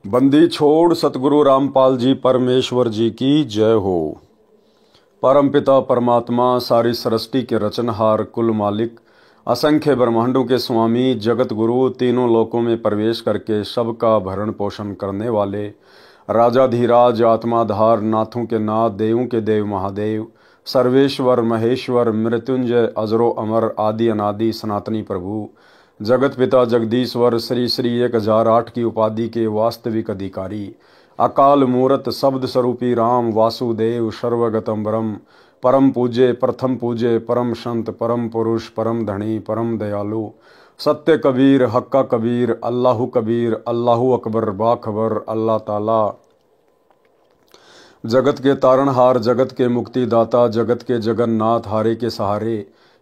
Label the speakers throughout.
Speaker 1: बंदी छोड़ सतगुरु रामपाल जी परमेश्वर जी की जय हो। परमपिता परमात्मा सारी सृष्टि के रचनहार कुल मालिक असंख्य ब्रह्मांडों के स्वामी जगत गुरु तीनों लोकों में प्रवेश करके सबका भरण पोषण करने वाले राजाधिराज आत्माधार नाथों के नाथ देवों के देव महादेव सर्वेश्वर महेश्वर मृत्युंजय अजरो अमर आदि अनादि सनातनी प्रभु जगत पिता जगदीश्वर श्री श्री 1008 की उपाधि के वास्तविक अधिकारी अकाल मूरत शब्द स्वरूपी राम वासुदेव सर्वगतम ब्रह्म परम पूज्य प्रथम पूज्य परम संत परम पुरुष परम धनी परम दयालु सत्य कबीर हक्का कबीर अल्लाहु अकबर बाखबर अल्लाह ताला जगत के तारणहार जगत के मुक्तिदाता जगत के जगन्नाथ हारे के सहारे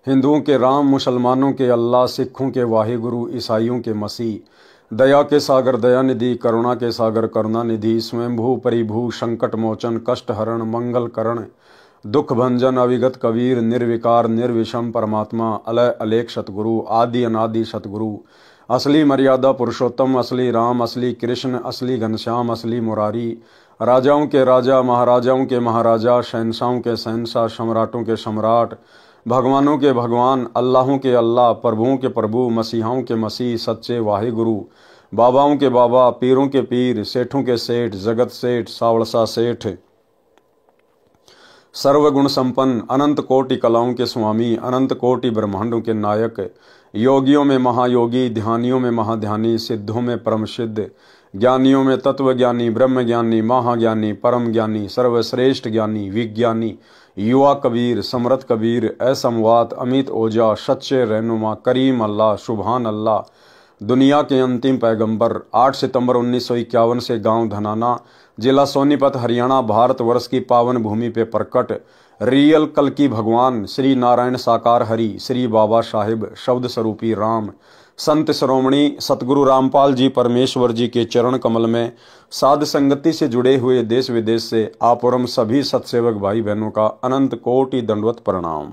Speaker 1: हिंदुओं के राम मुसलमानों के अल्लाह सिखों के वाहिगुरु ईसाइयों के मसीह दया के सागर दयानिधि करुणा के सागर करुणानिधि स्वयंभू परिभू संकट मोचन कष्ट हरण मंगल करण दुख भंजन अविगत कबीर निर्विकार निर्विषम परमात्मा अलय अलेख सतगुरु आदि अनादि सतगुरु असली मर्यादा पुरुषोत्तम असली राम असली कृष्ण असली घनश्याम असली मुरारी राजाओं के राजा महाराजाओं के महाराजा शहंशाहों के शहंशाह सम्राटों के सम्राट भगवानों के भगवान अल्लाहों के अल्लाह प्रभुओं के प्रभु मसीहाओं के मसीह सच्चे वाहिगुरु बाबाओं के बाबा पीरों के पीर सेठों के सेठ जगत सेठ सावड़सा सेठ सर्वगुण संपन्न अनंत कोटि कलाओं के स्वामी अनंत कोटि ब्रह्मांडों के नायक योगियों में महायोगी ध्यानियों में महाध्यानी सिद्धों में परम सिद्ध ज्ञानियों में तत्वज्ञानी ब्रह्म ज्ञानी महाज्ञानी परम ज्ञानी सर्वश्रेष्ठ ज्ञानी विज्ञानी युवा कबीर समरथ कबीर असमवात अमित ओजा सच्चे रहनुमा करीम अल्लाह सुभान अल्लाह दुनिया के अंतिम पैगंबर 8 सितंबर 1951 से गांव धनाना जिला सोनीपत हरियाणा भारतवर्ष की पावन भूमि पे प्रकट रियल कल की भगवान श्री नारायण साकार हरि श्री बाबा साहिब शब्द स्वरूपी राम संत श्रोमणी सतगुरु रामपाल जी परमेश्वर जी के चरण कमल में साध संगति से जुड़े हुए देश विदेश से आप और हम सभी सत्सेवक भाई बहनों का अनंत कोटि दंडवत प्रणाम।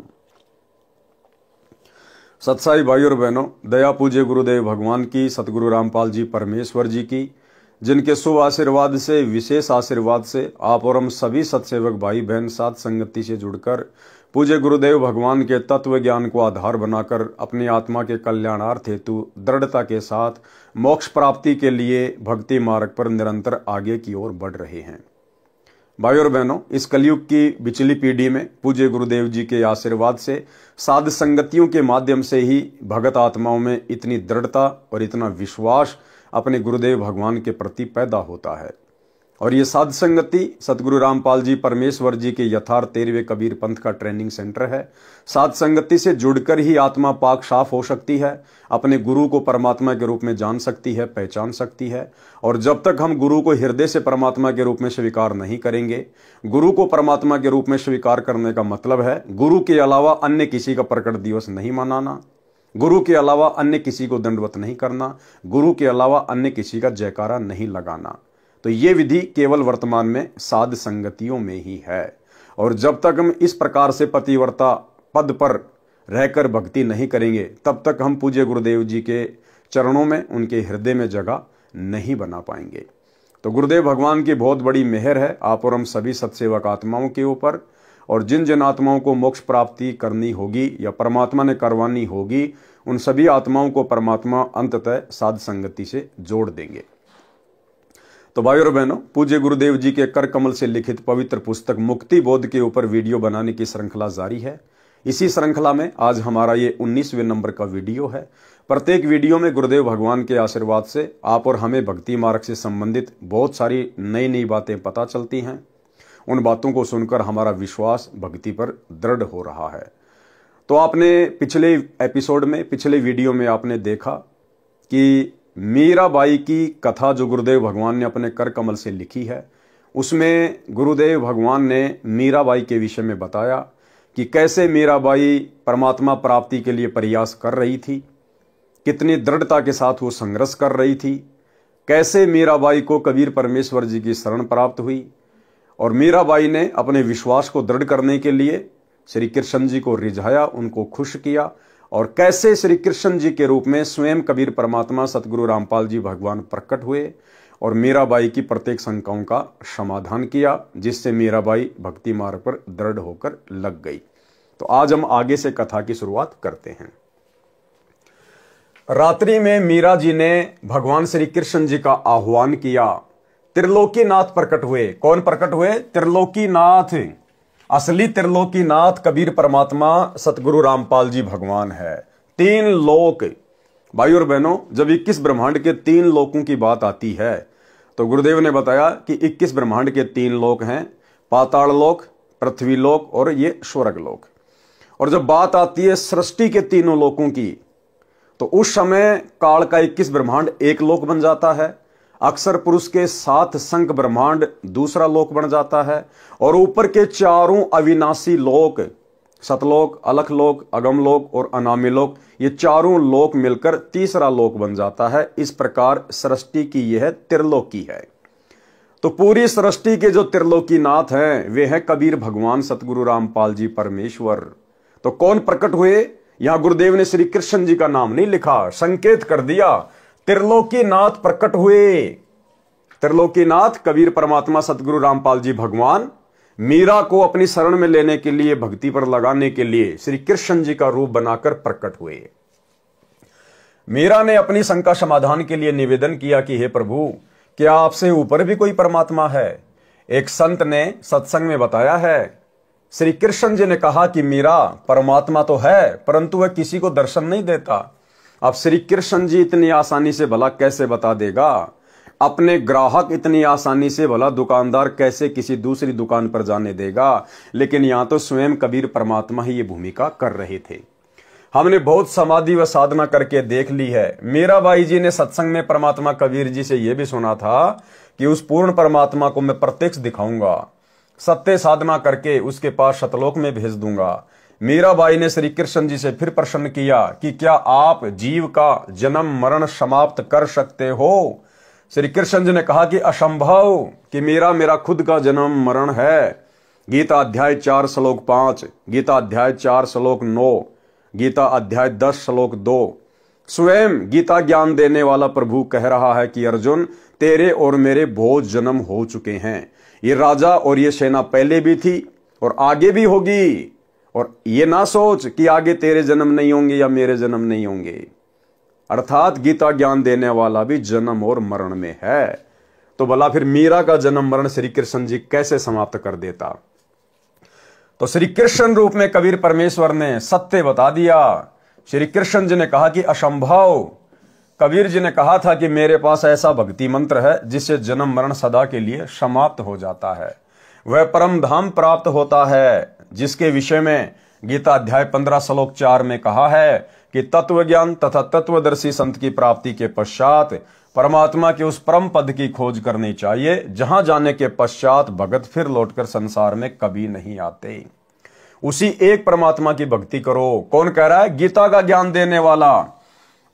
Speaker 1: सत्साई भाई और बहनों, दया पूज्य गुरुदेव भगवान की सतगुरु रामपाल जी परमेश्वर जी की जिनके शुभ आशीर्वाद से विशेष आशीर्वाद से आप और हम सभी सत्सेवक भाई बहन साध संगति से जुड़कर पूज्य गुरुदेव भगवान के तत्व ज्ञान को आधार बनाकर अपनी आत्मा के कल्याणार्थ हेतु दृढ़ता के साथ मोक्ष प्राप्ति के लिए भक्ति मार्ग पर निरंतर आगे की ओर बढ़ रहे हैं। भाई और बहनों, इस कलयुग की बिचली पीढ़ी में पूज्य गुरुदेव जी के आशीर्वाद से साध संगतियों के माध्यम से ही भगत आत्माओं में इतनी दृढ़ता और इतना विश्वास अपने गुरुदेव भगवान के प्रति पैदा होता है। और ये साध संगति सतगुरु रामपाल जी परमेश्वर जी के यथार्थ 13वें कबीर पंथ का ट्रेनिंग सेंटर है। साध संगति से जुड़कर ही आत्मा पाक साफ हो सकती है, अपने गुरु को परमात्मा के रूप में जान सकती है, पहचान सकती है। और जब तक हम गुरु को हृदय से परमात्मा के रूप में स्वीकार नहीं करेंगे, गुरु को परमात्मा के रूप में स्वीकार करने का मतलब है गुरु के अलावा अन्य किसी का प्रकट दिवस नहीं मनाना, गुरु के अलावा अन्य किसी को दंडवत नहीं करना, गुरु के अलावा अन्य किसी का जयकारा नहीं लगाना। तो ये विधि केवल वर्तमान में साध संगतियों में ही है। और जब तक हम इस प्रकार से पतिव्रता पद पर रहकर भक्ति नहीं करेंगे, तब तक हम पूज्य गुरुदेव जी के चरणों में उनके हृदय में जगह नहीं बना पाएंगे। तो गुरुदेव भगवान की बहुत बड़ी मेहर है आप और हम सभी सत्सेवक आत्माओं के ऊपर। और जिन जिन आत्माओं को मोक्ष प्राप्ति करनी होगी या परमात्मा ने करवानी होगी, उन सभी आत्माओं को परमात्मा अंततः साध संगति से जोड़ देंगे। तो भाई और बहनों, पूज्य गुरुदेव जी के कर कमल से लिखित पवित्र पुस्तक मुक्ति बोध के ऊपर वीडियो बनाने की श्रृंखला जारी है। इसी श्रृंखला में आज हमारा ये 19वें नंबर का वीडियो है। प्रत्येक वीडियो में गुरुदेव भगवान के आशीर्वाद से आप और हमें भक्ति मार्ग से संबंधित बहुत सारी नई नई बातें पता चलती हैं। उन बातों को सुनकर हमारा विश्वास भक्ति पर दृढ़ हो रहा है। तो आपने पिछले एपिसोड में पिछले वीडियो में आपने देखा कि मीराबाई की कथा जो गुरुदेव भगवान ने अपने कर कमल से लिखी है, उसमें गुरुदेव भगवान ने मीराबाई के विषय में बताया कि कैसे मीराबाई परमात्मा प्राप्ति के लिए प्रयास कर रही थी, कितनी दृढ़ता के साथ वो संघर्ष कर रही थी, कैसे मीराबाई को कबीर परमेश्वर जी की शरण प्राप्त हुई। और मीराबाई ने अपने विश्वास को दृढ़ करने के लिए श्री कृष्ण जी को रिझाया, उनको खुश किया और कैसे श्री कृष्ण जी के रूप में स्वयं कबीर परमात्मा सतगुरु रामपाल जी भगवान प्रकट हुए और मीराबाई की प्रत्येक शंकाओं का समाधान किया, जिससे मीराबाई भक्ति मार्ग पर दृढ़ होकर लग गई। तो आज हम आगे से कथा की शुरुआत करते हैं। रात्रि में मीरा जी ने भगवान श्री कृष्ण जी का आह्वान किया। त्रिलोकीनाथ प्रकट हुए। कौन प्रकट हुए? त्रिलोकीनाथ। असली त्रिलोकीनाथ कबीर परमात्मा सतगुरु रामपाल जी भगवान है। 3 लोक। भाई और बहनों, जब 21 ब्रह्मांड के 3 लोकों की बात आती है तो गुरुदेव ने बताया कि 21 ब्रह्मांड के 3 लोक हैं, पाताल लोक, पृथ्वी लोक और ये स्वर्ग लोक। और जब बात आती है सृष्टि के 3 लोकों की तो उस समय काल का 21 ब्रह्मांड एक लोक बन जाता है, अक्षर पुरुष के 7 शंख ब्रह्मांड दूसरा लोक बन जाता है और ऊपर के 4 अविनाशी लोक, सतलोक, अलख लोक, अगम लोक और अनामी लोक, ये 4 लोक मिलकर तीसरा लोक बन जाता है। इस प्रकार सृष्टि की यह त्रिलोकी है। तो पूरी सृष्टि के जो त्रिलोकीनाथ हैं वे हैं कबीर भगवान सतगुरु रामपाल जी परमेश्वर। तो कौन प्रकट हुए? यहां गुरुदेव ने श्री कृष्ण जी का नाम नहीं लिखा, संकेत कर दिया त्रिलोकीनाथ प्रकट हुए। त्रिलोकीनाथ कबीर परमात्मा सतगुरु रामपाल जी भगवान मीरा को अपनी शरण में लेने के लिए, भक्ति पर लगाने के लिए श्री कृष्ण जी का रूप बनाकर प्रकट हुए। मीरा ने अपनी शंका समाधान के लिए निवेदन किया कि हे प्रभु, क्या आपसे ऊपर भी कोई परमात्मा है? एक संत ने सत्संग में बताया है, श्री कृष्ण जी ने कहा कि मीरा, परमात्मा तो है परंतु वह किसी को दर्शन नहीं देता। अब श्री कृष्ण जी इतनी आसानी से भला कैसे बता देगा? अपने ग्राहक इतनी आसानी से भला दुकानदार कैसे किसी दूसरी दुकान पर जाने देगा? लेकिन यहां तो स्वयं कबीर परमात्मा ही ये भूमिका कर रहे थे। हमने बहुत समाधि व साधना करके देख ली है। मीराबाई जी ने सत्संग में परमात्मा कबीर जी से यह भी सुना था कि उस पूर्ण परमात्मा को मैं प्रत्यक्ष दिखाऊंगा, सत्य साधना करके उसके पास शतलोक में भेज दूंगा। मीराबाई ने श्री कृष्ण जी से फिर प्रश्न किया कि क्या आप जीव का जन्म मरण समाप्त कर सकते हो? श्री कृष्ण जी ने कहा कि असंभव, कि मेरा खुद का जन्म मरण है। गीता अध्याय 4 श्लोक 5, गीता अध्याय 4 श्लोक 9, गीता अध्याय 10 श्लोक 2। स्वयं गीता ज्ञान देने वाला प्रभु कह रहा है कि अर्जुन, तेरे और मेरे बहुत जन्म हो चुके हैं। ये राजा और ये सेना पहले भी थी और आगे भी होगी। और ये ना सोच कि आगे तेरे जन्म नहीं होंगे या मेरे जन्म नहीं होंगे। अर्थात गीता ज्ञान देने वाला भी जन्म और मरण में है। तो भला फिर मीरा का जन्म मरण श्री कृष्ण जी कैसे समाप्त कर देता? तो श्री कृष्ण रूप में कबीर परमेश्वर ने सत्य बता दिया। श्री कृष्ण जी ने कहा कि असंभव। कबीर जी ने कहा था कि मेरे पास ऐसा भक्ति मंत्र है जिससे जन्म मरण सदा के लिए समाप्त हो जाता है, वह परम धाम प्राप्त होता है, जिसके विषय में गीता अध्याय 15 श्लोक 4 में कहा है कि तत्व ज्ञान तथा तत्वदर्शी संत की प्राप्ति के पश्चात परमात्मा के उस परम पद की खोज करनी चाहिए, जहां जाने के पश्चात भगत फिर लौटकर संसार में कभी नहीं आते। उसी एक परमात्मा की भक्ति करो। कौन कह रहा है? गीता का ज्ञान देने वाला।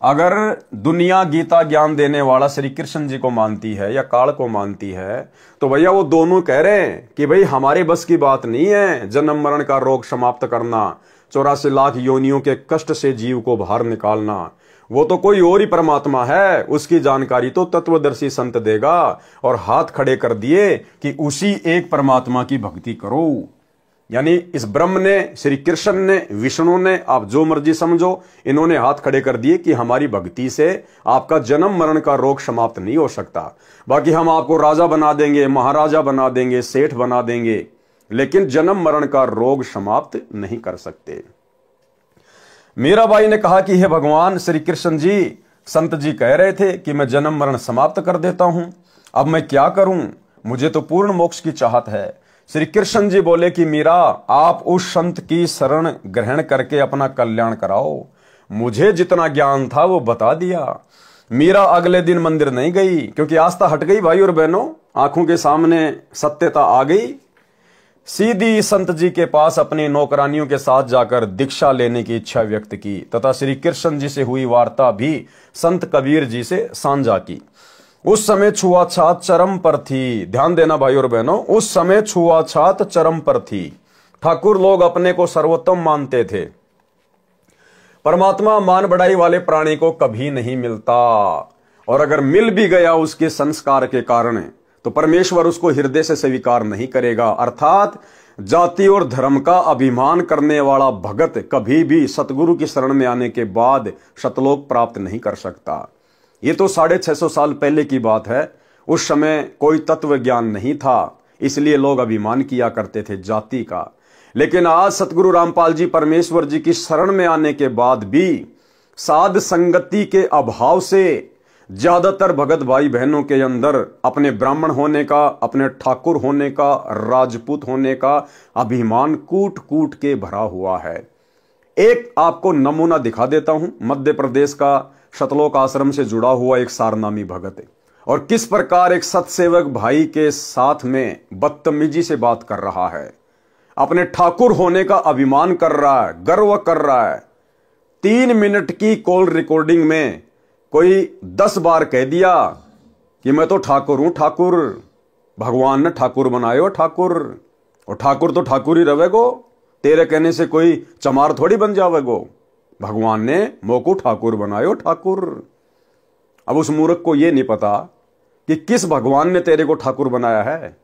Speaker 1: अगर दुनिया गीता ज्ञान देने वाला श्री कृष्ण जी को मानती है या काल को मानती है तो भैया वो दोनों कह रहे हैं कि भाई हमारे बस की बात नहीं है जन्म मरण का रोग समाप्त करना, 84 लाख योनियों के कष्ट से जीव को बाहर निकालना। वो तो कोई और ही परमात्मा है, उसकी जानकारी तो तत्वदर्शी संत देगा। और हाथ खड़े कर दिए कि उसी एक परमात्मा की भक्ति करो। यानी इस ब्रह्म ने, श्री कृष्ण ने, विष्णु ने, आप जो मर्जी समझो, इन्होंने हाथ खड़े कर दिए कि हमारी भक्ति से आपका जन्म मरण का रोग समाप्त नहीं हो सकता। बाकी हम आपको राजा बना देंगे, महाराजा बना देंगे, सेठ बना देंगे, लेकिन जन्म मरण का रोग समाप्त नहीं कर सकते। मीराबाई ने कहा कि हे भगवान श्री कृष्ण जी, संत जी कह रहे थे कि मैं जन्म मरण समाप्त कर देता हूं, अब मैं क्या करूं? मुझे तो पूर्ण मोक्ष की चाहत है। श्री कृष्ण जी बोले कि मीरा, आप उस संत की शरण ग्रहण करके अपना कल्याण कराओ। मुझे जितना ज्ञान था वो बता दिया। मीरा अगले दिन मंदिर नहीं गई, क्योंकि आस्था हट गई। भाई और बहनों, आंखों के सामने सत्यता आ गई। सीधी संत जी के पास अपनी नौकरानियों के साथ जाकर दीक्षा लेने की इच्छा व्यक्त की तथा श्री कृष्ण जी से हुई वार्ता भी संत कबीर जी से साझा की। उस समय छुआछात चरम पर थी। ध्यान देना भाई और बहनों, उस समय छुआछात चरम पर थी। ठाकुर लोग अपने को सर्वोत्तम मानते थे। परमात्मा मान बढ़ाई वाले प्राणी को कभी नहीं मिलता, और अगर मिल भी गया उसके संस्कार के कारण तो परमेश्वर उसको हृदय से स्वीकार नहीं करेगा। अर्थात जाति और धर्म का अभिमान करने वाला भगत कभी भी सतगुरु की शरण में आने के बाद सतलोक प्राप्त नहीं कर सकता। ये तो 650 साल पहले की बात है। उस समय कोई तत्व ज्ञान नहीं था, इसलिए लोग अभिमान किया करते थे जाति का। लेकिन आज सतगुरु रामपाल जी परमेश्वर जी की शरण में आने के बाद भी साध संगति के अभाव से ज्यादातर भगत भाई बहनों के अंदर अपने ब्राह्मण होने का, अपने ठाकुर होने का, राजपूत होने का अभिमान कूट कूट के भरा हुआ है। एक आपको नमूना दिखा देता हूं। मध्य प्रदेश का सतलोक आश्रम से जुड़ा हुआ एक सारनामी भगत है, और किस प्रकार एक सतसेवक भाई के साथ में बदतमीजी से बात कर रहा है, अपने ठाकुर होने का अभिमान कर रहा है, गर्व कर रहा है। 3 मिनट की कॉल रिकॉर्डिंग में कोई 10 बार कह दिया कि मैं तो ठाकुर हूं, ठाकुर भगवान ने ठाकुर बनायो ठाकुर, और ठाकुर तो ठाकुर ही रहेगो, तेरे कहने से कोई चमार थोड़ी बन जावेगो, भगवान ने मोको ठाकुर बनायो ठाकुर। अब उस मूर्ख को यह नहीं पता कि किस भगवान ने तेरे को ठाकुर बनाया है।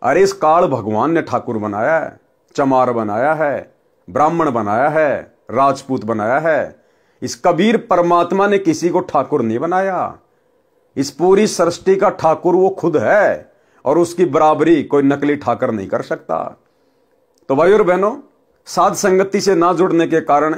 Speaker 1: अरे इस काल भगवान ने ठाकुर बनाया है, चमार बनाया है, ब्राह्मण बनाया है, राजपूत बनाया है। इस कबीर परमात्मा ने किसी को ठाकुर नहीं बनाया। इस पूरी सृष्टि का ठाकुर वो खुद है, और उसकी बराबरी कोई नकली ठाकर नहीं कर सकता। तो भाई और बहनों, साध संगति से ना जुड़ने के कारण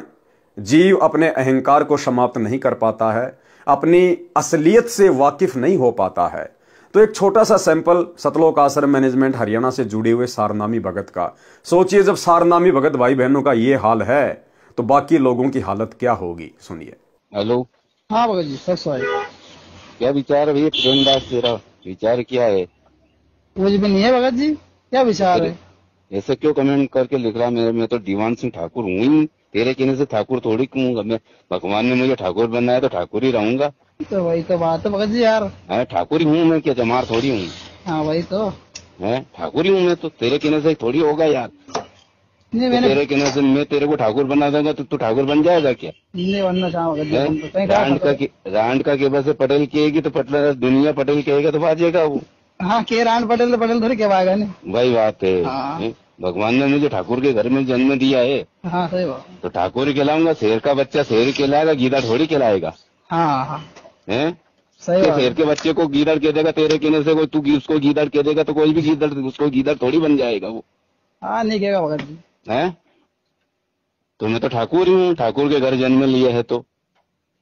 Speaker 1: जीव अपने अहंकार को समाप्त नहीं कर पाता है, अपनी असलियत से वाकिफ नहीं हो पाता है। तो एक छोटा सा सैंपल सतलोक आश्रम मैनेजमेंट हरियाणा से जुड़े हुए सारनामी भगत का। सोचिए, जब सारनामी भगत भाई बहनों का ये हाल है तो बाकी लोगों की हालत क्या होगी, सुनिए।
Speaker 2: हेलो।
Speaker 3: हाँ भगत जी, सच है।
Speaker 2: क्या विचार है भैया प्रेमदास, तेरा विचार क्या है?
Speaker 3: कुछ भी नहीं है भगत जी, क्या विचार है?
Speaker 2: ऐसे क्यों कमेंट करके लिख रहा? मैं तो दीवान सिंह ठाकुर हूँ ही, तेरे कहने से ठाकुर थोड़ी कहूंगा मैं। भगवान ने मुझे ठाकुर बनाया तो ठाकुर ही रहूंगा।
Speaker 3: तो वही तो बात है भगत जी यार।
Speaker 2: ठाकुर ही हूँ मैं, क्या जमार थोड़ी हूँ।
Speaker 3: हाँ वही तो
Speaker 2: है, ठाकुर ही हूँ मैं तो, तेरे कहने से थोड़ी होगा यार।
Speaker 3: नहीं,
Speaker 2: तो तेरे कहने से मैं तेरे को ठाकुर बना दूंगा तो तू ठाकुर बन जाएगा क्या?
Speaker 3: नहीं बनना चाहूंगा।
Speaker 2: रांड का केवल से पटेल कहेगी तो पटेल, दुनिया पटेल कहेगा तो बाजेगा वो।
Speaker 3: हाँ, के रांड पटेल तो पटेल थोड़ी कहवाएगा। नहीं
Speaker 2: वही बात है।
Speaker 3: हाँ।
Speaker 2: भगवान ने मुझे ठाकुर के घर में जन्म दिया है।
Speaker 3: हाँ सही बात।
Speaker 2: तो ठाकुर ही कहलाऊंगा। शेर का बच्चा शेर ही कहलाएगा, गीदड़ थोड़ी कहलाएगा।
Speaker 3: हाँ हाँ
Speaker 2: है,
Speaker 3: सही बात।
Speaker 2: शेर के बच्चे को गीदड़ कह देगा, तेरे कहने से कोई तू उसको गीदड़ कह देगा तो कोई भी गीदड़ उसको गीदड़ थोड़ी बन जाएगा वो।
Speaker 3: हाँ नहीं कहेगा भगत जी।
Speaker 2: है, तो मैं तो ठाकुर ही हूँ, ठाकुर के घर जन्म लिया है तो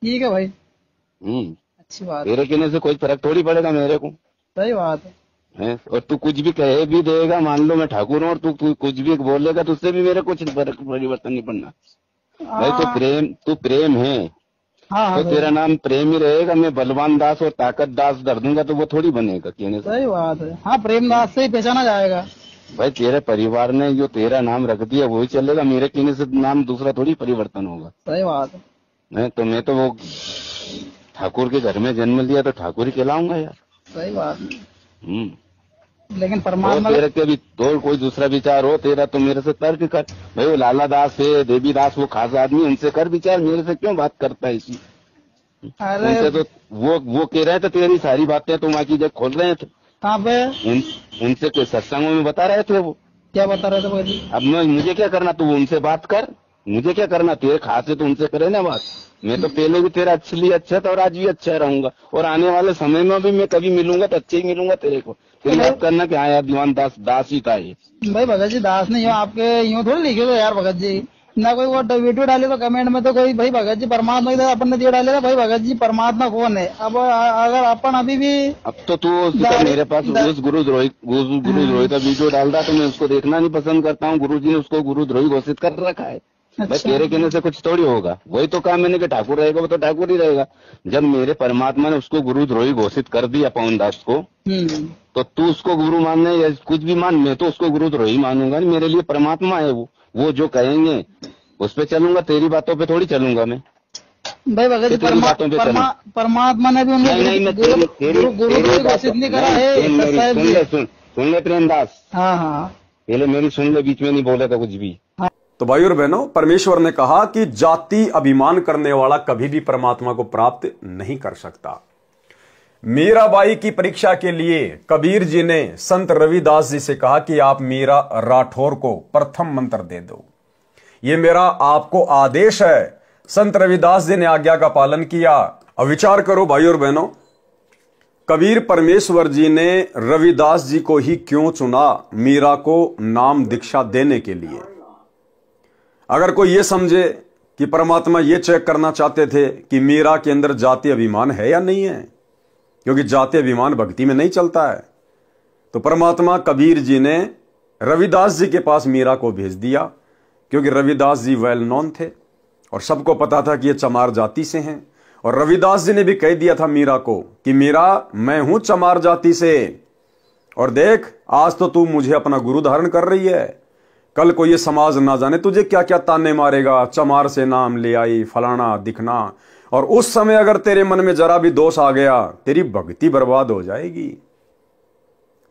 Speaker 3: ठीक है भाई। अच्छी बात।
Speaker 2: तेरे कहने से कोई फर्क थोड़ी पड़ेगा मेरे को।
Speaker 3: सही बात
Speaker 2: है। और तू कुछ भी कहे भी देगा, मान लो मैं ठाकुर हूँ और तू कुछ भी बोलेगा तो उससे भी मेरे कुछ परिवर्तन नहीं पड़ना भाई। तू प्रेम है।
Speaker 3: हाँ,
Speaker 2: तो तेरा नाम प्रेम ही रहेगा। मैं बलवान दास और ताकत दास कर दूंगा तो वो थोड़ी बनेगा कहने से।
Speaker 3: सही बात है। हाँ, प्रेमदास से ही पहचाना जाएगा
Speaker 2: भाई। तेरे परिवार ने जो तेरा नाम रख दिया वही चलेगा, मेरे कहने से नाम दूसरा थोड़ी परिवर्तन होगा।
Speaker 3: सही बात है।
Speaker 2: तो मैं तो वो ठाकुर के घर में जन्म लिया तो ठाकुर ही कहलाऊंगा यार।
Speaker 3: सही बात है। लेकिन परमात्मा
Speaker 2: तेरे के भी तो कोई दूसरा विचार हो तेरा तो मेरे से तर्क कर भाई। वो लाला दास है, देवी दास, वो खास आदमी, उनसे कर विचार, मेरे से क्यों बात करता है इसी। उनसे तो वो कह रहे थे तेरी सारी बातें तो वहाँ की जब खोल रहे थे।
Speaker 3: कहाँ पे?
Speaker 2: उनसे कोई सत्संगों में बता रहे थे। वो
Speaker 3: क्या बता रहे थे भाई?
Speaker 2: अब मुझे क्या करना, तू उनसे बात कर, मुझे क्या करना। तेरे खास है तो उनसे करे ना बात। मैं तो पहले भी तेरा अच्छे लिए अच्छा था और आज भी अच्छा रहूंगा, और आने वाले समय में भी मैं कभी मिलूंगा तो अच्छे ही मिलूंगा तेरे को। फिर याद करना कि हाँ यार दीवान दास ही था ये। भाई
Speaker 3: भगत जी दास नहीं हो आपके, यूँ थोड़ी लिखे तो यार भगत जी। ना कोई वो वीडियो डाले तो कमेंट में तो कोई भाई भगत जी परमात्मा की अपन ने दिया डालेगा। भाई भगत जी परमात्मा कौन है? अब अगर अपन अभी भी अब तो तू मेरे पास उस गुरुद्रोही का वीडियो डाल रहा तो मैं उसको देखना नहीं पसंद करता हूँ। गुरु जी ने उसको गुरुद्रोही घोषित कर रखा है। भाई तेरे कहने से कुछ थोड़ी होगा। वही तो काम मैंने कि ठाकुर रहेगा वो तो ठाकुर ही रहेगा। जब मेरे परमात्मा ने उसको गुरुद्रोही घोषित कर दिया पवन दास को, तो तू उसको गुरु मानने या कुछ भी मान, मैं तो उसको गुरुद्रोही मानूंगा। मेरे लिए परमात्मा है वो जो कहेंगे उस पे चलूंगा, तेरी बातों पे थोड़ी चलूंगा मैं। भाई भगत परमात्मा ने भी गुरु घोषित नहीं करा है। सुन ले प्रेमदास। हाँ हाँ, पहले मेरी सुन ले, बीच में नहीं बोला था कुछ भी।
Speaker 1: तो भाई और बहनों, परमेश्वर ने कहा कि जाति अभिमान करने वाला कभी भी परमात्मा को प्राप्त नहीं कर सकता। मीराबाई की परीक्षा के लिए कबीर जी ने संत रविदास जी से कहा कि आप मीरा राठौर को प्रथम मंत्र दे दो, ये मेरा आपको आदेश है। संत रविदास जी ने आज्ञा का पालन किया। अब विचार करो भाई और बहनों, कबीर परमेश्वर जी ने रविदास जी को ही क्यों चुना मीरा को नाम दीक्षा देने के लिए? अगर कोई ये समझे कि परमात्मा ये चेक करना चाहते थे कि मीरा के अंदर जाति अभिमान है या नहीं है, क्योंकि जाति अभिमान भक्ति में नहीं चलता है, तो परमात्मा कबीर जी ने रविदास जी के पास मीरा को भेज दिया, क्योंकि रविदास जी वेल नोन थे और सबको पता था कि ये चमार जाति से हैं। और रविदास जी ने भी कह दिया था मीरा को कि मीरा, मैं हूं चमार जाति से, और देख आज तो तू मुझे अपना गुरु धारण कर रही है, कल को ये समाज ना जाने तुझे क्या क्या ताने मारेगा, चमार से नाम ले आई, फलाना दिखना, और उस समय अगर तेरे मन में जरा भी दोष आ गया तेरी भक्ति बर्बाद हो जाएगी।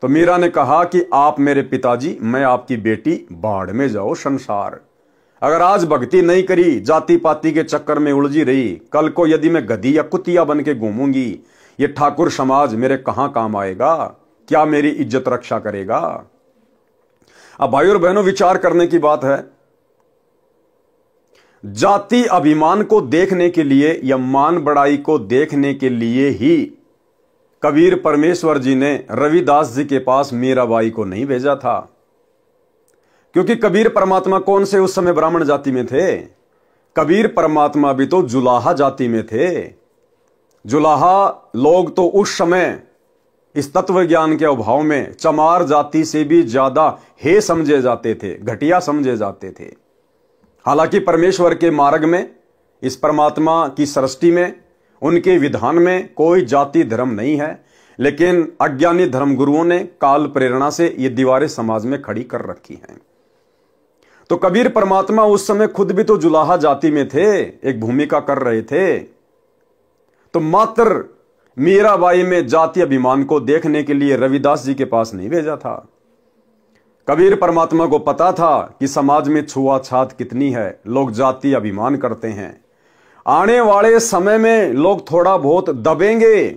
Speaker 1: तो मीरा ने कहा कि आप मेरे पिताजी, मैं आपकी बेटी, बाढ़ में जाओ संसार। अगर आज भक्ति नहीं करी, जाति पाति के चक्कर में उलझी रही, कल को यदि मैं गधी या कुतिया बन के घूमूंगी, ये ठाकुर समाज मेरे कहां काम आएगा, क्या मेरी इज्जत रक्षा करेगा? अब भाई और बहनों, विचार करने की बात है। जाति अभिमान को देखने के लिए या मान बड़ाई को देखने के लिए ही कबीर परमेश्वर जी ने रविदास जी के पास मीराबाई को नहीं भेजा था, क्योंकि कबीर परमात्मा कौन से उस समय ब्राह्मण जाति में थे? कबीर परमात्मा भी तो जुलाहा जाति में थे। जुलाहा लोग तो उस समय इस तत्व ज्ञान के अभाव में चमार जाति से भी ज्यादा हे समझे जाते थे, घटिया समझे जाते थे। हालांकि परमेश्वर के मार्ग में, इस परमात्मा की सृष्टि में, उनके विधान में कोई जाति धर्म नहीं है, लेकिन अज्ञानी धर्मगुरुओं ने काल प्रेरणा से ये दीवारें समाज में खड़ी कर रखी हैं। तो कबीर परमात्मा उस समय खुद भी तो जुलाहा जाति में थे, एक भूमिका कर रहे थे। तो मात्र मीराबाई में जाति अभिमान को देखने के लिए रविदास जी के पास नहीं भेजा था। कबीर परमात्मा को पता था कि समाज में छुआछात कितनी है, लोग जाति अभिमान करते हैं। आने वाले समय में लोग थोड़ा बहुत दबेंगे,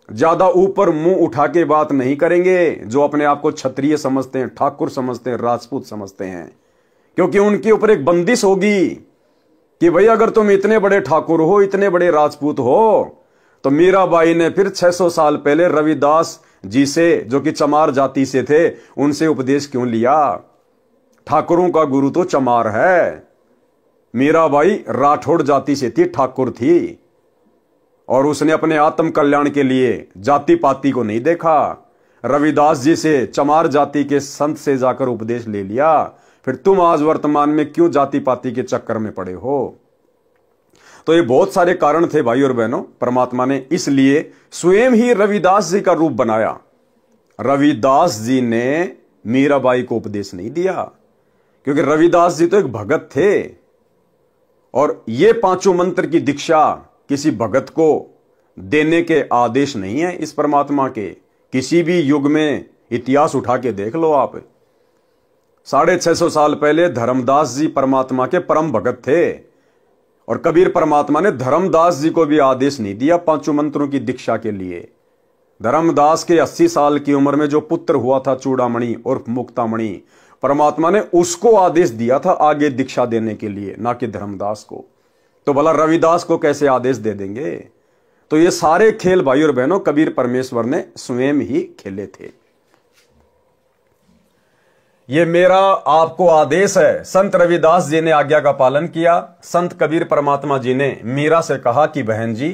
Speaker 1: ज्यादा ऊपर मुंह उठा के बात नहीं करेंगे, जो अपने आप को क्षत्रिय समझते हैं, ठाकुर समझते हैं, राजपूत समझते हैं, क्योंकि उनके ऊपर एक बंदिश होगी कि भाई अगर तुम इतने बड़े ठाकुर हो, इतने बड़े राजपूत हो, तो मीराबाई ने फिर 600 साल पहले रविदास जी से, जो कि चमार जाति से थे, उनसे उपदेश क्यों लिया? ठाकुरों का गुरु तो चमार है। मीराबाई राठौड़ जाति से थी, ठाकुर थी, और उसने अपने आत्म कल्याण के लिए जाति पाति को नहीं देखा। रविदास जी से, चमार जाति के संत से जाकर उपदेश ले लिया। फिर तुम आज वर्तमान में क्यों जाति पाति के चक्कर में पड़े हो? तो ये बहुत सारे कारण थे भाई और बहनों। परमात्मा ने इसलिए स्वयं ही रविदास जी का रूप बनाया। रविदास जी ने मीराबाई को उपदेश नहीं दिया, क्योंकि रविदास जी तो एक भगत थे, और ये पांचों मंत्र की दीक्षा किसी भगत को देने के आदेश नहीं है इस परमात्मा के। किसी भी युग में इतिहास उठा के देख लो आप, 650 साल पहले धर्मदास जी परमात्मा के परम भगत थे, और कबीर परमात्मा ने धर्मदास जी को भी आदेश नहीं दिया पांचों मंत्रों की दीक्षा के लिए। धर्मदास के 80 साल की उम्र में जो पुत्र हुआ था चूड़ामणि और मुक्तामणि, परमात्मा ने उसको आदेश दिया था आगे दीक्षा देने के लिए, ना कि धर्मदास को। तो भला रविदास को कैसे आदेश दे देंगे? तो ये सारे खेल भाई और बहनों कबीर परमेश्वर ने स्वयं ही खेले थे। ये मेरा आपको आदेश है। संत रविदास जी ने आज्ञा का पालन किया। संत कबीर परमात्मा जी ने मीरा से कहा कि बहन जी,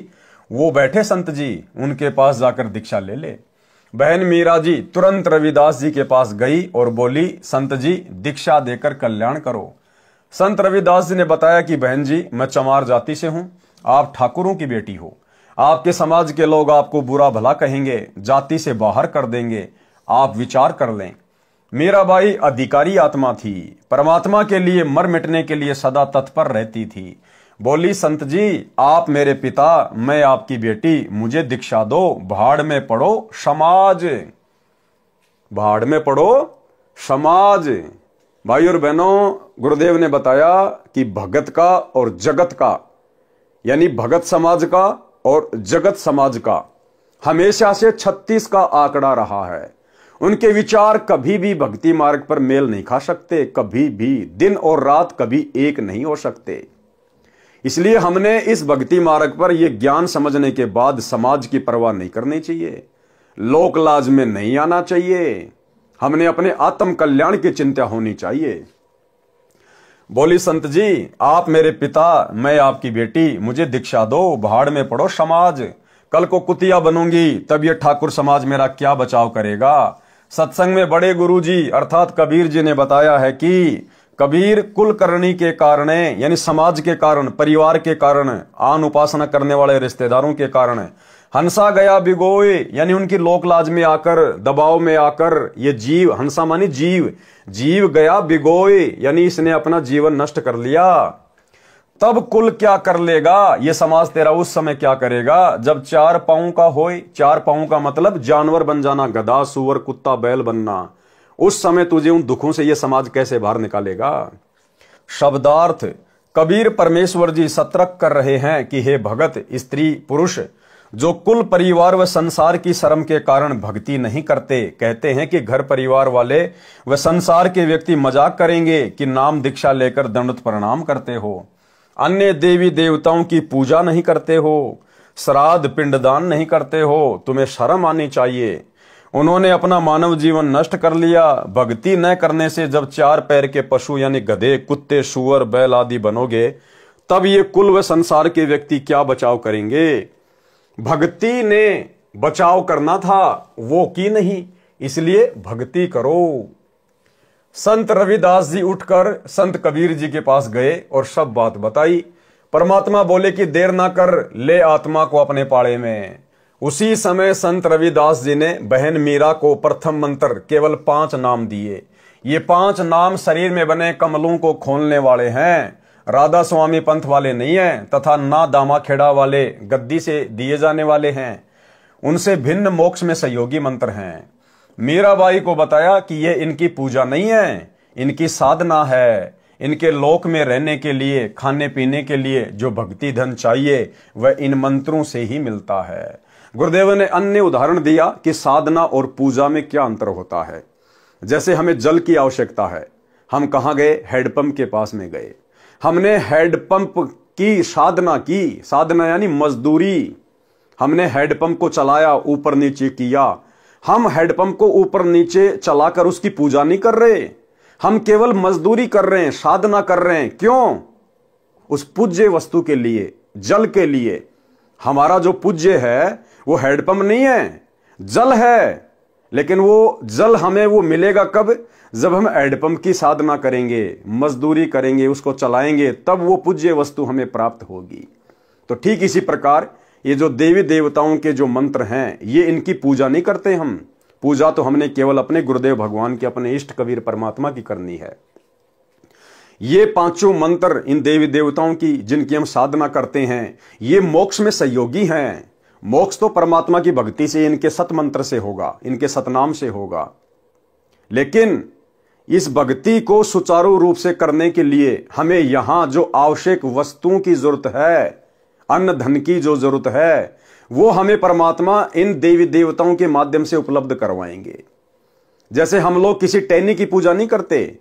Speaker 1: वो बैठे संत जी, उनके पास जाकर दीक्षा ले ले। बहन मीरा जी तुरंत रविदास जी के पास गई और बोली, संत जी दीक्षा देकर कल्याण करो। संत रविदास जी ने बताया कि बहन जी, मैं चमार जाति से हूं, आप ठाकुरों की बेटी हो, आपके समाज के लोग आपको बुरा भला कहेंगे, जाति से बाहर कर देंगे, आप विचार कर लें। मीराबाई अधिकारी आत्मा थी, परमात्मा के लिए मर मिटने के लिए सदा तत्पर रहती थी। बोली, संत जी आप मेरे पिता, मैं आपकी बेटी, मुझे दीक्षा दो, भाड़ में पड़ो समाज, भाड़ में पड़ो समाज। भाई और बहनों, गुरुदेव ने बताया कि भगत का और जगत का, यानी भगत समाज का और जगत समाज का हमेशा से 36 का आंकड़ा रहा है। उनके विचार कभी भी भक्ति मार्ग पर मेल नहीं खा सकते, कभी भी दिन और रात कभी एक नहीं हो सकते। इसलिए हमने इस भक्ति मार्ग पर यह ज्ञान समझने के बाद समाज की परवाह नहीं करनी चाहिए, लोक लाज में नहीं आना चाहिए। हमने अपने आत्म कल्याण की चिंता होनी चाहिए। बोली संत जी, आप मेरे पिता, मैं आपकी बेटी, मुझे दीक्षा दो, भाड़ में पड़ो समाज। कल को कुतिया बनूंगी तब ये ठाकुर समाज मेरा क्या बचाव करेगा। सत्संग में बड़े गुरुजी अर्थात कबीर जी ने बताया है कि कबीर कुल करनी के कारण, यानी समाज के कारण, परिवार के कारण, आन उपासना करने वाले रिश्तेदारों के कारण हंसा गया बिगोए, यानी उनकी लोक लाज में आकर, दबाव में आकर ये जीव, हंसा मानी जीव, जीव गया बिगोए, यानी इसने अपना जीवन नष्ट कर लिया। तब कुल क्या कर लेगा, ये समाज तेरा उस समय क्या करेगा जब 4 पांव का होए। 4 पांव का मतलब जानवर बन जाना, गधा, सुअर, कुत्ता, बैल बनना। उस समय तुझे उन दुखों से ये समाज कैसे बाहर निकालेगा। शब्दार्थ, कबीर परमेश्वर जी सतर्क कर रहे हैं कि हे भगत, स्त्री, पुरुष जो कुल परिवार व संसार की शर्म के कारण भक्ति नहीं करते, कहते हैं कि घर परिवार वाले व संसार के व्यक्ति मजाक करेंगे कि नाम दीक्षा लेकर दंडवत प्रणाम करते हो, अन्य देवी देवताओं की पूजा नहीं करते हो, श्राद्ध पिंडदान नहीं करते हो, तुम्हें शर्म आनी चाहिए। उन्होंने अपना मानव जीवन नष्ट कर लिया। भक्ति न करने से जब 4 पैर के पशु यानी गधे, कुत्ते, सुअर, बैल आदि बनोगे, तब ये कुल व संसार के व्यक्ति क्या बचाव करेंगे। भक्ति ने बचाव करना था, वो की नहीं, इसलिए भक्ति करो। संत रविदास जी उठकर संत कबीर जी के पास गए और सब बात बताई। परमात्मा बोले कि देर ना कर, ले आत्मा को अपने पाड़े में। उसी समय संत रविदास जी ने बहन मीरा को प्रथम मंत्र केवल 5 नाम दिए। ये 5 नाम शरीर में बने कमलों को खोलने वाले हैं, राधा स्वामी पंथ वाले नहीं हैं, तथा ना दामा खेड़ा वाले गद्दी से दिए जाने वाले हैं। उनसे भिन्न मोक्ष में सहयोगी मंत्र हैं। मीराबाई को बताया कि ये इनकी पूजा नहीं है, इनकी साधना है। इनके लोक में रहने के लिए, खाने पीने के लिए जो भक्ति धन चाहिए वह इन मंत्रों से ही मिलता है। गुरुदेव ने अन्य उदाहरण दिया कि साधना और पूजा में क्या अंतर होता है। जैसे हमें जल की आवश्यकता है, हम कहां गए, हैंडपंप के पास में गए, हमने हैंडपंप की साधना की। साधना यानी मजदूरी। हमने हैंडपंप को चलाया, ऊपर नीचे किया। हम हैंडपंप को ऊपर नीचे चलाकर उसकी पूजा नहीं कर रहे, हम केवल मजदूरी कर रहे हैं, साधना कर रहे हैं। क्यों? उस पूज्य वस्तु के लिए, जल के लिए। हमारा जो पूज्य है वो हैंडपंप नहीं है, जल है। लेकिन वो जल हमें वो मिलेगा कब? जब हम हैंडपंप की साधना करेंगे, मजदूरी करेंगे, उसको चलाएंगे, तब वो पूज्य वस्तु हमें प्राप्त होगी। तो ठीक इसी प्रकार ये जो देवी देवताओं के जो मंत्र हैं, ये इनकी पूजा नहीं करते हम। पूजा तो हमने केवल अपने गुरुदेव भगवान के, अपने इष्ट कबीर परमात्मा की करनी है। ये 5 मंत्र इन देवी देवताओं की जिनकी हम साधना करते हैं, ये मोक्ष में सहयोगी हैं। मोक्ष तो परमात्मा की भक्ति से, इनके सत मंत्र से होगा, इनके सतनाम से होगा। लेकिन इस भक्ति को सुचारू रूप से करने के लिए हमें यहां जो आवश्यक वस्तुओं की जरूरत है, अन्न धन की जो जरूरत है, वो हमें परमात्मा इन देवी देवताओं के माध्यम से उपलब्ध करवाएंगे। जैसे हम लोग किसी टहनी की पूजा नहीं करते,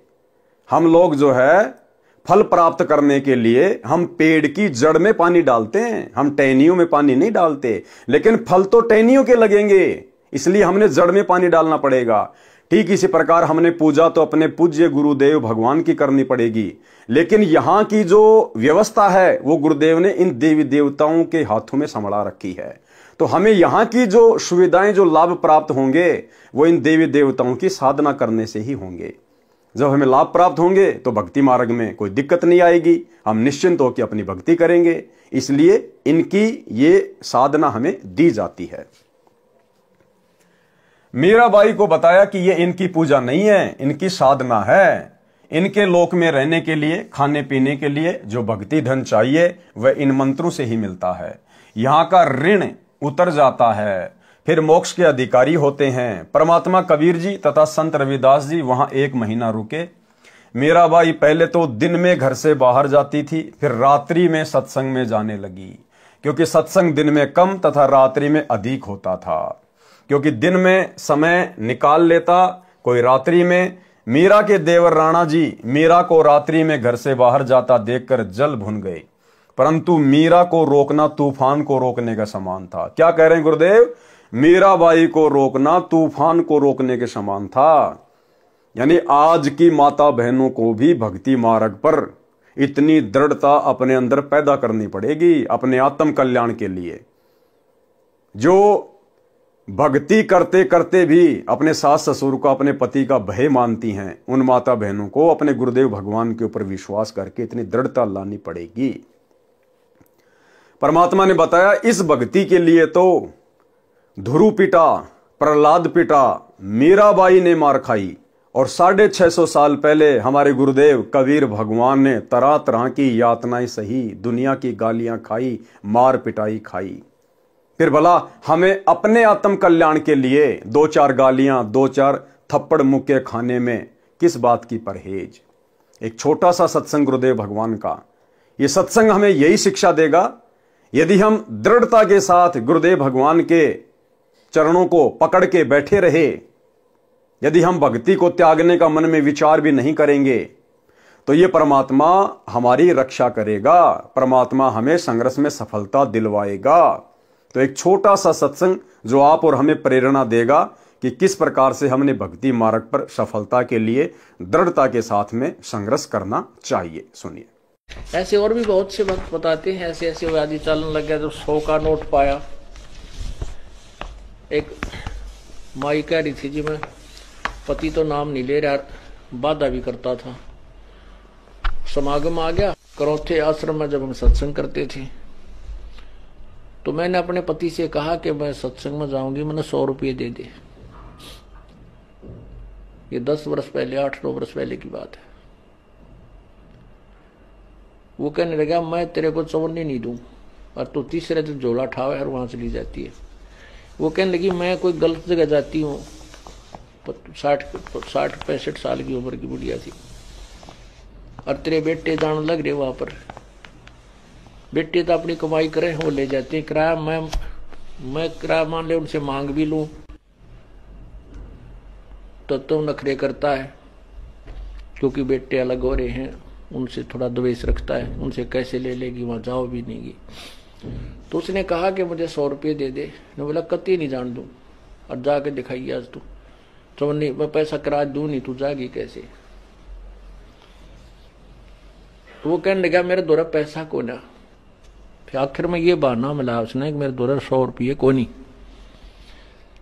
Speaker 1: हम लोग जो है फल प्राप्त करने के लिए हम पेड़ की जड़ में पानी डालते हैं, हम टहनियों में पानी नहीं डालते। लेकिन फल तो टहनियों के लगेंगे, इसलिए हमने जड़ में पानी डालना पड़ेगा। ठीक इसी प्रकार हमने पूजा तो अपने पूज्य गुरुदेव भगवान की करनी पड़ेगी। लेकिन यहां की जो व्यवस्था है वो गुरुदेव ने इन देवी देवताओं के हाथों में संभाला रखी है। तो हमें यहां की जो सुविधाएं, जो लाभ प्राप्त होंगे, वो इन देवी देवताओं की साधना करने से ही होंगे। जब हमें लाभ प्राप्त होंगे तो भक्ति मार्ग में कोई दिक्कत नहीं आएगी, हम निश्चिंत होकर अपनी भक्ति करेंगे। इसलिए इनकी ये साधना हमें दी जाती है। मीराबाई को बताया कि ये इनकी पूजा नहीं है, इनकी साधना है। इनके लोक में रहने के लिए, खाने पीने के लिए जो भक्ति धन चाहिए वह इन मंत्रों से ही मिलता है। यहां का ऋण उतर जाता है, फिर मोक्ष के अधिकारी होते हैं। परमात्मा कबीर जी तथा संत रविदास जी वहां 1 महीना रुके। मीराबाई पहले तो दिन में घर से बाहर जाती थी, फिर रात्रि में सत्संग में जाने लगी, क्योंकि सत्संग दिन में कम तथा रात्रि में अधिक होता था। क्योंकि दिन में समय निकाल लेता, कोई रात्रि में। मीरा के देवर राणा जी मीरा को रात्रि में घर से बाहर जाता देखकर जल भुन गए, परंतु मीरा को रोकना तूफान को रोकने का समान था। क्या कह रहे हैं गुरुदेव? मीराबाई को रोकना तूफान को रोकने के समान था। यानी आज की माता बहनों को भी भक्ति मार्ग पर इतनी दृढ़ता अपने अंदर पैदा करनी पड़ेगी अपने आत्म कल्याण के लिए। जो भक्ति करते करते भी अपने सास ससुर को, अपने पति का भय मानती हैं, उन माता बहनों को अपने गुरुदेव भगवान के ऊपर विश्वास करके इतनी दृढ़ता लानी पड़ेगी। परमात्मा ने बताया इस भक्ति के लिए तो ध्रुव पिटा, प्रहलाद पिटा, मीराबाई ने मार खाई, और 650 साल पहले हमारे गुरुदेव कबीर भगवान ने तरह तरह की यातनाएं सही, दुनिया की गालियां खाई, मार पिटाई खाई। फिर भला हमें अपने आत्म कल्याण के लिए 2-4 गालियां, 2-4 थप्पड़ मुक्के खाने में किस बात की परहेज? एक छोटा सा सत्संग गुरुदेव भगवान का, यह सत्संग हमें यही शिक्षा देगा। यदि हम दृढ़ता के साथ गुरुदेव भगवान के चरणों को पकड़ के बैठे रहे, यदि हम भक्ति को त्यागने का मन में विचार भी नहीं करेंगे, तो ये परमात्मा हमारी रक्षा करेगा, परमात्मा हमें संघर्ष में सफलता दिलवाएगा। तो एक छोटा सा सत्संग जो आप और हमें प्रेरणा देगा कि किस प्रकार से हमने भक्ति मार्ग पर सफलता के लिए दृढ़ता के साथ में संघर्ष करना चाहिए। सुनिए।
Speaker 4: ऐसे और भी बहुत से भक्त बताते हैं, ऐसे ऐसे व्याधि चलन लग गया तो 100 का नोट पाया। एक माई कह रही थी जी मैं पति तो नाम नहीं ले रहा, बाधा भी करता था। समागम आ गया, करौथे आश्रम में जब हम सत्संग करते थे तो मैंने अपने पति से कहा कि मैं सत्संग में जाऊंगी, मैंने 100 रुपये दे दे। ये 10 वर्ष पहले, 8-9 वर्ष पहले की बात है। वो कहने लगा मैं तेरे को चवन्नी नहीं दूं, और तू तीसरे दिन झोला उठावे और वहां चली जाती है। वो कहने लगी मैं कोई गलत जगह जाती हूँ, 60-65 साल की उम्र की बुढ़िया थी, और तेरे बेटे जान लग रहे वहां पर। बेटे तो अपनी कमाई करे, वो ले जाते हैं किराया। मैं किराया मान ले उनसे मांग भी लूं तो नखरे करता है, क्योंकि बेटे अलग हो रहे हैं, उनसे थोड़ा द्वेष रखता है, उनसे कैसे ले लेगी, वहां जाओ भी नहीं। तो उसने कहा कि मुझे 100 रुपये दे दे। मैं बोला कति नहीं जान दूं, और जाके दिखाइए आज तू। तो नहीं, मैं पैसा किराया दूं नहीं, तू जाएगी कैसे? तो वो कहने लगा मेरे द्वारा पैसा को ना। फिर आखिर में ये बहाना मिला उसने कि मेरे द्वारा 100 रुपये को नहीं।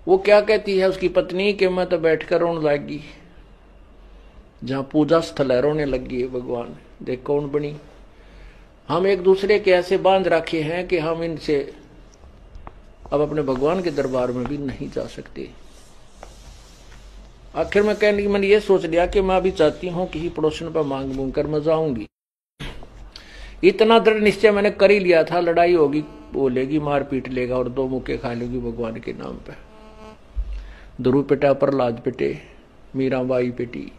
Speaker 4: वो क्या कहती है उसकी पत्नी कि मैं तो बैठकर रोने लगी, जहां पूजा स्थल है रोने लगी है भगवान, देख कौन बनी। हम एक दूसरे के ऐसे बांध रखे हैं कि हम इनसे अब अपने भगवान के दरबार में भी नहीं जा सकते। आखिर में कहने की मैंने ये सोच लिया कि मैं अभी चाहती हूं कि पड़ोसन पर मांग मूंग कर मैं जाऊंगी। इतना दृढ़ निश्चय मैंने कर ही लिया था, लड़ाई होगी बोलेगी, मार पीट लेगा और 2 मुक्के खा लेगी भगवान के नाम पे। ध्रुव पिटा, प्रहलाद पिटे, मीराबाई पिटी।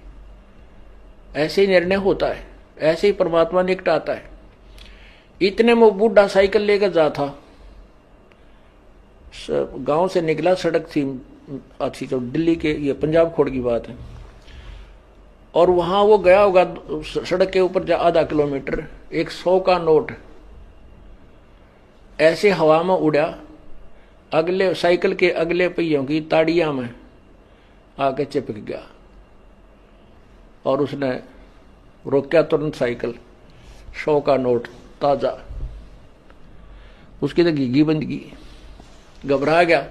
Speaker 4: ऐसे ही निर्णय होता है, ऐसे ही परमात्मा निकटाता है। इतने में बूढ़ा साइकिल लेकर जा था, गांव से निकला, सड़क थी अच्छी, तो दिल्ली के, ये पंजाब खोड़ की बात है, और वहां वो गया होगा सड़क के ऊपर आधा किलोमीटर, एक 100 का नोट ऐसे हवा में उड़ा, अगले साइकिल के अगले पहियों की ताड़ियां में आके चिपक गया, और उसने रोका तुरंत साइकिल। 100 का नोट ताजा, उसकी तो घीघी बंदगी, घबरा गया,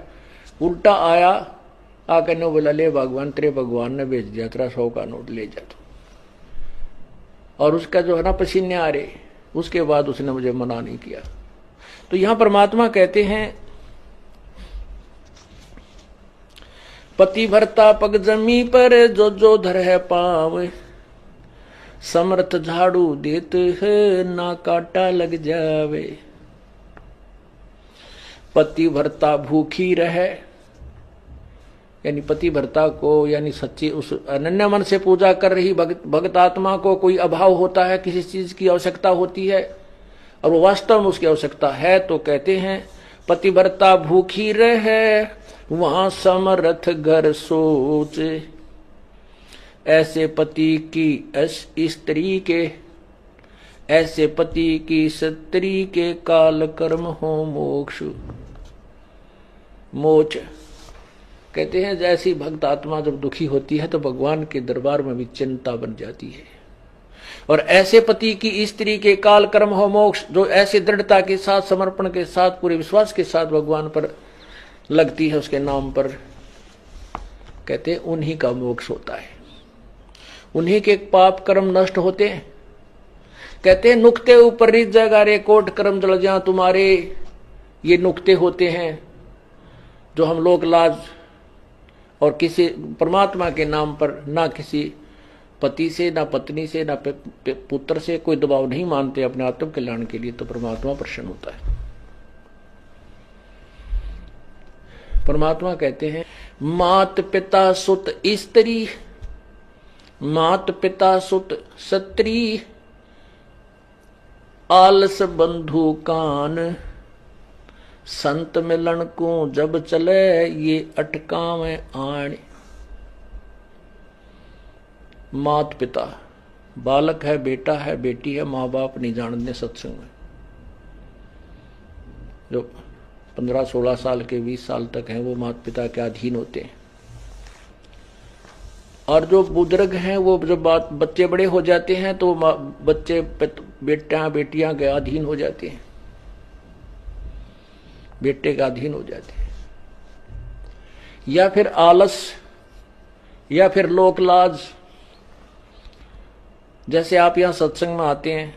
Speaker 4: उल्टा आया, आकर नो बोला ले भगवान, तेरे भगवान ने भेज दिया, तेरा 100 का नोट ले जा तू। और उसका जो है ना पसीने आ रहे, उसके बाद उसने मुझे मना नहीं किया। तो यहां परमात्मा कहते हैं पति भरता पग जमी पर जो जो धर है पाव, समर्थ झाड़ू देत है ना काटा लग जावे। पति भरता भूखी रहे यानी पति भर्ता को, यानी सच्ची उस अनन्य मन से पूजा कर रही भक्त आत्मा को कोई अभाव होता है, किसी चीज की आवश्यकता होती है और वो वास्तव में उसकी आवश्यकता है, तो कहते हैं पतिव्रता भूखी रहे वहां समर्थ घर सोच, ऐसे पति की स्त्री के, ऐसे पति की स्त्री के काल कर्म हो मोक्ष मोच। कहते हैं जैसी भक्त आत्मा जब दुखी होती है तो भगवान के दरबार में भी चिंता बन जाती है, और ऐसे पति की स्त्री के काल कर्म हो मोक्ष, जो ऐसे दृढ़ता के साथ, समर्पण के साथ, पूरे विश्वास के साथ भगवान पर लगती है, उसके नाम पर, कहते हैं उन्हीं का मोक्ष होता है, उन्हीं के पाप कर्म नष्ट होते हैं। कहते हैं नुक्ते ऊपर रिच जगह रे कोट कर्म जल जा तुम्हारे, ये नुक्ते होते हैं जो हम लोग लाज और किसी परमात्मा के नाम पर ना किसी पति से, ना पत्नी से, ना पुत्र से कोई दबाव नहीं मानते अपने आत्म कल्याण के लिए, तो परमात्मा प्रसन्न होता है। परमात्मा कहते हैं मात पिता सुत स्त्री, मात पिता सुत स्त्री, आलस बंधु कान, संत मिलन को जब चले ये अटकावे आण। मात पिता, बालक है, बेटा है, बेटी है, माँ बाप नहीं जानते सत्संग में, जो 15-16 साल के 20 साल तक हैं वो माता पिता के अधीन होते हैं, और जो बुजुर्ग हैं वो जब बच्चे बड़े हो जाते हैं तो बच्चे बेटा बेटियां के अधीन हो जाते हैं, बेटे का अधीन हो जाते हैं, या फिर आलस, या फिर लोक लाज। जैसे आप यहाँ सत्संग में आते हैं,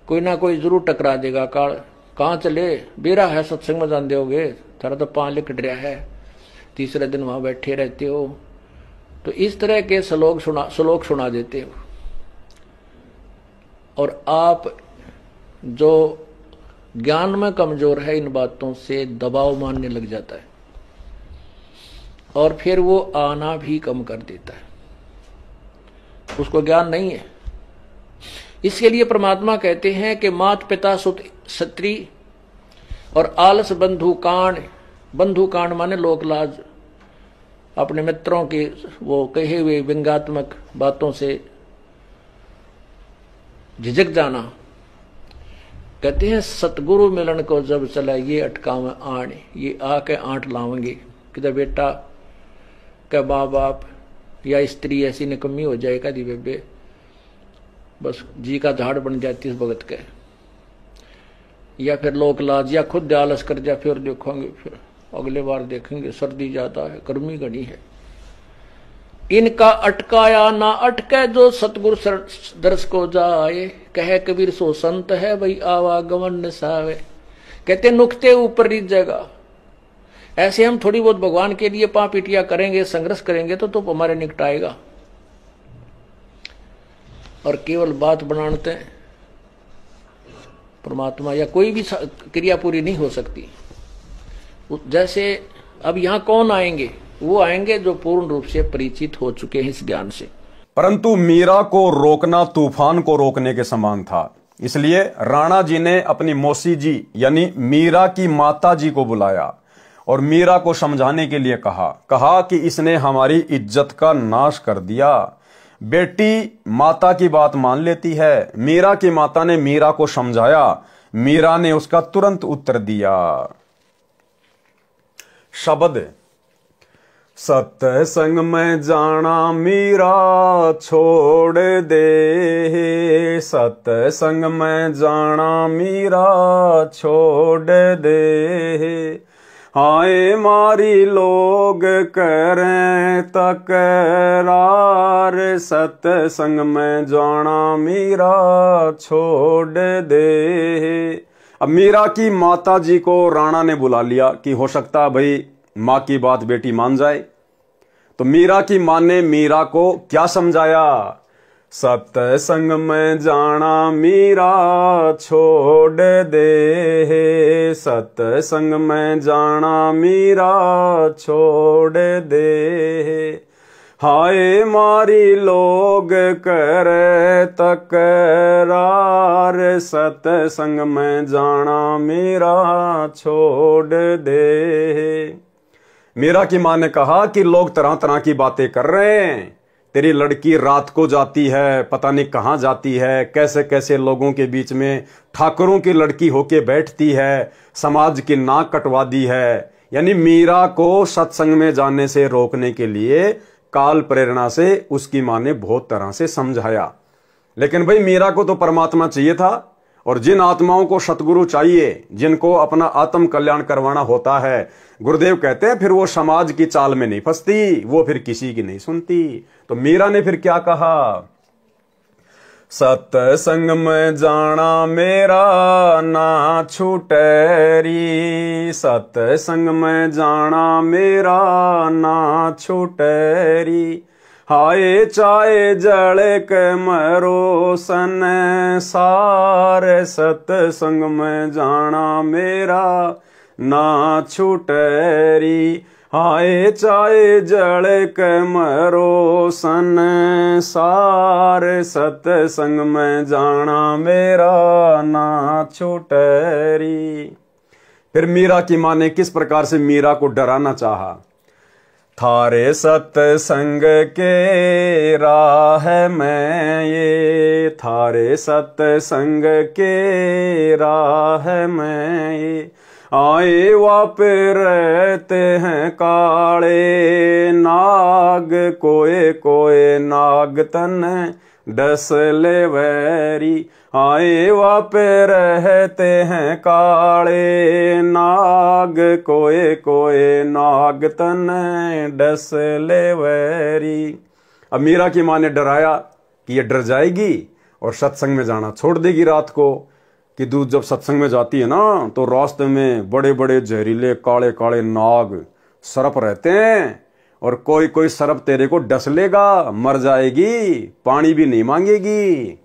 Speaker 4: कोई ना कोई जरूर टकरा देगा, कहाँ चले, बेरा है सत्संग में जान दोगे, थारा तो पाँव लिख रहा है, तीसरे दिन वहां बैठे रहते हो, तो इस तरह के श्लोक सुना देते हो, और आप जो ज्ञान में कमजोर है इन बातों से दबाव मानने लग जाता है, और फिर वो आना भी कम कर देता है, उसको ज्ञान नहीं है। इसके लिए परमात्मा कहते हैं कि मात पिता सुत स्त्री और आलस बंधु कांड, बंधु कांड माने लोक लाज, अपने मित्रों के वो कहे हुए व्यंग्यात्मक बातों से झिझक जाना। कहते हैं सतगुरु मिलन को जब चला ये अटकावे आण, ये आके आंट लावेंगे, किधर बेटा क्या माँ बाप या स्त्री ऐसी निकम्मी हो जाएगा दी बेबे, बस जी का झाड़ बन जाती इस भगत के, या फिर लोक लाज, या खुद आलस कर जा, फिर देखोगे, फिर अगले बार देखेंगे, सर्दी ज्यादा है, गर्मी घनी है। इनका अटकाया ना अटके जो सतगुरु दर्श को जाए, कहे कबीर सो संत है भाई आवागमन निसावे। कहते नुक्ते ऊपर रीत जगह, ऐसे हम थोड़ी बहुत भगवान के लिए पापीटिया करेंगे, संघर्ष करेंगे तो हमारे निकटाएगा, और केवल बात बनाते हैं परमात्मा या कोई भी क्रिया पूरी नहीं हो सकती। जैसे अब यहाँ कौन आएंगे, वो आएंगे जो पूर्ण रूप से परिचित हो चुके हैं इस ज्ञान से।
Speaker 1: परंतु मीरा को रोकना तूफान को रोकने के समान था, इसलिए राणा जी ने अपनी मौसी जी यानी मीरा की माता जी को बुलाया और मीरा को समझाने के लिए कहा कि इसने हमारी इज्जत का नाश कर दिया। बेटी माता की बात मान लेती है। मीरा की माता ने मीरा को समझाया, मीरा ने उसका तुरंत उत्तर दिया। शब्द सत्संग में जाना मीरा छोड़ दे, सत्संग में जाना मीरा छोड़ दे। हाय मारी लोग करें तकरार, सत्संग में जाना मीरा छोड़ दे। अब मीरा की माता जी को राणा ने बुला लिया कि हो सकता भाई माँ की बात बेटी मान जाए। तो मीरा की माँ ने मीरा को क्या समझाया, सत्संग में जाना मीरा छोड़ दे, सत्संग में जाना मीरा छोड़ दे। हाय मारी लोग करे तकरार, सत्संग में जाना मीरा छोड़ दे। मीरा की मां ने कहा कि लोग तरह तरह की बातें कर रहे हैं, तेरी लड़की रात को जाती है, पता नहीं कहां जाती है, कैसे कैसे लोगों के बीच में ठाकुरों की लड़की होके बैठती है, समाज की नाक कटवा दी है। यानी मीरा को सत्संग में जाने से रोकने के लिए काल प्रेरणा से उसकी मां ने बहुत तरह से समझाया। लेकिन भाई मीरा को तो परमात्मा चाहिए था, और जिन आत्माओं को सतगुरु चाहिए, जिनको अपना आत्म कल्याण करवाना होता है, गुरुदेव कहते हैं फिर वो समाज की चाल में नहीं फंसती, वो फिर किसी की नहीं सुनती। तो मीरा ने फिर क्या कहा, सत्संग में जाना मेरा ना छूटेरी, सत्संग में जाना मेरा ना छूटेरी। हाय चाहे जड़े के मरो सन सारे, सत्संग में जाना मेरा ना छूटेरी। हाय चाहे जड़े के मरो सन सारे, सत्संग में जाना मेरा ना छूटेरी। फिर मीरा की मां ने किस प्रकार से मीरा को डराना चाहा, थारे सत्संग के राह में ये, थारे सत्संग के राह में ये। आए वापे रहते हैं काले नाग, कोए कोए नाग तन डस ले वैरी। आए वापे रहते हैं काले नाग, कोए कोए नाग तन डस ले वैरी। अब मीरा की मां ने डराया कि ये डर जाएगी और सत्संग में जाना छोड़ देगी रात को, कि दूध जब सत्संग में जाती है ना तो रास्ते में बड़े बड़े जहरीले काले काले नाग सर्प रहते हैं, और कोई कोई सर्प तेरे को डस लेगा, मर जाएगी, पानी भी नहीं मांगेगी।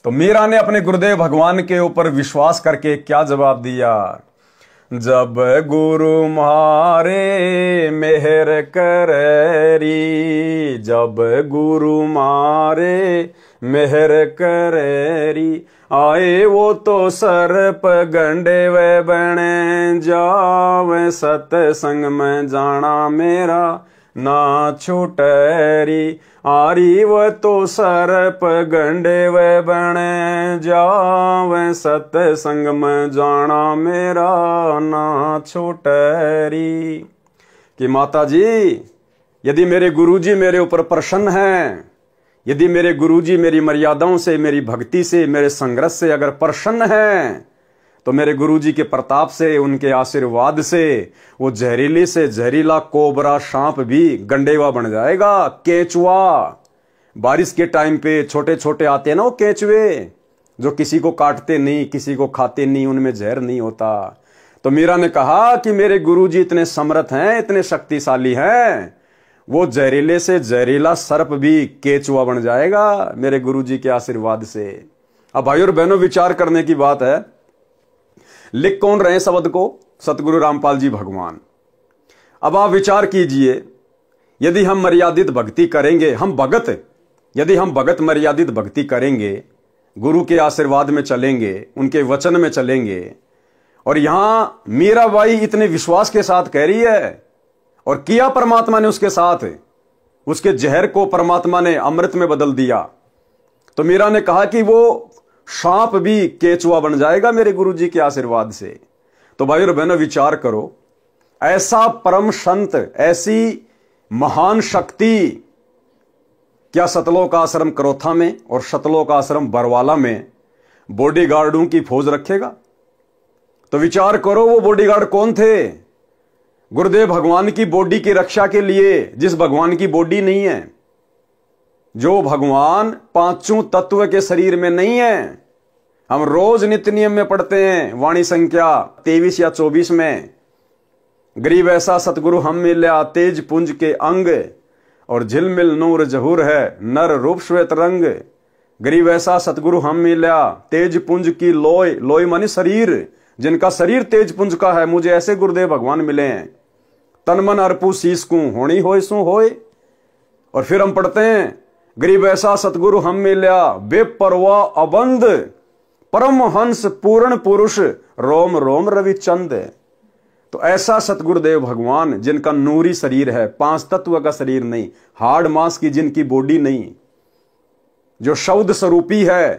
Speaker 1: तो मीरा ने अपने गुरुदेव भगवान के ऊपर विश्वास करके क्या जवाब दिया, जब गुरु मारे मेहर करेरी, जब गुरु मारे मेहर करेरी। आए वो तो सर्प गंडे वे बने जावे, सत्संग में जाना मेरा ना छूटेरी। आरी वो तो सर्प गंडे वे बने जावे, सत्संग में जाना मेरा ना छूटेरी। कि माता जी, यदि मेरे गुरुजी मेरे ऊपर प्रसन्न हैं, यदि मेरे गुरुजी मेरी मर्यादाओं से, मेरी भक्ति से, मेरे संघर्ष से अगर प्रसन्न हैं, तो मेरे गुरुजी के प्रताप से, उनके आशीर्वाद से वो जहरीले से जहरीला कोबरा सांप भी गंडेवा बन जाएगा, केचुआ। बारिश के टाइम पे छोटे छोटे आते हैं ना वो केचुए, जो किसी को काटते नहीं, किसी को खाते नहीं, उनमें जहर नहीं होता। तो मीरा ने कहा कि मेरे गुरुजी इतने समर्थ हैं, इतने शक्तिशाली हैं, वो जहरीले से जहरीला सर्प भी केचुआ बन जाएगा मेरे गुरुजी के आशीर्वाद से। अब भाई और बहनों, विचार करने की बात है। लिख कौन रहे शब्द को? सतगुरु रामपाल जी भगवान। अब आप विचार कीजिए, यदि हम मर्यादित भक्ति करेंगे, यदि हम भगत मर्यादित भक्ति करेंगे, गुरु के आशीर्वाद में चलेंगे, उनके वचन में चलेंगे, और यहां मीराबाई इतने विश्वास के साथ कह रही है, और किया परमात्मा ने उसके साथ, उसके जहर को परमात्मा ने अमृत में बदल दिया। तो मीरा ने कहा कि वो सांप भी केचुआ बन जाएगा मेरे गुरुजी के आशीर्वाद से। तो भाई और बहनों, विचार करो, ऐसा परम संत, ऐसी महान शक्ति क्या सतलोक आश्रम करोथा में और सतलोक आश्रम बरवाला में बॉडीगार्डों की फौज रखेगा? तो विचार करो, वो बॉडीगार्ड कौन थे? गुरुदेव भगवान की बॉडी की रक्षा के लिए, जिस भगवान की बॉडी नहीं है, जो भगवान पांचों तत्व के शरीर में नहीं है। हम रोज नित्य नियम में पढ़ते हैं, वाणी संख्या 23 या 24 में, गरीब ऐसा सतगुरु हम मिल्या तेज पुंज के अंग, और झिलमिल नूर जहूर है नर रूप श्वेत रंग। गरीब ऐसा सतगुरु हम मिल्या तेज पुंज की लोय, लोय मानी शरीर, जिनका शरीर तेज पुंज का है, मुझे ऐसे गुरुदेव भगवान मिले हैं। तन मन अर्पू शीस को होनी होय सो होय। और फिर हम पढ़ते हैं गरीब ऐसा सतगुरु हम मिल्या बेपरवाह अबंध परम हंस पूर्ण पुरुष रोम रोम रविचंद। तो ऐसा सतगुरुदेव भगवान जिनका नूरी शरीर है, 5 तत्व का शरीर नहीं, हार्ड मांस की जिनकी बॉडी नहीं, जो शब्द स्वरूपी है,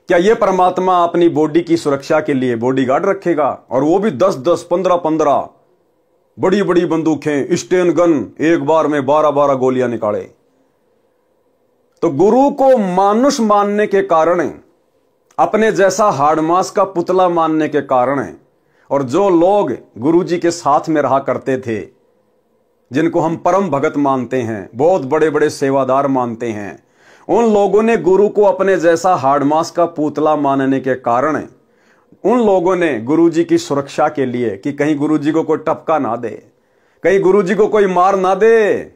Speaker 1: क्या ये परमात्मा अपनी बॉडी की सुरक्षा के लिए बॉडीगार्ड रखेगा? और वो भी 10-10, 15-15 बड़ी बड़ी बंदूकें, स्टेन गन, एक बार में 12-12 गोलियां निकाले। तो गुरु को मानुष मानने के कारण, अपने जैसा हार्डमास का पुतला मानने के कारण, और जो लोग गुरु जी के साथ में रहा करते थे, जिनको हम परम भगत मानते हैं, बहुत बड़े बड़े सेवादार मानते हैं, उन लोगों ने गुरु को अपने जैसा हार्डमास का पुतला मानने के कारण उन लोगों ने गुरु जी की सुरक्षा के लिए कि कहीं गुरु जी को कोई टपका ना दे, कहीं गुरु जी को कोई मार ना दे,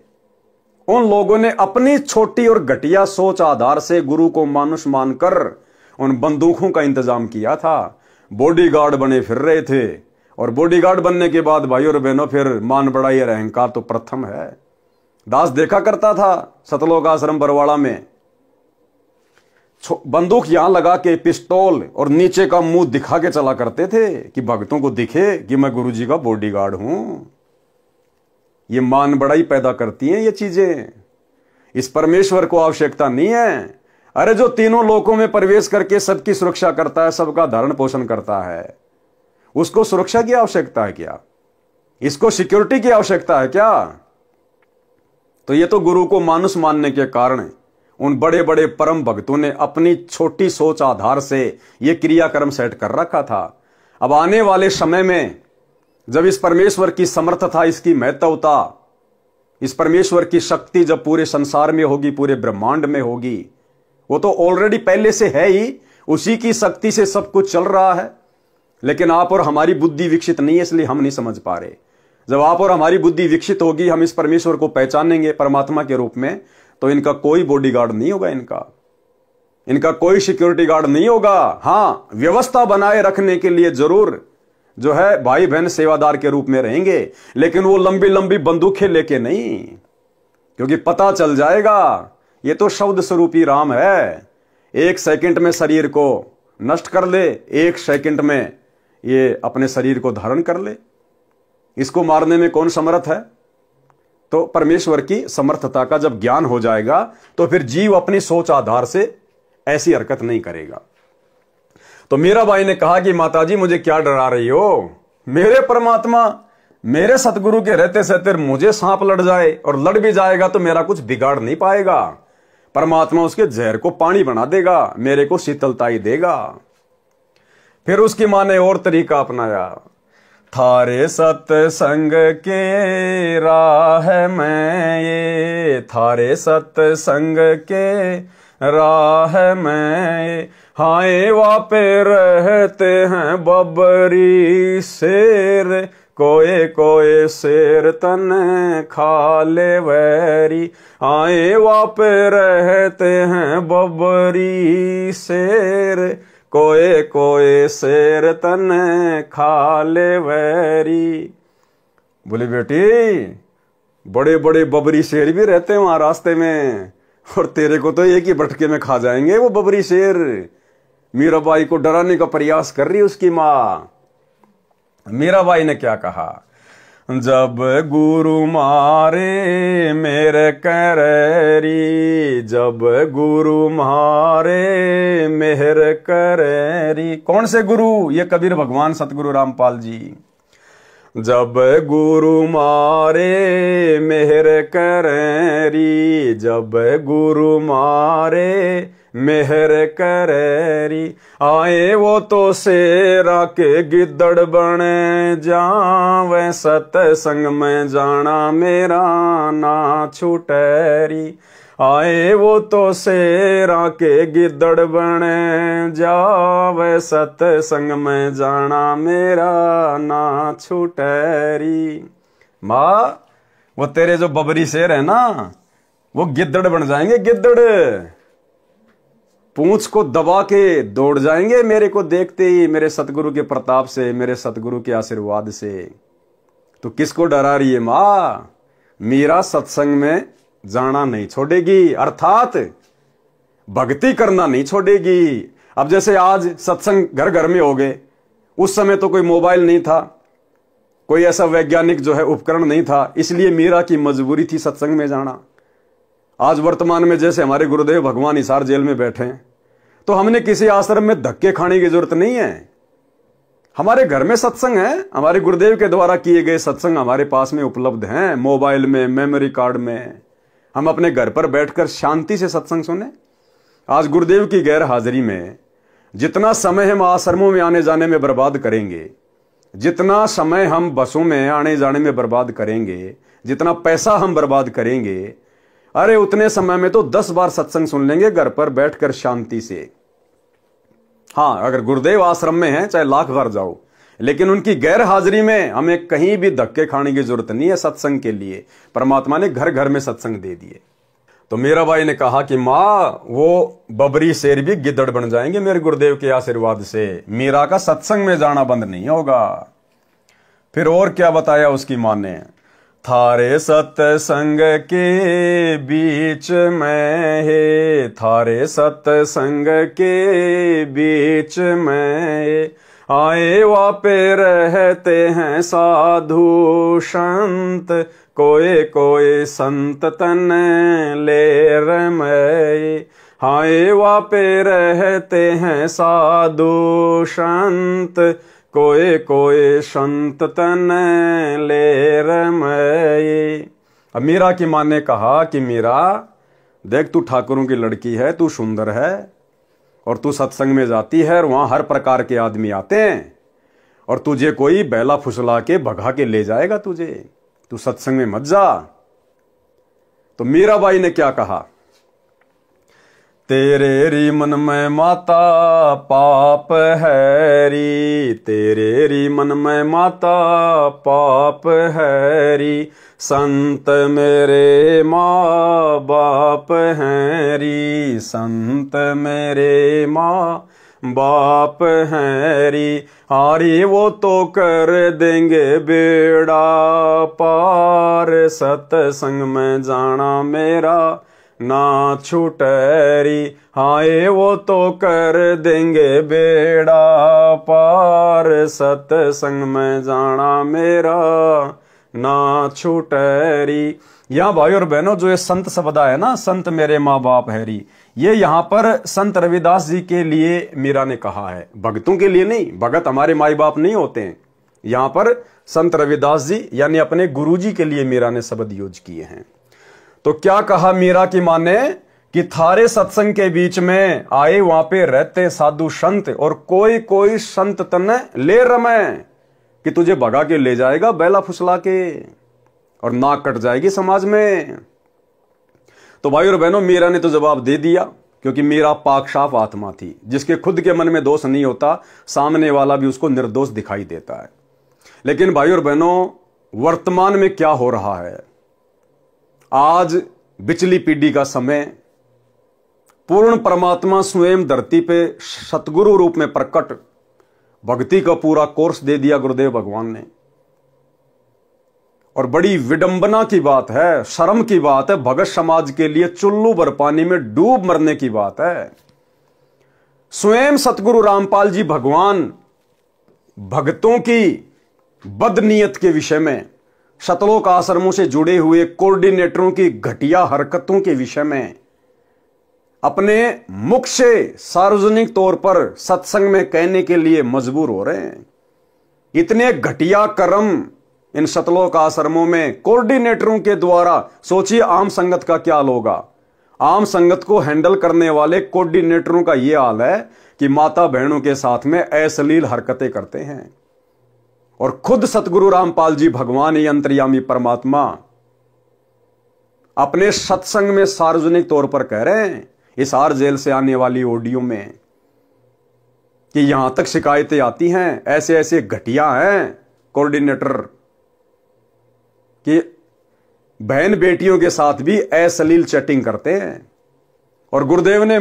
Speaker 1: उन लोगों ने अपनी छोटी और घटिया सोच आधार से गुरु को मानुष मानकर उन बंदूकों का इंतजाम किया था। बॉडीगार्ड बने फिर रहे थे। और बॉडीगार्ड बनने के बाद भाइयों और बहनों फिर मान बढ़ाई और अहंकार तो प्रथम है। दास देखा करता था सतलोक आश्रम बरवाड़ा में, बंदूक यहां लगा के पिस्तौल और नीचे का मुंह दिखा के चला करते थे कि भक्तों को दिखे कि मैं गुरुजी का बॉडीगार्ड हूं। ये मान बढ़ाई पैदा करती हैं ये चीजें। इस परमेश्वर को आवश्यकता नहीं है। अरे जो तीनों लोकों में प्रवेश करके सबकी सुरक्षा करता है, सबका धारण पोषण करता है, उसको सुरक्षा की आवश्यकता है क्या? इसको सिक्योरिटी की आवश्यकता है क्या? तो ये तो गुरु को मानुष मानने के कारण उन बड़े बड़े परम भक्तों ने अपनी छोटी सोच आधार से ये क्रियाक्रम सेट कर रखा था। अब आने वाले समय में जब इस परमेश्वर की समर्थता, इसकी महत्वता, इस परमेश्वर की शक्ति जब पूरे संसार में होगी, पूरे ब्रह्मांड में होगी, वो तो ऑलरेडी पहले से है ही, उसी की शक्ति से सब कुछ चल रहा है। लेकिन आप और हमारी बुद्धि विकसित नहीं है, इसलिए हम नहीं समझ पा रहे। जब आप और हमारी बुद्धि विकसित होगी, हम इस परमेश्वर को पहचानेंगे परमात्मा के रूप में, तो इनका कोई बॉडीगार्ड नहीं होगा, इनका कोई सिक्योरिटी गार्ड नहीं होगा। हां, व्यवस्था बनाए रखने के लिए जरूर जो है भाई बहन सेवादार के रूप में रहेंगे, लेकिन वो लंबी लंबी बंदूकें लेके नहीं, क्योंकि पता चल जाएगा ये तो शब्द स्वरूपी राम है। 1 सेकंड में शरीर को नष्ट कर ले, 1 सेकंड में ये अपने शरीर को धारण कर ले। इसको मारने में कौन समर्थ है? तो परमेश्वर की समर्थता का जब ज्ञान हो जाएगा तो फिर जीव अपनी सोच आधार से ऐसी हरकत नहीं करेगा। तो मीरा बाई ने कहा कि माताजी मुझे क्या डरा रही हो? मेरे परमात्मा, मेरे सतगुरु के रहते सहते मुझे सांप लड़ जाए, और लड़ भी जाएगा तो मेरा कुछ बिगाड़ नहीं पाएगा। परमात्मा उसके जहर को पानी बना देगा, मेरे को शीतलता ही देगा। फिर उसकी मां ने और तरीका अपनाया। थारे सत्संग के राह में ये, थारे सत्संग के राह में हाय वापे रहते हैं बबरी शेर, कोए कोए शेर तन खा ले वैरी। आए वापे रहते हैं बबरी शेर, कोए कोए शेर तन खा ले वैरी। बोले बेटी, बड़े बड़े बबरी शेर भी रहते हैं वहां रास्ते में, और तेरे को तो एक ही बटके में खा जाएंगे वो बबरी शेर। मीराबाई को डराने का प्रयास कर रही उसकी मां। मीराबाई ने क्या कहा? जब गुरु मारे मेरे करेरी, जब गुरु मारे मेहर करेरी। कौन से गुरु? ये कबीर भगवान सतगुरु रामपाल जी। जब गुरु मारे मेहर करेरी, जब गुरु मारे मेहर करेरी। आए वो तो शेरा के गिद्दड़ बने जावे, सत्संग में जाना मेरा ना छूटेरी। आए वो तो शेरा के गिद्दड़ बने जावे, सत्संग में जाना मेरा ना छूटेरी। माँ, वो तेरे जो बबरी शेर है ना, वो गिद्दड़ बन जाएंगे, गिद्दड़। पूंछ को दबा के दौड़ जाएंगे मेरे को देखते ही, मेरे सतगुरु के प्रताप से, मेरे सतगुरु के आशीर्वाद से। तो किसको डरा रही है मां? मीरा सत्संग में जाना नहीं छोड़ेगी, अर्थात भक्ति करना नहीं छोड़ेगी। अब जैसे आज सत्संग घर घर में हो गए, उस समय तो कोई मोबाइल नहीं था, कोई ऐसा वैज्ञानिक जो है उपकरण नहीं था, इसलिए मीरा की मजबूरी थी सत्संग में जाना। आज वर्तमान में जैसे हमारे गुरुदेव भगवान हिसार जेल में बैठे हैं, तो हमने किसी आश्रम में धक्के खाने की जरूरत नहीं है। हमारे घर में सत्संग है, हमारे गुरुदेव के द्वारा किए गए सत्संग हमारे पास में उपलब्ध हैं, मोबाइल में, मेमोरी कार्ड में। हम अपने घर पर बैठकर शांति से सत्संग सुने। आज गुरुदेव की गैर हाजिरी में जितना समय हम आश्रमों में आने जाने में बर्बाद करेंगे, जितना समय हम बसों में आने जाने में बर्बाद करेंगे, जितना पैसा हम बर्बाद करेंगे, अरे उतने समय में तो 10 बार सत्संग सुन लेंगे घर पर बैठकर शांति से। हाँ, अगर गुरुदेव आश्रम में है चाहे लाख बार जाओ, लेकिन उनकी गैर हाजिरी में हमें कहीं भी धक्के खाने की जरूरत नहीं है सत्संग के लिए। परमात्मा ने घर घर में सत्संग दे दिए। तो मीरा बाई ने कहा कि मां, वो बबरी शेर भी गिद्दड़ बन जाएंगे मेरे गुरुदेव के आशीर्वाद से। मीरा का सत्संग में जाना बंद नहीं होगा। फिर और क्या बताया उसकी मां ने? थारे सत्संग के बीच में है, थारे सत्संग के बीच में आए वापे रहते हैं साधु संत, कोई कोई संत तन ले रमय। हाय वापे रहते हैं साधु संत, कोई कोई संत तन ले रमय। अब मीरा की मां ने कहा कि मीरा देख, तू ठाकुरों की लड़की है, तू सुंदर है, और तू सत्संग में जाती है और वहां हर प्रकार के आदमी आते हैं, और तुझे कोई बैला फुसला के भगा के ले जाएगा तुझे, तू सत्संग में मत जा। तो मीराबाई ने क्या कहा? तेरे री मन में माता पाप है री, तेरे री मन में माता पाप है री, संत मेरे माँ बाप हैं री, संत मेरे माँ बाप हैं री। हारी वो तो कर देंगे बेड़ा पार, सत्संग में जाना मेरा ना छूटरी। हाय वो तो कर देंगे बेड़ा पार, सत्संग में जाना मेरा ना छूटरी। यहाँ भाई और बहनों, जो ये संत शब्द है ना, संत मेरे माँ बाप हैरी, ये यहाँ पर संत रविदास जी के लिए मीरा ने कहा है, भगतों के लिए नहीं। भगत हमारे माई बाप नहीं होते हैं। यहाँ पर संत रविदास जी यानी अपने गुरु जी के लिए मीरा ने शब्द यूज किए हैं। तो क्या कहा मीरा की मां ने कि थारे सत्संग के बीच में आए वहां पे रहते साधु संत, और कोई कोई संत तने ले रमे, कि तुझे भगा के ले जाएगा बैला फुसला के, और नाक कट जाएगी समाज में। तो भाई और बहनों, मीरा ने तो जवाब दे दिया, क्योंकि मीरा पाक साफ आत्मा थी, जिसके खुद के मन में दोष नहीं होता, सामने वाला भी उसको निर्दोष दिखाई देता है। लेकिन भाई और बहनों, वर्तमान में क्या हो रहा है? आज बिचली पीढ़ी का समय, पूर्ण परमात्मा स्वयं धरती पे सतगुरु रूप में प्रकट, भक्ति का पूरा कोर्स दे दिया गुरुदेव भगवान ने। और बड़ी विडंबना की बात है, शर्म की बात है, भगत समाज के लिए चुल्लू भर पानी में डूब मरने की बात है। स्वयं सतगुरु रामपाल जी भगवान भक्तों की बदनीयत के विषय में, शतलोक आश्रमों से जुड़े हुए कोऑर्डिनेटरों की घटिया हरकतों के विषय में अपने मुख से सार्वजनिक तौर पर सत्संग में कहने के लिए मजबूर हो रहे हैं। इतने घटिया कर्म इन शतलोक आश्रमों में कोऑर्डिनेटरों के द्वारा, सोचिए आम संगत का क्या हाल होगा। आम संगत को हैंडल करने वाले कोऑर्डिनेटरों का यह हाल है कि माता बहनों के साथ में अश्लील हरकतें करते हैं। और खुद सतगुरु रामपाल जी भगवान ही अंतर्यामी परमात्मा अपने सत्संग में सार्वजनिक तौर पर कह रहे हैं, हिसार जेल से आने वाली ऑडियो में, कि यहां तक शिकायतें आती हैं, ऐसे ऐसे घटिया हैं कोऑर्डिनेटर, कि बहन बेटियों के साथ भी अश्लील चैटिंग करते हैं। और गुरुदेव ने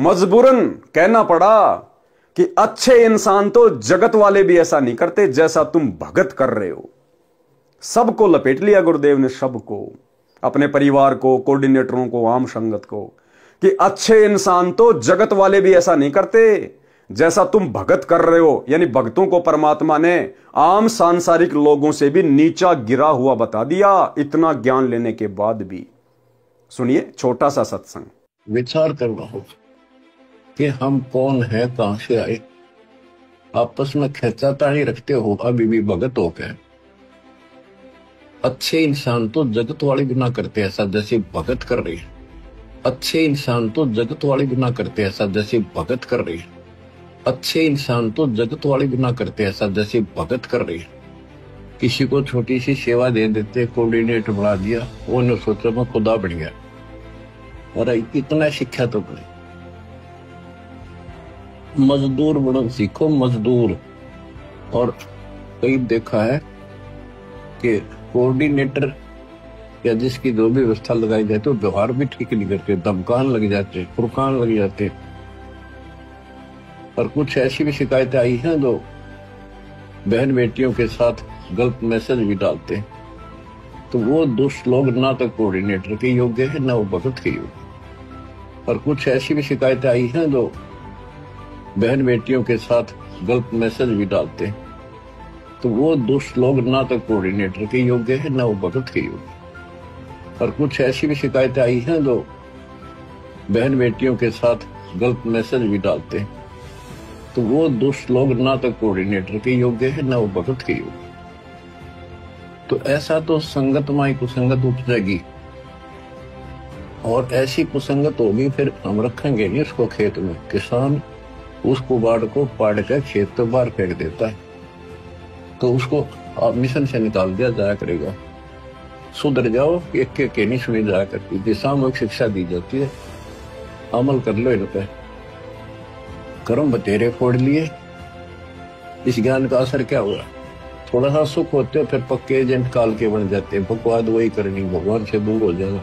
Speaker 1: मजबूरन कहना पड़ा कि अच्छे इंसान तो जगत वाले भी ऐसा नहीं करते जैसा तुम भगत कर रहे हो। सबको लपेट लिया गुरुदेव ने, सबको, अपने परिवार को, कोऑर्डिनेटरों को, आम संगत को, कि अच्छे इंसान तो जगत वाले भी ऐसा नहीं करते जैसा तुम भगत कर रहे हो। यानी भक्तों को परमात्मा ने आम सांसारिक लोगों से भी नीचा गिरा हुआ बता दिया, इतना ज्ञान लेने के बाद भी। सुनिए छोटा सा सत्संग।
Speaker 4: विचार करना होगा कि हम कौन है, कहां से आए। आपस में खेचातानी रखते हो अभी भी भगत हो गए। अच्छे इंसान तो जगत वाले भी ना करते ऐसा जैसे भगत कर रही है। अच्छे इंसान तो जगत वाले भी ना करते ऐसा जैसे भगत कर रही है। अच्छे इंसान तो जगत वाले भी ना करते ऐसा जैसे भगत कर रही है। किसी को छोटी सी सेवा दे देते, कोऑर्डिनेटर बना दिया, वो ने सोचा मैं खुदा बन गया। अरे इतना शिक्षा तो करें, मजदूर बनो सीखो, मजदूर। और कई देखा है कि कोऑर्डिनेटर या जिसकी जो भी व्यवस्था लगाई जाती है, व्यवहार भी ठीक नहीं करते, धमकान लग जाते, फुरकान लग जाते। और कुछ ऐसी भी शिकायतें आई हैं जो बहन बेटियों के साथ गलत मैसेज भी डालते हैं। तो वो दुष्ट लोग ना तो कोऑर्डिनेटर के योग्य है, ना वो भगत के योग्य। और कुछ ऐसी भी शिकायतें आई हैं जो बहन बेटियों के साथ गलत मैसेज भी डालते हैं। तो वो दुष्ट लोग ना तो कोऑर्डिनेटर के योग्य है, ना वो भगत के योग्य। और कुछ ऐसी भी शिकायतें आई हैं जो बहन बेटियों के साथ गलत मैसेज भी डालते हैं। तो वो दुष्ट लोग ना तो कोऑर्डिनेटर के योग्य है, ना वो भगत के योग्य। तो ऐसा तो संगत माई कुसंगत उपजेगी, और ऐसी कुसंगत होगी फिर हम रखेंगे नहीं उसको खेत में। किसान उस कुबाड़ को पाड़ कर खेत तो बाहर फेंक देता है, तो उसको आप मिशन से निकाल दिया जाया करेगा। सुधर जाओ, एक के नहीं सुनी जाया करती, सामूहिक शिक्षा दी जाती है, अमल कर लो इन पे। कर्म बतेरे फोड़ लिए, इस ज्ञान का असर क्या हुआ? थोड़ा सा सुख होते हो फिर पक्के एजेंट काल के बन जाते हैं, बकवाद वही करनी, भगवान से दूर हो जाना।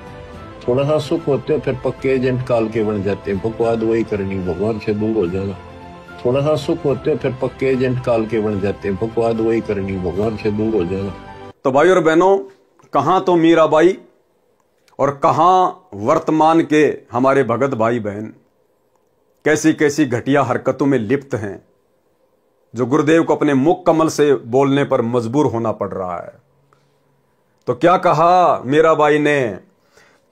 Speaker 4: थोड़ा सा सुख होते हो फिर पक्के एजेंट काल के बन जाते हैं, बकवाद वही करनी, भगवान से दूर हो जाना। थोड़ा सा सुख होते हो फिर पक्के एजेंट काल के बन जाते हैं, बकवाद वही करनी, भगवान से दूर हो जाना।
Speaker 1: तो भाई और बहनों, कहां तो मीराबाई और कहां वर्तमान के हमारे भगत भाई बहन कैसी कैसी घटिया हरकतों में लिप्त हैं, जो गुरुदेव को अपने मुख कमल से बोलने पर मजबूर होना पड़ रहा है। तो क्या कहा मीराबाई ने?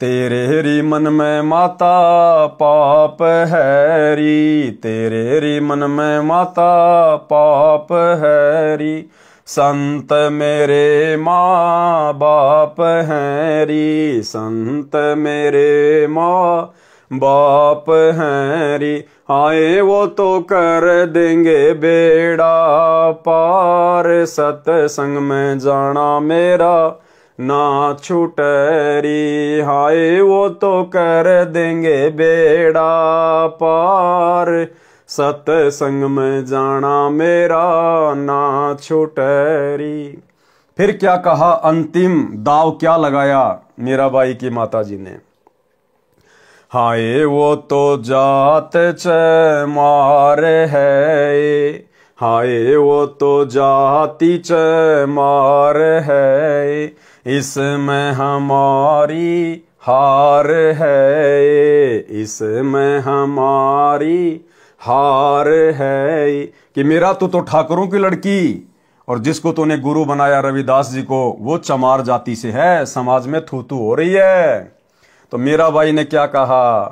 Speaker 1: तेरे री मन में माता पाप है री, तेरे री मन में माता पाप है री, संत मेरे माँ बाप हैं री, संत मेरे माँ बाप हैं री, आए वो तो कर देंगे बेड़ा पार, सत्संग में जाना मेरा ना छूटरी, हाय वो तो कर देंगे बेड़ा पार, सत्संग में जाना मेरा ना छूटरी। फिर क्या कहा? अंतिम दाव क्या लगाया मीराबाई की माता जी ने? हाय वो तो जात चमार है, हाय वो तो जाति चमार है, इसमें हमारी हार है, इसमें हमारी हार है। कि मेरा तो ठाकुरों की लड़की और जिसको तूने गुरु बनाया रविदास जी को, वो चमार जाति से है, समाज में थू थू हो रही है। तो मीराबाई ने क्या कहा?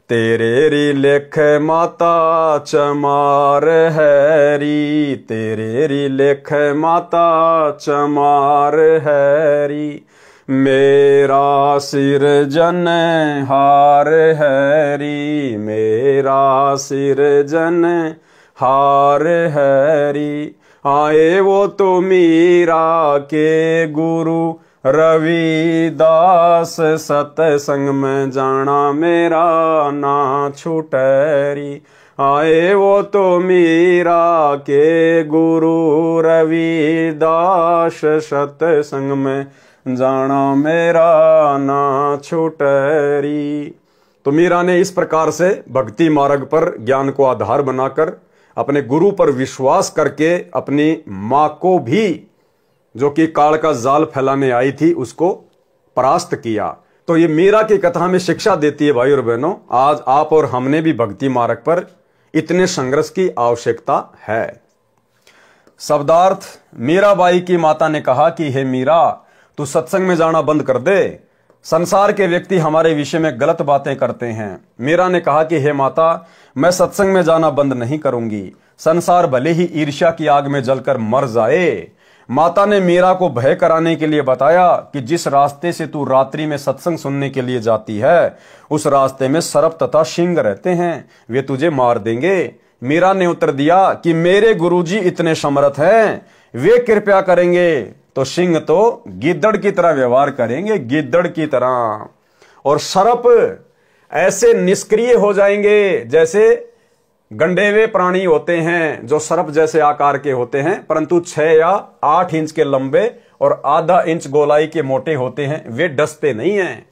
Speaker 1: तेरे री लेख माता चमार है री, तेरे री लेख माता चमार है री, मेरा सिर जन हार है री, मेरा सिर जन हार है री, आए वो तो मीरा के गुरु रविदास, सत्संग में जाना मेरा ना छूटरी, आए वो तो मीरा के गुरु रविदास, सत्संग में जाना मेरा ना छूटरी। तो मीरा ने इस प्रकार से भक्ति मार्ग पर ज्ञान को आधार बनाकर अपने गुरु पर विश्वास करके अपनी मां को भी, जो कि काल का जाल फैलाने आई थी, उसको परास्त किया। तो ये मीरा की कथा में शिक्षा देती है भाई और बहनों, आज आप और हमने भी भक्ति मार्ग पर इतने संघर्ष की आवश्यकता है। शब्दार्थ, मीराबाई की माता ने कहा कि हे मीरा, तू सत्संग में जाना बंद कर दे, संसार के व्यक्ति हमारे विषय में गलत बातें करते हैं। मीरा ने कहा कि हे माता, मैं सत्संग में जाना बंद नहीं करूंगी, संसार भले ही ईर्ष्या की आग में जलकर मर जाए। माता ने मीरा को भय कराने के लिए बताया कि जिस रास्ते से तू रात्रि में सत्संग सुनने के लिए जाती है, उस रास्ते में सर्प तथा सिंह रहते हैं, वे तुझे मार देंगे। मीरा ने उत्तर दिया कि मेरे गुरुजी इतने समर्थ हैं, वे कृपया करेंगे तो सिंह तो गिद्दड़ की तरह व्यवहार करेंगे, गिद्दड़ की तरह, और सर्प ऐसे निष्क्रिय हो जाएंगे जैसे गंडे हुए प्राणी होते हैं, जो सर्प जैसे आकार के होते हैं परंतु 6 या 8 इंच के लंबे और आधा इंच गोलाई के मोटे होते हैं, वे डसते नहीं हैं।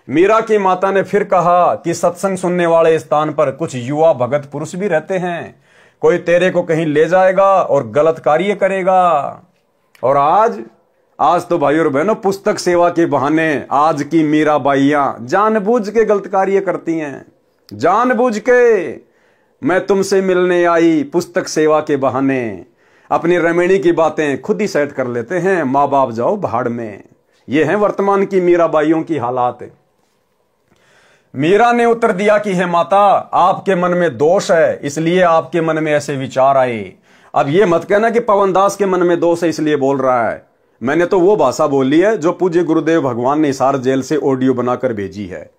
Speaker 1: मीरा की माता ने फिर कहा कि सत्संग सुनने वाले स्थान पर कुछ युवा भगत पुरुष भी रहते हैं, कोई तेरे को कहीं ले जाएगा और गलत कार्य करेगा। और आज तो भाई और बहनों, पुस्तक सेवा के बहाने आज की मीराबाइयां जानबूझ के गलत कार्य करती हैं। जानबूझ के मैं तुमसे मिलने आई, पुस्तक सेवा के बहाने अपनी रमणी की बातें खुद ही सेट कर लेते हैं, माँ बाप जाओ भाड़ में। ये है वर्तमान की मीराबाइयों की हालात। मीरा ने उत्तर दिया कि हे माता, आपके मन में दोष है, इसलिए आपके मन में ऐसे विचार आए। अब ये मत कहना कि पवन दास के मन में दोष है इसलिए बोल रहा है। मैंने तो वो भाषा बोली है जो पूज्य गुरुदेव भगवान ने हिसार जेल से ऑडियो बनाकर भेजी है।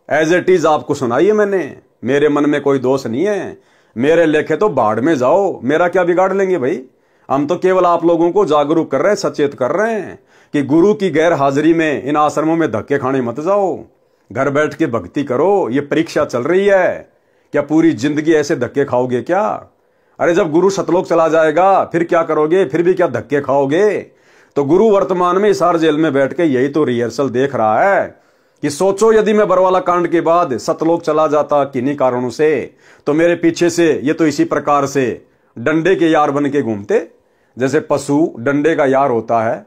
Speaker 1: एज इट इज आपको सुनाई है मैंने। मेरे मन में कोई दोष नहीं है, मेरे लेखे तो बाढ़ में जाओ, मेरा क्या बिगाड़ लेंगे भाई। हम तो केवल आप लोगों को जागरूक कर रहे हैं, सचेत कर रहे हैं कि गुरु की गैर हाजिरी में इन आश्रमों में धक्के खाने मत जाओ, घर बैठ के भक्ति करो। ये परीक्षा चल रही है, क्या पूरी जिंदगी ऐसे धक्के खाओगे क्या? अरे जब गुरु सतलोक चला जाएगा फिर क्या करोगे? फिर भी क्या धक्के खाओगे? तो गुरु वर्तमान में हिसार जेल में बैठ के यही तो रिहर्सल देख रहा है कि सोचो यदि मैं बरवाला कांड के बाद सतलोक चला जाता किन्हीं कारणों से, तो मेरे पीछे से ये तो इसी प्रकार से डंडे के यार बन के घूमते। जैसे पशु डंडे का यार होता है,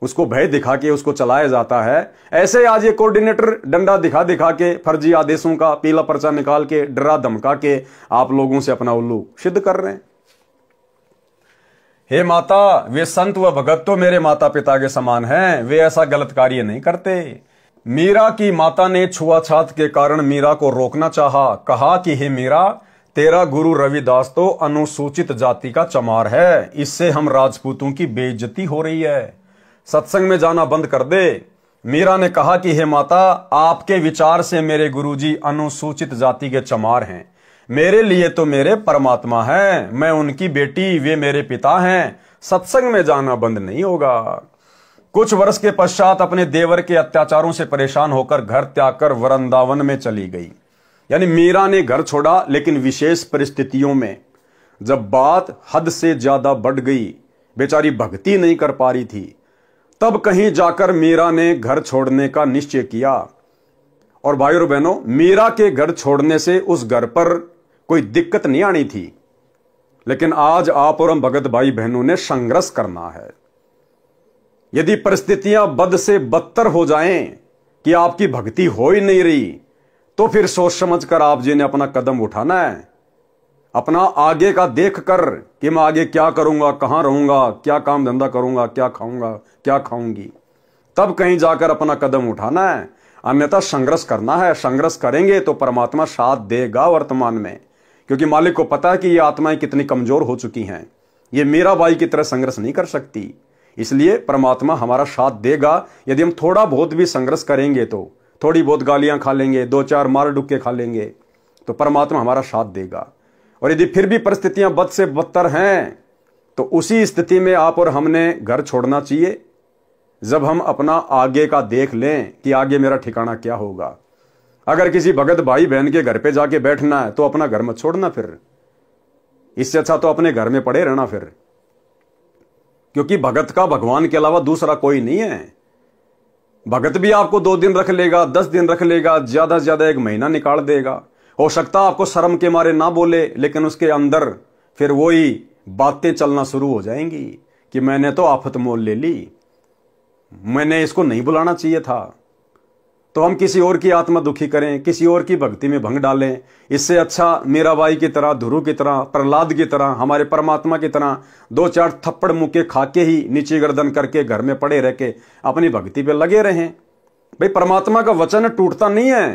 Speaker 1: उसको भय दिखा के उसको चलाया जाता है, ऐसे आज ये कोऑर्डिनेटर डंडा दिखा दिखा के फर्जी आदेशों का पीला पर्चा निकाल के डरा धमका के आप लोगों से अपना उल्लू सिद्ध कर रहे हैं। हे माता, वे संत व भगत तो मेरे माता पिता के समान हैं, वे ऐसा गलत कार्य नहीं करते। मीरा की माता ने छुआछात के कारण मीरा को रोकना चाहा, कहा कि हे मीरा, तेरा गुरु रविदास तो अनुसूचित जाति का चमार है, इससे हम राजपूतों की बेइज्जती हो रही है, सत्संग में जाना बंद कर दे। मीरा ने कहा कि हे माता, आपके विचार से मेरे गुरुजी अनुसूचित जाति के चमार हैं, मेरे लिए तो मेरे परमात्मा हैं, मैं उनकी बेटी, वे मेरे पिता हैं, सत्संग में जाना बंद नहीं होगा। कुछ वर्ष के पश्चात अपने देवर के अत्याचारों से परेशान होकर घर त्याग कर वृंदावन में चली गई। यानी मीरा ने घर छोड़ा, लेकिन विशेष परिस्थितियों में, जब बात हद से ज्यादा बढ़ गई, बेचारी भक्ति नहीं कर पा रही थी, तब कहीं जाकर मीरा ने घर छोड़ने का निश्चय किया। और भाइयों और बहनों, मीरा के घर छोड़ने से उस घर पर कोई दिक्कत नहीं आनी थी, लेकिन आज आप और हम भगत भाई बहनों ने संघर्ष करना है। यदि परिस्थितियां बद से बदतर हो जाएं कि आपकी भक्ति हो ही नहीं रही, तो फिर सोच समझ कर आप जी ने अपना कदम उठाना है, अपना आगे का देख कर कि मैं आगे क्या करूंगा, कहां रहूंगा, क्या काम धंधा करूंगा, क्या खाऊंगा, क्या खाऊंगी, तब कहीं जाकर अपना कदम उठाना है। अन्यथा संघर्ष करना है। संघर्ष करेंगे तो परमात्मा साथ देगा वर्तमान में, क्योंकि मालिक को पता है कि ये आत्माएं कितनी कमजोर हो चुकी हैं, ये मीराबाई की तरह संघर्ष नहीं कर सकती। इसलिए परमात्मा हमारा साथ देगा। यदि हम थोड़ा बहुत भी संघर्ष करेंगे, तो थोड़ी बहुत गालियां खा लेंगे, 2-4 मार डुक्के खा लेंगे, तो परमात्मा हमारा साथ देगा। और यदि फिर भी परिस्थितियां बद से बदतर हैं, तो उसी स्थिति में आप और हमने घर छोड़ना चाहिए, जब हम अपना आगे का देख लें कि आगे मेरा ठिकाना क्या होगा। अगर किसी भगत भाई बहन के घर पे जाके बैठना है तो अपना घर मत छोड़ना, फिर इससे अच्छा तो अपने घर में पड़े रहना फिर, क्योंकि भगत का भगवान के अलावा दूसरा कोई नहीं है। भगत भी आपको 2 दिन रख लेगा, 10 दिन रख लेगा, ज्यादा से ज्यादा 1 महीना निकाल देगा। हो सकता आपको शर्म के मारे ना बोले, लेकिन उसके अंदर फिर वही बातें चलना शुरू हो जाएंगी कि मैंने तो आफत मोल ले ली, मैंने इसको नहीं बुलाना चाहिए था। तो हम किसी और की आत्मा दुखी करें, किसी और की भक्ति में भंग डालें। इससे अच्छा मीराबाई की तरह, ध्रुव की तरह, प्रहलाद की तरह, हमारे परमात्मा की तरह 2-4 थप्पड़ मुक्के खा के ही नीचे गर्दन करके घर में पड़े रह के अपनी भक्ति पे लगे रहें। भाई परमात्मा का वचन टूटता नहीं है।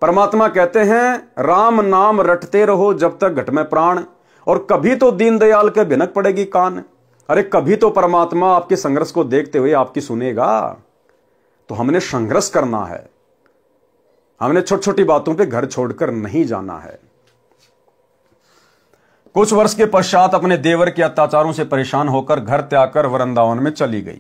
Speaker 1: परमात्मा कहते हैं राम नाम रटते रहो जब तक घट में प्राण, और कभी तो दीनदयाल के भिनक पड़ेगी कान। अरे कभी तो परमात्मा आपके संघर्ष को देखते हुए आपकी सुनेगा। तो हमने संघर्ष करना है, हमने छोटी छोटी बातों पे घर छोड़कर नहीं जाना है। कुछ वर्ष के पश्चात अपने देवर के अत्याचारों से परेशान होकर घर त्याग कर वृंदावन में चली गई।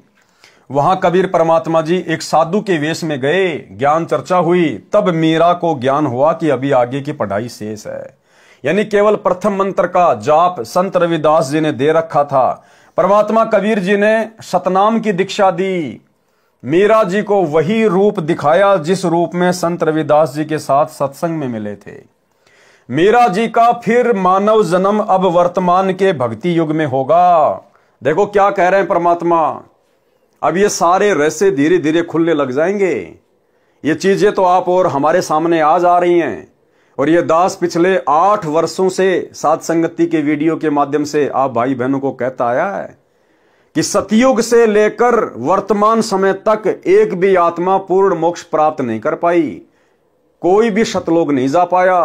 Speaker 1: वहां कबीर परमात्मा जी एक साधु के वेश में गए, ज्ञान चर्चा हुई। तब मीरा को ज्ञान हुआ कि अभी आगे की पढ़ाई शेष है। यानी केवल प्रथम मंत्र का जाप संत रविदास जी ने दे रखा था। परमात्मा कबीर जी ने सतनाम की दीक्षा दी। मीरा जी को वही रूप दिखाया जिस रूप में संत रविदास जी के साथ सत्संग में मिले थे। मीरा जी का फिर मानव जन्म अब वर्तमान के भक्ति युग में होगा। देखो क्या कह रहे हैं परमात्मा। अब ये सारे रहस्य धीरे धीरे खुलने लग जाएंगे। ये चीजें तो आप और हमारे सामने आज आ रही हैं। और ये दास पिछले 8 वर्षों से साथ संगति के वीडियो के माध्यम से आप भाई बहनों को कहता आया है कि सतयुग से लेकर वर्तमान समय तक एक भी आत्मा पूर्ण मोक्ष प्राप्त नहीं कर पाई। कोई भी सतलोक नहीं जा पाया।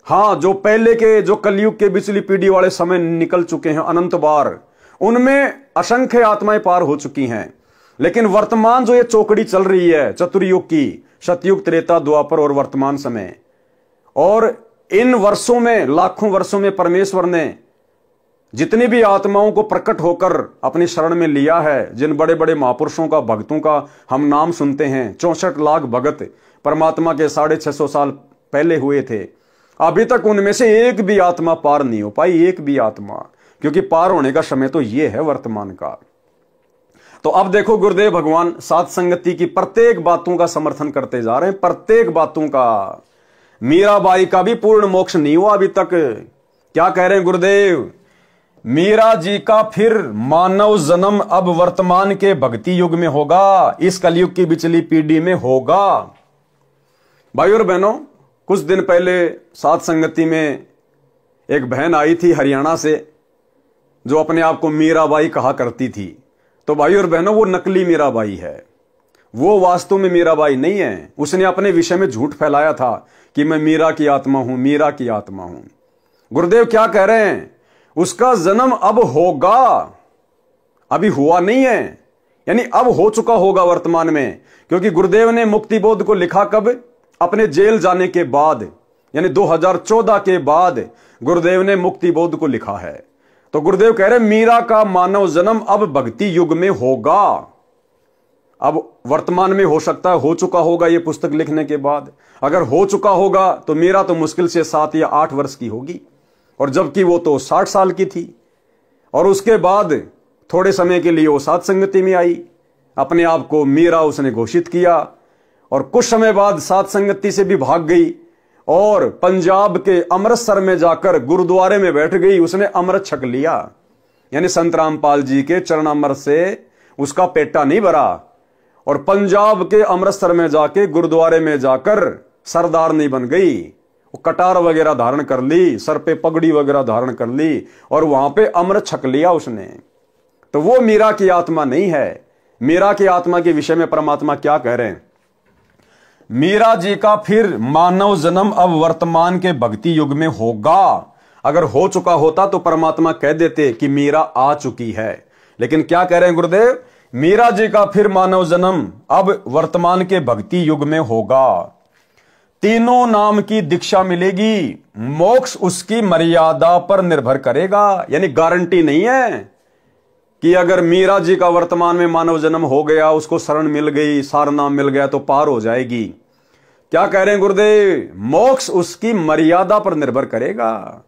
Speaker 1: हां, जो पहले के, जो कलयुग के पिछली पीढ़ी वाले समय निकल चुके हैं अनंत बार, उनमें असंख्य आत्माएं पार हो चुकी हैं। लेकिन वर्तमान जो ये चौकड़ी चल रही है चतुर्युग की, सतयुग, त्रेता, द्वापर और वर्तमान समय, और इन वर्षों में, लाखों वर्षों में परमेश्वर ने जितनी भी आत्माओं को प्रकट होकर अपनी शरण में लिया है, जिन बड़े बड़े महापुरुषों का, भक्तों का हम नाम सुनते हैं, 64 लाख भगत परमात्मा के 650 साल पहले हुए थे, अभी तक उनमें से एक भी आत्मा पार नहीं हो पाई, एक भी आत्मा। क्योंकि पार होने का समय तो ये है वर्तमान का। तो अब देखो गुरुदेव भगवान साथ संगति की प्रत्येक बातों का समर्थन करते जा रहे हैं, प्रत्येक बातों का। मीराबाई का भी पूर्ण मोक्ष नहीं हुआ अभी तक। क्या कह रहे हैं गुरुदेव? मीरा जी का फिर मानव जन्म अब वर्तमान के भक्ति युग में होगा, इस कलयुग की पिछली पीढ़ी में होगा। भाई और बहनों, कुछ दिन पहले साथ संगति में एक बहन आई थी हरियाणा से, जो अपने आप को मीराबाई कहा करती थी। तो भाई और बहनों, वो नकली मीराबाई है, वो वास्तव में मीराबाई नहीं है। उसने अपने विषय में झूठ फैलाया था कि मैं मीरा की आत्मा हूं, मीरा की आत्मा हूं। गुरुदेव क्या कह रहे हैं? उसका जन्म अब होगा, अभी हुआ नहीं है, यानी अब हो चुका होगा वर्तमान में। क्योंकि गुरुदेव ने मुक्ति बोध को लिखा कब? अपने जेल जाने के बाद, यानी 2014 के बाद गुरुदेव ने मुक्ति बोध को लिखा है। तो गुरुदेव कह रहे मीरा का मानव जन्म अब भक्ति युग में होगा। अब वर्तमान में हो सकता है हो चुका होगा ये पुस्तक लिखने के बाद। अगर हो चुका होगा तो मीरा तो मुश्किल से 7 या 8 वर्ष की होगी, और जबकि वो तो 60 साल की थी। और उसके बाद थोड़े समय के लिए वो साथ संगति में आई, अपने आप को मीरा उसने घोषित किया, और कुछ समय बाद साथ संगति से भी भाग गई और पंजाब के अमृतसर में जाकर गुरुद्वारे में बैठ गई। उसने अमृत छक लिया, यानी संत रामपाल जी के चरणामृत से उसका पेटा नहीं भरा, और पंजाब के अमृतसर में जाके गुरुद्वारे में जाकर सरदार नहीं बन गई। वो कटार वगैरह धारण कर ली, सर पे पगड़ी वगैरह धारण कर ली, और वहां पे अमृत छक लिया उसने। तो वो मीरा की आत्मा नहीं है। मीरा की आत्मा के विषय में परमात्मा क्या कह रहे हैं? मीरा जी का फिर मानव जन्म अब वर्तमान के भक्ति युग में होगा। अगर हो चुका होता तो परमात्मा कह देते कि मीरा आ चुकी है। लेकिन क्या कह रहे हैं गुरुदेव? मीरा जी का फिर मानव जन्म अब वर्तमान के भक्ति युग में होगा। तीनों नाम की दीक्षा मिलेगी, मोक्ष उसकी मर्यादा पर निर्भर करेगा। यानी गारंटी नहीं है कि अगर मीरा जी का वर्तमान में मानव जन्म हो गया, उसको शरण मिल गई, सार नाम मिल गया तो पार हो जाएगी। क्या कह रहे हैं गुरुदेव? मोक्ष उसकी मर्यादा पर निर्भर करेगा।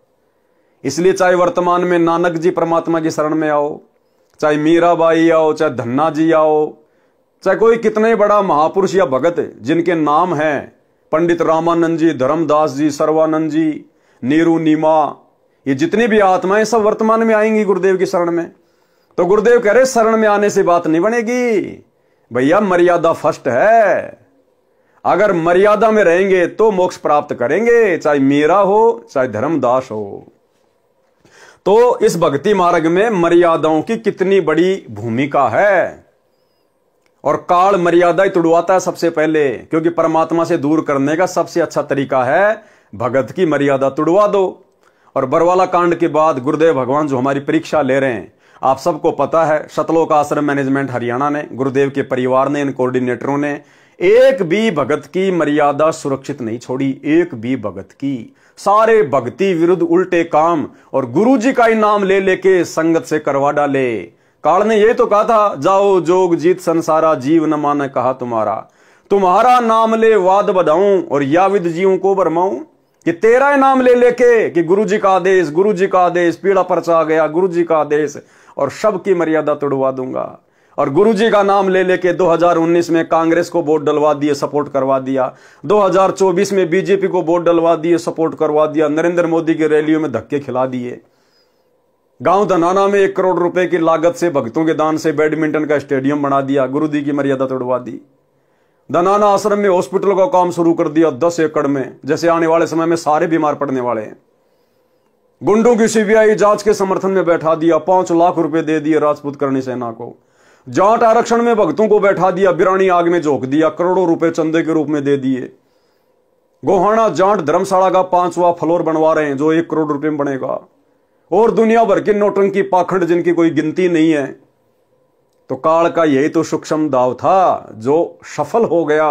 Speaker 1: इसलिए चाहे वर्तमान में नानक जी परमात्मा की शरण में आओ, चाहे मीराबाई आओ, चाहे धन्ना जी आओ, चाहे कोई कितने बड़ा महापुरुष या भगत जिनके नाम हैं पंडित रामानंद जी, धर्मदास जी, सर्वानंद जी, नीरू, नीमा, ये जितनी भी आत्माएं सब वर्तमान में आएंगी गुरुदेव की शरण में। तो गुरुदेव कह रहे शरण में आने से बात नहीं बनेगी भैया, मर्यादा फर्स्ट है। अगर मर्यादा में रहेंगे तो मोक्ष प्राप्त करेंगे, चाहे मीरा हो चाहे धर्मदास हो। तो इस भक्ति मार्ग में मर्यादाओं की कितनी बड़ी भूमिका है। और काल मर्यादा ही तुड़वाता है सबसे पहले, क्योंकि परमात्मा से दूर करने का सबसे अच्छा तरीका है भगत की मर्यादा तुड़वा दो। और बरवाला कांड के बाद गुरुदेव भगवान जो हमारी परीक्षा ले रहे हैं, आप सबको पता है, सतलोक आश्रम मैनेजमेंट हरियाणा ने, गुरुदेव के परिवार ने, इन कोऑर्डिनेटरों ने एक भी भगत की मर्यादा सुरक्षित नहीं छोड़ी। एक भी भगत की, सारे भक्ति विरुद्ध उल्टे काम और गुरुजी का ही नाम ले लेके संगत से करवा डाले। काल ने यही तो कहा था, जाओ जोग जीत संसारा, जीव न माने कहा तुम्हारा, तुम्हारा नाम ले वाद बधाऊं और याविद जीवों को भरमाऊं। कि तेरा ही नाम ले लेके कि गुरुजी का आदेश, गुरुजी का आदेश, पीड़ा पर्चा आ गया, गुरुजी का आदेश, और सबकी मर्यादा तोड़वा दूंगा। और गुरुजी का नाम ले लेके 2019 में कांग्रेस को वोट डलवा दिए, सपोर्ट करवा दिया। 2024 में बीजेपी को वोट डलवा दिए, सपोर्ट करवा दिया। नरेंद्र मोदी की रैलियों में धक्के खिला दिए। गांव धनाना में 1 करोड़ रुपए की लागत से भक्तों के दान से बैडमिंटन का स्टेडियम बना दिया, गुरुजी की मर्यादा तोड़वा दी। धनाना आश्रम में हॉस्पिटल का काम शुरू कर दिया 10 एकड़ में, जैसे आने वाले समय में सारे बीमार पड़ने वाले हैं। गुंडों की सीबीआई जांच के समर्थन में बैठा दिया, 5 लाख रुपए दे दिए राजपूत करणी सेना को। जाट आरक्षण में भक्तों को बैठा दिया, बिरानी आग में झोंक दिया, करोड़ों रुपए चंदे के रूप में दे दिए। गोहाना जाट धर्मशाला का 5वां फ्लोर बनवा रहे हैं जो 1 करोड़ रुपए में बनेगा। और दुनिया भर की नौटंकी पाखंड जिनकी कोई गिनती नहीं है। तो काल का यही तो सूक्ष्म दाव था जो सफल हो गया।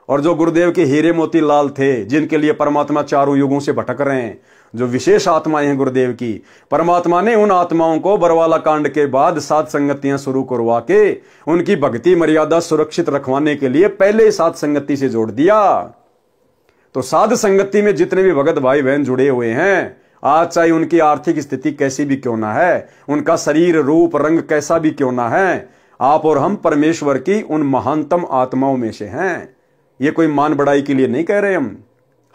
Speaker 1: और जो गुरुदेव के हीरे मोती लाल थे, जिनके लिए परमात्मा चारों युगों से भटक रहे हैं, जो विशेष आत्माएं हैं गुरुदेव की, परमात्मा ने उन आत्माओं को बरवाला कांड के बाद साध संगतियां शुरू करवा के उनकी भक्ति मर्यादा सुरक्षित रखवाने के लिए पहले ही साध संगति से जोड़ दिया। तो साध संगति में जितने भी भगत भाई बहन जुड़े हुए हैं, आज चाहे उनकी आर्थिक स्थिति कैसी भी क्यों ना है, उनका शरीर रूप रंग कैसा भी क्यों ना है, आप और हम परमेश्वर की उन महानतम आत्माओं में से हैं। ये कोई मान बढ़ाई के लिए नहीं कह रहे हम।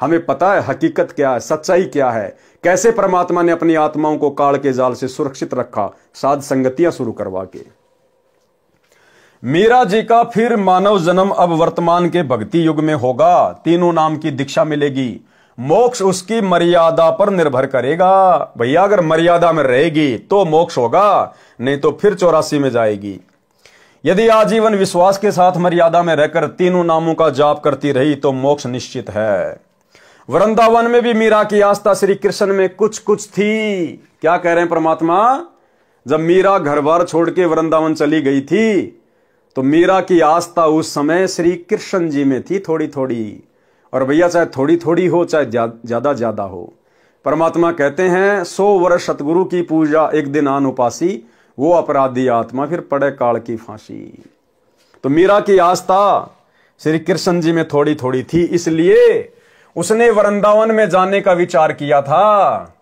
Speaker 1: हमें पता है हकीकत क्या है, सच्चाई क्या है, कैसे परमात्मा ने अपनी आत्माओं को काल के जाल से सुरक्षित रखा साध संगतियां शुरू करवा के। मीरा जी का फिर मानव जन्म अब वर्तमान के भक्ति युग में होगा। तीनों नाम की दीक्षा मिलेगी। मोक्ष उसकी मर्यादा पर निर्भर करेगा। भैया अगर मर्यादा में रहेगी तो मोक्ष होगा, नहीं तो फिर 84 में जाएगी। यदि आजीवन विश्वास के साथ मर्यादा में रहकर तीनों नामों का जाप करती रही तो मोक्ष निश्चित है। वृंदावन में भी मीरा की आस्था श्री कृष्ण में कुछ कुछ थी। क्या कह रहे हैं परमात्मा? जब मीरा घर बार छोड़ के वृंदावन चली गई थी तो मीरा की आस्था उस समय श्री कृष्ण जी में थी, थोड़ी थोड़ी। और भैया चाहे थोड़ी थोड़ी हो चाहे ज्यादा ज्यादा हो, परमात्मा कहते हैं 100 वर्ष सतगुरु की पूजा एक दिन आन उपासी, वो अपराधी आत्मा फिर पड़े काल की फांसी। तो मीरा की आस्था श्री कृष्ण जी में थोड़ी थोड़ी थी, इसलिए उसने वृंदावन में जाने का विचार किया था।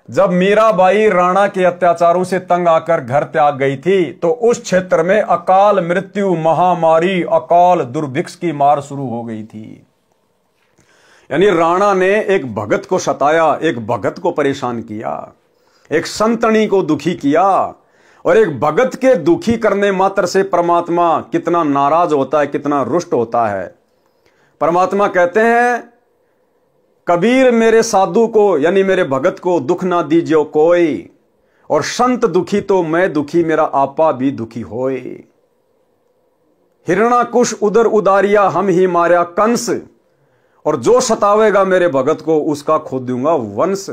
Speaker 1: जब मीराबाई राणा के अत्याचारों से तंग आकर घर त्याग गई थी तो उस क्षेत्र में अकाल मृत्यु, महामारी, अकाल दुर्भिक्ष की मार शुरू हो गई थी। यानी राणा ने एक भगत को सताया, एक भगत को परेशान किया, एक संतनी को दुखी किया। और एक भगत के दुखी करने मात्र से परमात्मा कितना नाराज होता है, कितना रुष्ट होता है। परमात्मा कहते हैं कबीर मेरे साधु को यानी मेरे भगत को दुख ना दीजियो कोई, और संत दुखी तो मैं दुखी मेरा आपा भी दुखी होए। हिरणाकुश उदर उदारिया हम ही मार्या कंस, और जो सतावेगा मेरे भगत को उसका खो दूंगा वंश।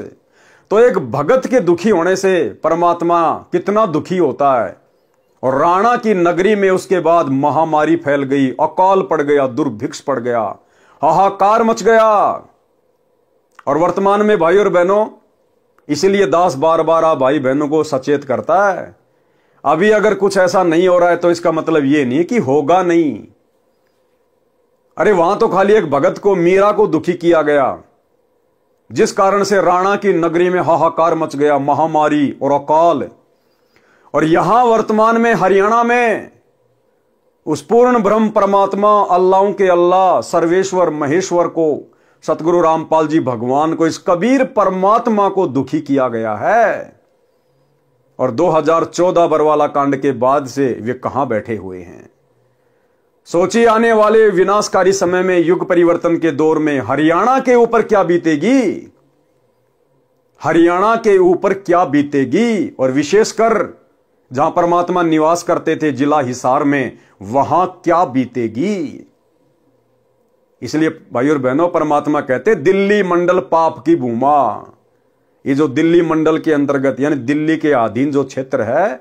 Speaker 1: तो एक भगत के दुखी होने से परमात्मा कितना दुखी होता है। और राणा की नगरी में उसके बाद महामारी फैल गई, अकाल पड़ गया, दुर्भिक्ष पड़ गया, हाहाकार मच गया। और वर्तमान में भाई और बहनों, इसीलिए दास बार बार आप भाई बहनों को सचेत करता है, अभी अगर कुछ ऐसा नहीं हो रहा है तो इसका मतलब यह नहीं कि होगा नहीं। अरे वहां तो खाली एक भगत को, मीरा को दुखी किया गया, जिस कारण से राणा की नगरी में हाहाकार मच गया, महामारी और अकाल। और यहां वर्तमान में हरियाणा में उस पूर्ण ब्रह्म परमात्मा अल्लाहों के अल्लाह सर्वेश्वर महेश्वर को, सतगुरु रामपाल जी भगवान को, इस कबीर परमात्मा को दुखी किया गया है। और 2014 बरवाला कांड के बाद से वे कहां बैठे हुए हैं। सोचिए आने वाले विनाशकारी समय में, युग परिवर्तन के दौर में हरियाणा के ऊपर क्या बीतेगी, हरियाणा के ऊपर क्या बीतेगी। और विशेषकर जहां परमात्मा निवास करते थे जिला हिसार में, वहां क्या बीतेगी। इसलिए भाइयों और बहनों, परमात्मा कहते दिल्ली मंडल पाप की भूमा। ये जो दिल्ली मंडल के अंतर्गत यानी दिल्ली के अधीन जो क्षेत्र है,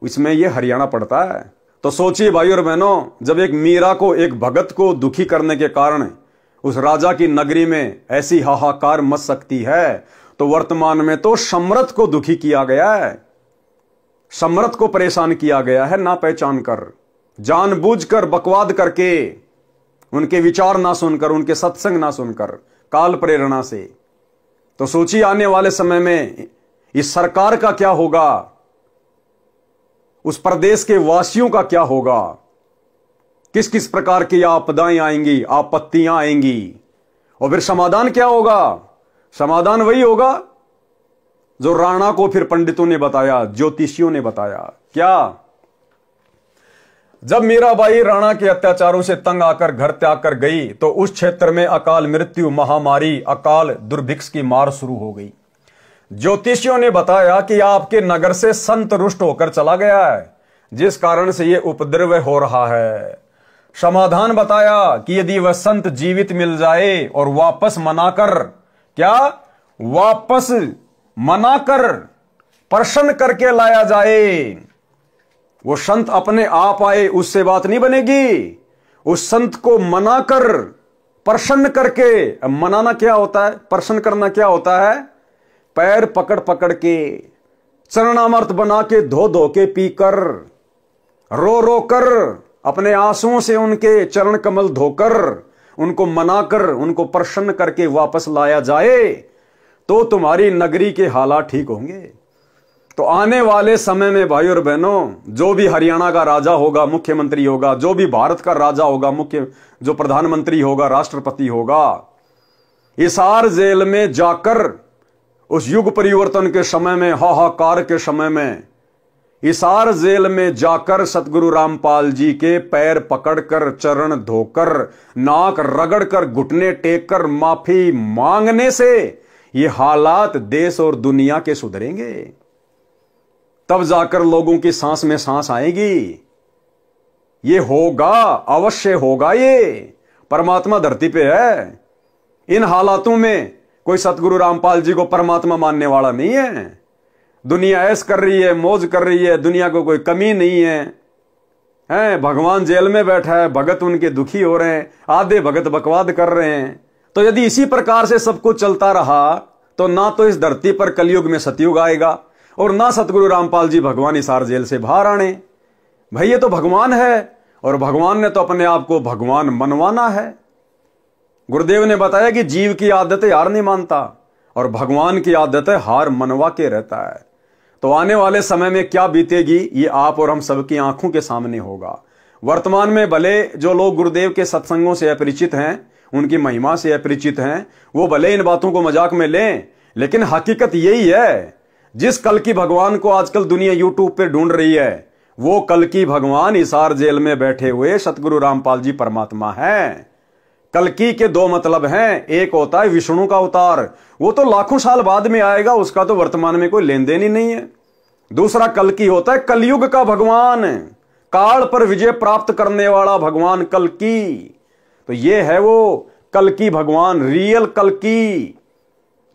Speaker 1: इसमें ये हरियाणा पड़ता है। तो सोचिए भाइयों और बहनों, जब एक मीरा को, एक भगत को दुखी करने के कारण उस राजा की नगरी में ऐसी हाहाकार मच सकती है, तो वर्तमान में तो सम्राट को दुखी किया गया है, सम्राट को परेशान किया गया है, ना पहचान कर, जानबूझकर बकवाद करके, उनके विचार ना सुनकर, उनके सत्संग ना सुनकर, काल प्रेरणा से। तो सोचिए आने वाले समय में इस सरकार का क्या होगा, उस प्रदेश के वासियों का क्या होगा, किस किस प्रकार की आपदाएं आएंगी, आपत्तियां आएंगी। और फिर समाधान क्या होगा, समाधान वही होगा जो राणा को फिर पंडितों ने बताया, ज्योतिषियों ने बताया। क्या, जब मीराबाई राणा के अत्याचारों से तंग आकर घर त्याग कर गई, तो उस क्षेत्र में अकाल मृत्यु, महामारी, अकाल दुर्भिक्ष की मार शुरू हो गई। ज्योतिषियों ने बताया कि आपके नगर से संत रुष्ट होकर चला गया है, जिस कारण से यह उपद्रव हो रहा है। समाधान बताया कि यदि वह संत जीवित मिल जाए और वापस मनाकर, क्या, वापस मनाकर प्रसन्न करके लाया जाए, वो संत अपने आप आए, उससे बात नहीं बनेगी। उस संत को मनाकर, प्रसन्न करके, मनाना क्या होता है, प्रसन्न करना क्या होता है, पैर पकड़ पकड़ के, चरणामृत बना के, धो धो के पीकर, रो रो कर, अपने आंसुओं से उनके चरण कमल धोकर, उनको मनाकर, उनको प्रसन्न करके वापस लाया जाए, तो तुम्हारी नगरी के हालात ठीक होंगे। तो आने वाले समय में भाइयों और बहनों, जो भी हरियाणा का राजा होगा, मुख्यमंत्री होगा, जो भी भारत का राजा होगा, जो प्रधानमंत्री होगा, राष्ट्रपति होगा, हिसार जेल में जाकर उस युग परिवर्तन के समय में, हाहाकार के समय में, हिसार जेल में जाकर सतगुरु रामपाल जी के पैर पकड़कर, चरण धोकर, नाक रगड़कर, घुटने टेककर माफी मांगने से ये हालात देश और दुनिया के सुधरेंगे। तब जाकर लोगों की सांस में सांस आएगी। ये होगा, अवश्य होगा। ये परमात्मा धरती पे है। इन हालातों में कोई सतगुरु रामपाल जी को परमात्मा मानने वाला नहीं है। दुनिया ऐश कर रही है, मौज कर रही है, दुनिया को कोई कमी नहीं है। भगवान जेल में बैठा है, भगत उनके दुखी हो रहे हैं, आधे भगत बकवाद कर रहे हैं। तो यदि इसी प्रकार से सब कुछ चलता रहा, तो ना तो इस धरती पर कलयुग में सतयुग आएगा और ना सतगुरु रामपाल जी भगवान हिसार जेल से बाहर आने। भाई ये तो भगवान है, और भगवान ने तो अपने आप को भगवान मनवाना है। गुरुदेव ने बताया कि जीव की आदत है हार नहीं मानता, और भगवान की आदत है हार मनवा के रहता है। तो आने वाले समय में क्या बीतेगी, ये आप और हम सबकी आंखों के सामने होगा। वर्तमान में भले जो लोग गुरुदेव के सत्संगों से अपरिचित हैं, उनकी महिमा से अपरिचित हैं, वो भले इन बातों को मजाक में लें, लेकिन हकीकत यही है। जिस कल की भगवान को आजकल दुनिया यूट्यूब पे ढूंढ रही है, वो कल की भगवान हिसार जेल में बैठे हुए सतगुरु रामपाल जी परमात्मा हैं। कल्कि के दो मतलब हैं, एक होता है विष्णु का अवतार, वो तो लाखों साल बाद में आएगा, उसका तो वर्तमान में कोई लेन देन ही नहीं है। दूसरा कल्कि होता है कलयुग का भगवान, काल पर विजय प्राप्त करने वाला भगवान कल्कि। तो ये है वो कल्कि भगवान, रियल कल्कि,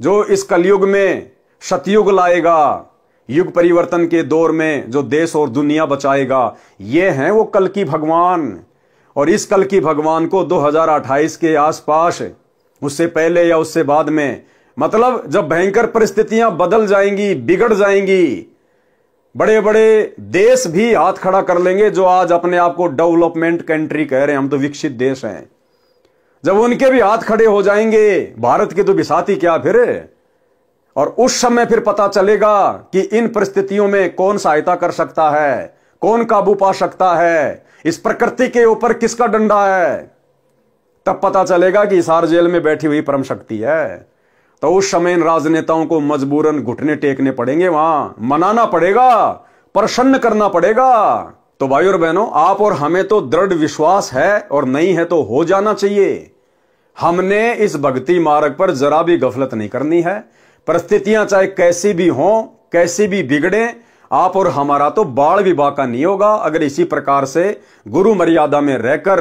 Speaker 1: जो इस कलयुग में सतयुग लाएगा, युग परिवर्तन के दौर में जो देश और दुनिया बचाएगा। ये है वो कल्कि भगवान। और इस कल्कि भगवान को 2028 के आसपास, उससे पहले या उससे बाद में, मतलब जब भयंकर परिस्थितियां बदल जाएंगी, बिगड़ जाएंगी, बड़े बड़े देश भी हाथ खड़ा कर लेंगे जो आज अपने आप को डेवलपमेंट कंट्री कह रहे हैं, हम तो विकसित देश हैं। जब उनके भी हाथ खड़े हो जाएंगे, भारत के तो बिसाती क्या फिर। और उस समय फिर पता चलेगा कि इन परिस्थितियों में कौन सहायता कर सकता है, कौन काबू पा सकता है, इस प्रकृति के ऊपर किसका डंडा है, तब पता चलेगा कि हिसार जेल में बैठी हुई परम शक्ति है। तो उस समय इन राजनेताओं को मजबूरन घुटने टेकने पड़ेंगे, वहां मनाना पड़ेगा, प्रसन्न करना पड़ेगा। तो भाई और बहनों, आप और हमें तो दृढ़ विश्वास है, और नहीं है तो हो जाना चाहिए। हमने इस भक्ति मार्ग पर जरा भी गफलत नहीं करनी है। परिस्थितियां चाहे कैसी भी हों, कैसी भी बिगड़े, आप और हमारा तो बाल भी बाका नहीं होगा अगर इसी प्रकार से गुरु मर्यादा में रहकर,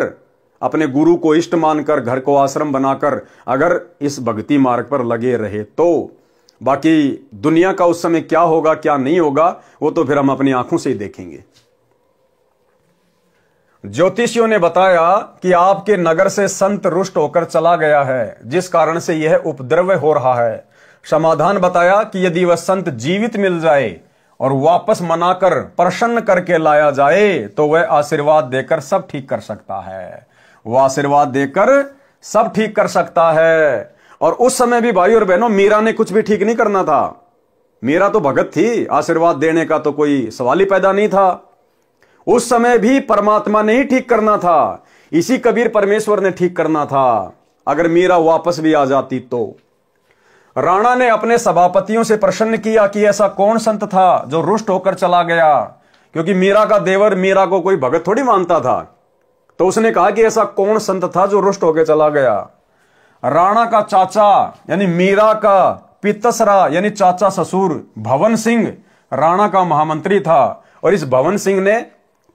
Speaker 1: अपने गुरु को इष्ट मानकर, घर को आश्रम बनाकर अगर इस भक्ति मार्ग पर लगे रहे तो। बाकी दुनिया का उस समय क्या होगा क्या नहीं होगा वो तो फिर हम अपनी आंखों से ही देखेंगे। ज्योतिषियों ने बताया कि आपके नगर से संत रुष्ट होकर चला गया है, जिस कारण से यह उपद्रव हो रहा है। समाधान बताया कि यदि वह संत जीवित मिल जाए और वापस मनाकर प्रसन्न करके लाया जाए तो वह आशीर्वाद देकर सब ठीक कर सकता है। वह आशीर्वाद देकर सब ठीक कर सकता है। और उस समय भी भाई और बहनों, मीरा ने कुछ भी ठीक नहीं करना था। मीरा तो भगत थी, आशीर्वाद देने का तो कोई सवाल ही पैदा नहीं था। उस समय भी परमात्मा ने ही ठीक करना था, इसी कबीर परमेश्वर ने ठीक करना था। अगर मीरा वापस भी आ जाती तो। राणा ने अपने सभापतियों से प्रश्न किया कि ऐसा कौन संत था जो रुष्ट होकर चला गया, क्योंकि मीरा का देवर मीरा को कोई भगत थोड़ी मानता था। तो उसने कहा कि ऐसा कौन संत था जो रुष्ट होकर चला गया। राणा का चाचा यानी मीरा का पितसरा यानी चाचा ससुर भवन सिंह राणा का महामंत्री था, और इस भवन सिंह ने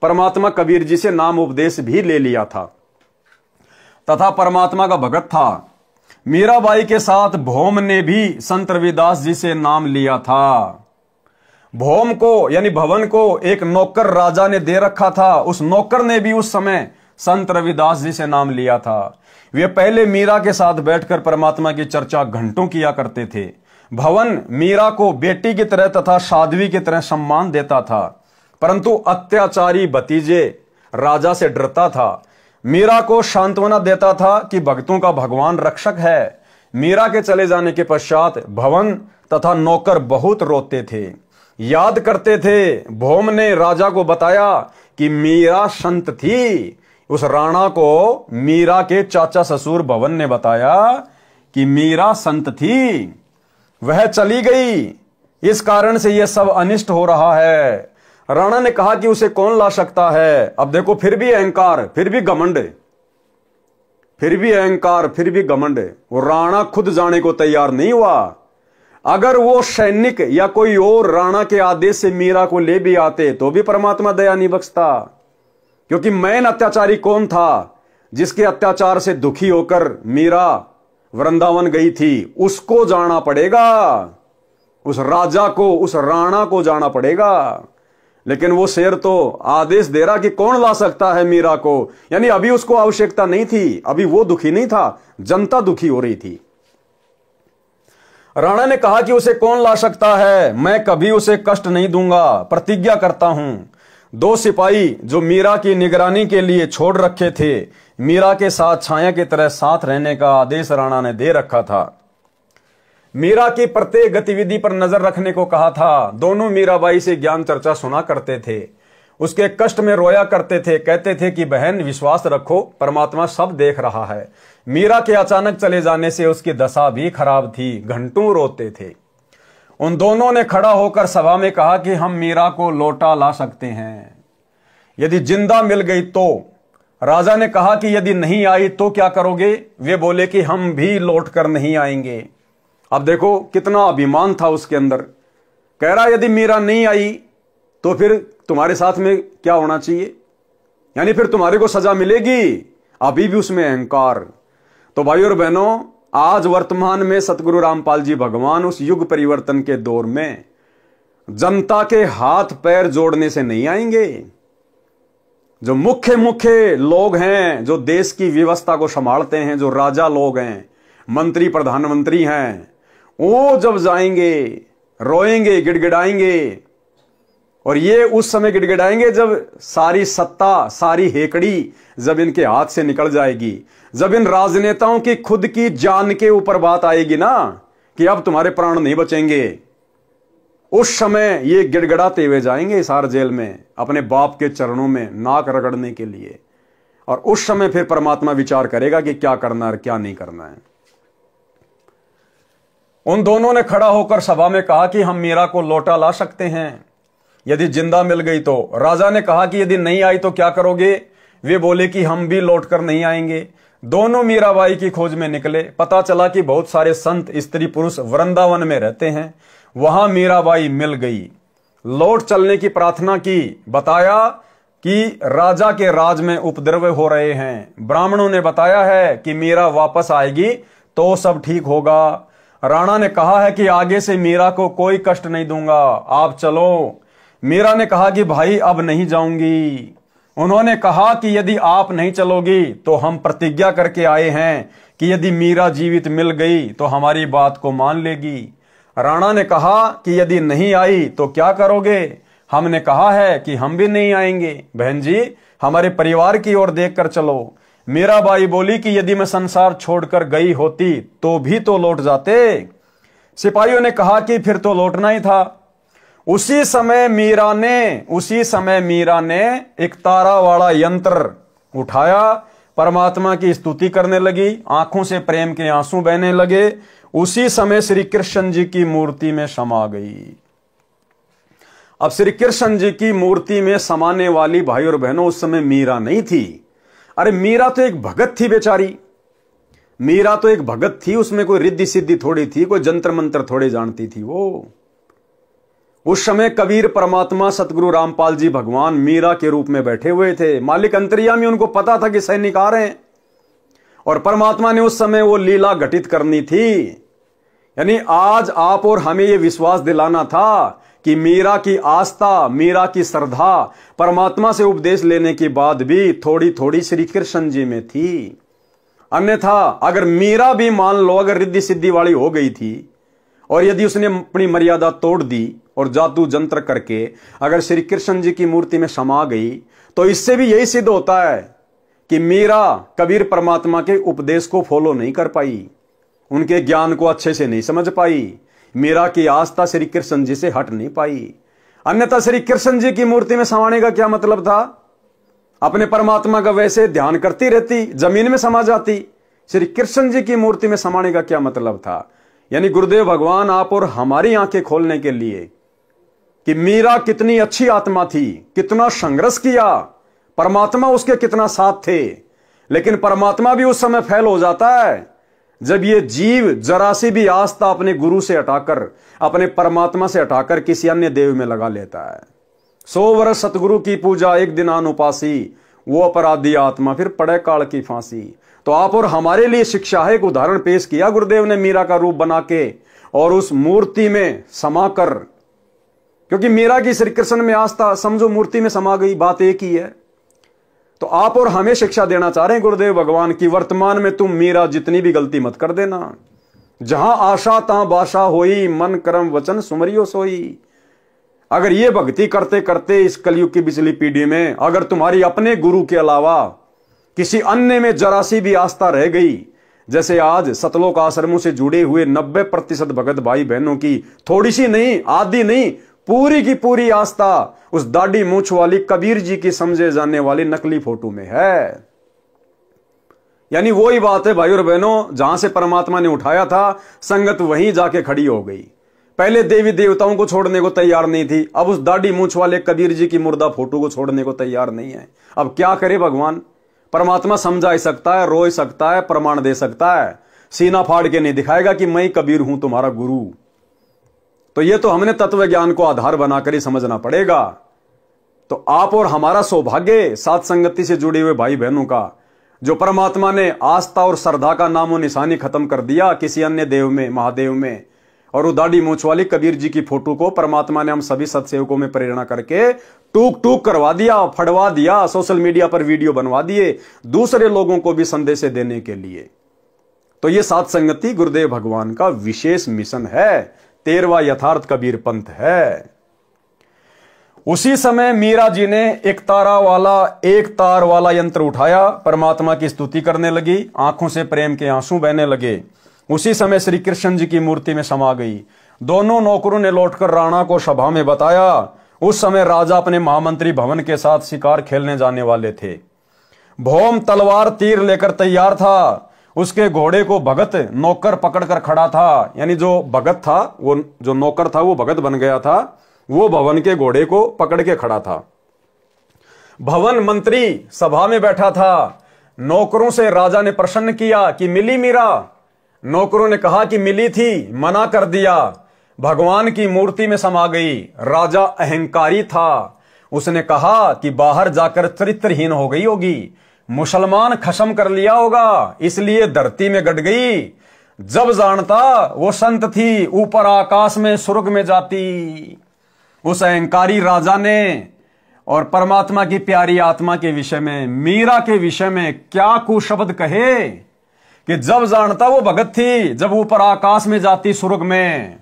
Speaker 1: परमात्मा कबीर जी से नाम उपदेश भी ले लिया था तथा परमात्मा का भगत था। मीराबाई के साथ भौम ने भी संत रविदास जी से नाम लिया था। भौम को यानी भवन को एक नौकर राजा ने दे रखा था, उस नौकर ने भी उस समय संत रविदास जी से नाम लिया था। वे पहले मीरा के साथ बैठकर परमात्मा की चर्चा घंटों किया करते थे। भवन मीरा को बेटी की तरह तथा साध्वी की तरह सम्मान देता था, परंतु अत्याचारी भतीजे राजा से डरता था। मीरा को सांत्वना देता था कि भक्तों का भगवान रक्षक है। मीरा के चले जाने के पश्चात भवन तथा नौकर बहुत रोते थे, याद करते थे। भौम ने राजा को बताया कि मीरा संत थी। उस राणा को मीरा के चाचा ससुर भवन ने बताया कि मीरा संत थी, वह चली गई, इस कारण से यह सब अनिष्ट हो रहा है। राणा ने कहा कि उसे कौन ला सकता है। अब देखो, फिर भी अहंकार, फिर भी घमंड, फिर भी अहंकार, फिर भी घमंड। वो राणा खुद जाने को तैयार नहीं हुआ। अगर वो सैनिक या कोई और राणा के आदेश से मीरा को ले भी आते तो भी परमात्मा दया नहीं बख्शता, क्योंकि मैन अत्याचारी कौन था जिसके अत्याचार से दुखी होकर मीरा वृंदावन गई थी, उसको जाना पड़ेगा, उस राजा को, उस राणा को जाना पड़ेगा। लेकिन वो शेर तो आदेश दे रहा कि कौन ला सकता है मीरा को, यानी अभी उसको आवश्यकता नहीं थी, अभी वो दुखी नहीं था, जनता दुखी हो रही थी। राणा ने कहा कि उसे कौन ला सकता है, मैं कभी उसे कष्ट नहीं दूंगा, प्रतिज्ञा करता हूं। 2 सिपाही जो मीरा की निगरानी के लिए छोड़ रखे थे, मीरा के साथ छाया की तरह साथ रहने का आदेश राणा ने दे रखा था। मीरा की प्रत्येक गतिविधि पर नजर रखने को कहा था। दोनों मीराबाई से ज्ञान चर्चा सुना करते थे, उसके कष्ट में रोया करते थे, कहते थे कि बहन विश्वास रखो, परमात्मा सब देख रहा है। मीरा के अचानक चले जाने से उसकी दशा भी खराब थी, घंटों रोते थे। उन दोनों ने खड़ा होकर सभा में कहा कि हम मीरा को लौटा ला सकते हैं यदि जिंदा मिल गई तो। राजा ने कहा कि यदि नहीं आई तो क्या करोगे? वे बोले कि हम भी लौट कर नहीं आएंगे। अब देखो कितना अभिमान था उसके अंदर। कह रहा यदि मीरा नहीं आई तो फिर तुम्हारे साथ में क्या होना चाहिए, यानी फिर तुम्हारे को सजा मिलेगी। अभी भी उसमें अहंकार। तो भाई और बहनों, आज वर्तमान में सतगुरु रामपाल जी भगवान उस युग परिवर्तन के दौर में जनता के हाथ पैर जोड़ने से नहीं आएंगे। जो मुख्य लोग हैं, जो देश की व्यवस्था को संभालते हैं, जो राजा लोग हैं, मंत्री प्रधानमंत्री हैं, वो जब जाएंगे रोएंगे, गिड़गिड़ाएंगे। और ये उस समय गिड़गिड़ाएंगे जब सारी सत्ता, सारी हेकड़ी जब इनके हाथ से निकल जाएगी, जब इन राजनेताओं की खुद की जान के ऊपर बात आएगी ना कि अब तुम्हारे प्राण नहीं बचेंगे, उस समय ये गिड़गिड़ाते हुए जाएंगे हिसार जेल में अपने बाप के चरणों में नाक रगड़ने के लिए, और उस समय फिर परमात्मा विचार करेगा कि क्या करना है और क्या नहीं करना है। उन दोनों ने खड़ा होकर सभा में कहा कि हम मीरा को लौटा ला सकते हैं यदि जिंदा मिल गई तो। राजा ने कहा कि यदि नहीं आई तो क्या करोगे? वे बोले कि हम भी लौटकर नहीं आएंगे। दोनों मीराबाई की खोज में निकले। पता चला कि बहुत सारे संत स्त्री पुरुष वृंदावन में रहते हैं। वहां मीराबाई मिल गई। लौट चलने की प्रार्थना की। बताया कि राजा के राज में उपद्रव हो रहे हैं। ब्राह्मणों ने बताया है कि मीरा वापस आएगी तो सब ठीक होगा। राणा ने कहा है कि आगे से मीरा को कोई कष्ट नहीं दूंगा, आप चलो। मीरा ने कहा कि भाई अब नहीं जाऊंगी। उन्होंने कहा कि यदि आप नहीं चलोगी तो हम प्रतिज्ञा करके आए हैं कि यदि मीरा जीवित मिल गई तो हमारी बात को मान लेगी। राणा ने कहा कि यदि नहीं आई तो क्या करोगे? हमने कहा है कि हम भी नहीं आएंगे। बहन जी, हमारे परिवार की ओर देखकर चलो। मीराबाई बोली कि यदि मैं संसार छोड़कर गई होती तो भी तो लौट जाते। सिपाहियों ने कहा कि फिर तो लौटना ही था। उसी समय मीरा ने एक तारा वाला यंत्र उठाया, परमात्मा की स्तुति करने लगी। आंखों से प्रेम के आंसू बहने लगे। उसी समय श्री कृष्ण जी की मूर्ति में समा गई। अब श्री कृष्ण जी की मूर्ति में समाने वाली भाई और बहनों उस समय मीरा नहीं थी। अरे मीरा तो एक भगत थी बेचारी। मीरा तो एक भगत थी, उसमें कोई रिद्धि सिद्धि थोड़ी थी, कोई जंत्र मंत्र थोड़े जानती थी वो। उस समय कबीर परमात्मा सतगुरु रामपाल जी भगवान मीरा के रूप में बैठे हुए थे। मालिक अंतर्यामी, उनको पता था कि सैनिक आ रहे हैं और परमात्मा ने उस समय वो लीला घटित करनी थी। यानी आज आप और हमें ये विश्वास दिलाना था कि मीरा की आस्था, मीरा की श्रद्धा परमात्मा से उपदेश लेने के बाद भी थोड़ी थोड़ी श्री कृष्ण जी में थी। अन्यथा अगर मीरा भी मान लो अगर रिद्धि सिद्धि वाली हो गई थी और यदि उसने अपनी मर्यादा तोड़ दी और जादू जंत्र करके अगर श्री कृष्ण जी की मूर्ति में समा गई तो इससे भी यही सिद्ध होता है कि मीरा कबीर परमात्मा के उपदेश को फॉलो नहीं कर पाई, उनके ज्ञान को अच्छे से नहीं समझ पाई। मीरा की आस्था श्री कृष्ण जी से हट नहीं पाई। अन्यथा श्री कृष्ण जी की मूर्ति में समाने का क्या मतलब था? अपने परमात्मा का वैसे ध्यान करती रहती, जमीन में समा जाती। श्री कृष्ण जी की मूर्ति में समाने का क्या मतलब था? यानी गुरुदेव भगवान आप और हमारी आंखें खोलने के लिए कि मीरा कितनी अच्छी आत्मा थी, कितना संघर्ष किया, परमात्मा उसके कितना साथ थे। लेकिन परमात्मा भी उस समय फेल हो जाता है जब ये जीव जरा सी भी आस्था अपने गुरु से हटाकर, अपने परमात्मा से हटाकर किसी अन्य देव में लगा लेता है। 100 वर्ष सतगुरु की पूजा एक दिन अनुपासी, वो अपराधी आत्मा फिर पड़े काल की फांसी। तो आप और हमारे लिए शिक्षा है, एक उदाहरण पेश किया गुरुदेव ने मीरा का रूप बना के और उस मूर्ति में समाकर, क्योंकि मीरा की श्री कृष्ण में आस्था समझो मूर्ति में समा गई, बात एक ही है। तो आप और हमें शिक्षा देना चाह रहे हैं गुरुदेव भगवान की, वर्तमान में तुम मीरा जितनी भी गलती मत कर देना। जहां आशा तहां बाशा होई, मन कर्म वचन सुमरियो सोई। अगर ये भक्ति करते करते इस कलयुग की पिछली पीढ़ी में अगर तुम्हारी अपने गुरु के अलावा किसी अन्य में जरा सी भी आस्था रह गई, जैसे आज सतलोक आश्रमों से जुड़े हुए 90% भगत भाई बहनों की थोड़ी सी नहीं, आधी नहीं, पूरी की पूरी आस्था उस दाढ़ी मूंछ वाली कबीर जी की समझे जाने वाली नकली फोटो में है। यानी वही बात है भाई और बहनों, जहां से परमात्मा ने उठाया था संगत वहीं जाके खड़ी हो गई। पहले देवी देवताओं को छोड़ने को तैयार नहीं थी, अब उस दाढ़ी मूंछ वाले कबीर जी की मुर्दा फोटो को छोड़ने को तैयार नहीं है। अब क्या करे भगवान? परमात्मा समझा ही सकता है, रो सकता है, प्रमाण दे सकता है, सीना फाड़ के नहीं दिखाएगा कि मैं कबीर हूं तुम्हारा गुरु। तो ये तो हमने तत्व ज्ञान को आधार बनाकर ही समझना पड़ेगा। तो आप और हमारा सौभाग्य सात संगति से जुड़े हुए भाई बहनों का, जो परमात्मा ने आस्था और श्रद्धा का नामो निशानी खत्म कर दिया किसी अन्य देव में, महादेव में, और वो दाढ़ी मूंछ वाली कबीर जी की फोटो को परमात्मा ने हम सभी सत्सेवकों में प्रेरणा करके टूक टूक करवा दिया, फड़वा दिया, सोशल मीडिया पर वीडियो बनवा दिए दूसरे लोगों को भी संदेश देने के लिए। तो ये सात संगति गुरुदेव भगवान का विशेष मिशन है, 13वां यथार्थ कबीर पंथ है। उसी समय मीरा जी ने एक तार वाला यंत्र उठाया, परमात्मा की स्तुति करने लगी, आंखों से प्रेम के आंसू बहने लगे। उसी समय श्री कृष्ण जी की मूर्ति में समा गई। दोनों नौकरों ने लौटकर राणा को सभा में बताया। उस समय राजा अपने महामंत्री भवन के साथ शिकार खेलने जाने वाले थे। भौम तलवार तीर लेकर तैयार था। उसके घोड़े को भगत नौकर पकड़कर खड़ा था, यानी जो भगत था, वो जो नौकर था वो भगत बन गया था, वो भवन के घोड़े को पकड़ के खड़ा था। भवन मंत्री सभा में बैठा था। नौकरों से राजा ने प्रश्न किया कि मिली मीरा? नौकरों ने कहा कि मिली थी, मना कर दिया। भगवान की मूर्ति में समा गई। राजा अहंकारी था। उसने कहा कि बाहर जाकर चरित्रहीन हो गई होगी, मुसलमान खत्म कर लिया होगा, इसलिए धरती में गड़ गई। जब जानता वो संत थी, ऊपर आकाश में स्वर्ग में जाती। उस अहंकारी राजा ने और परमात्मा की प्यारी आत्मा के विषय में, मीरा के विषय में क्या कुशब्द कहे कि जब जानता वो भगत थी, जब ऊपर आकाश में जाती स्वर्ग में,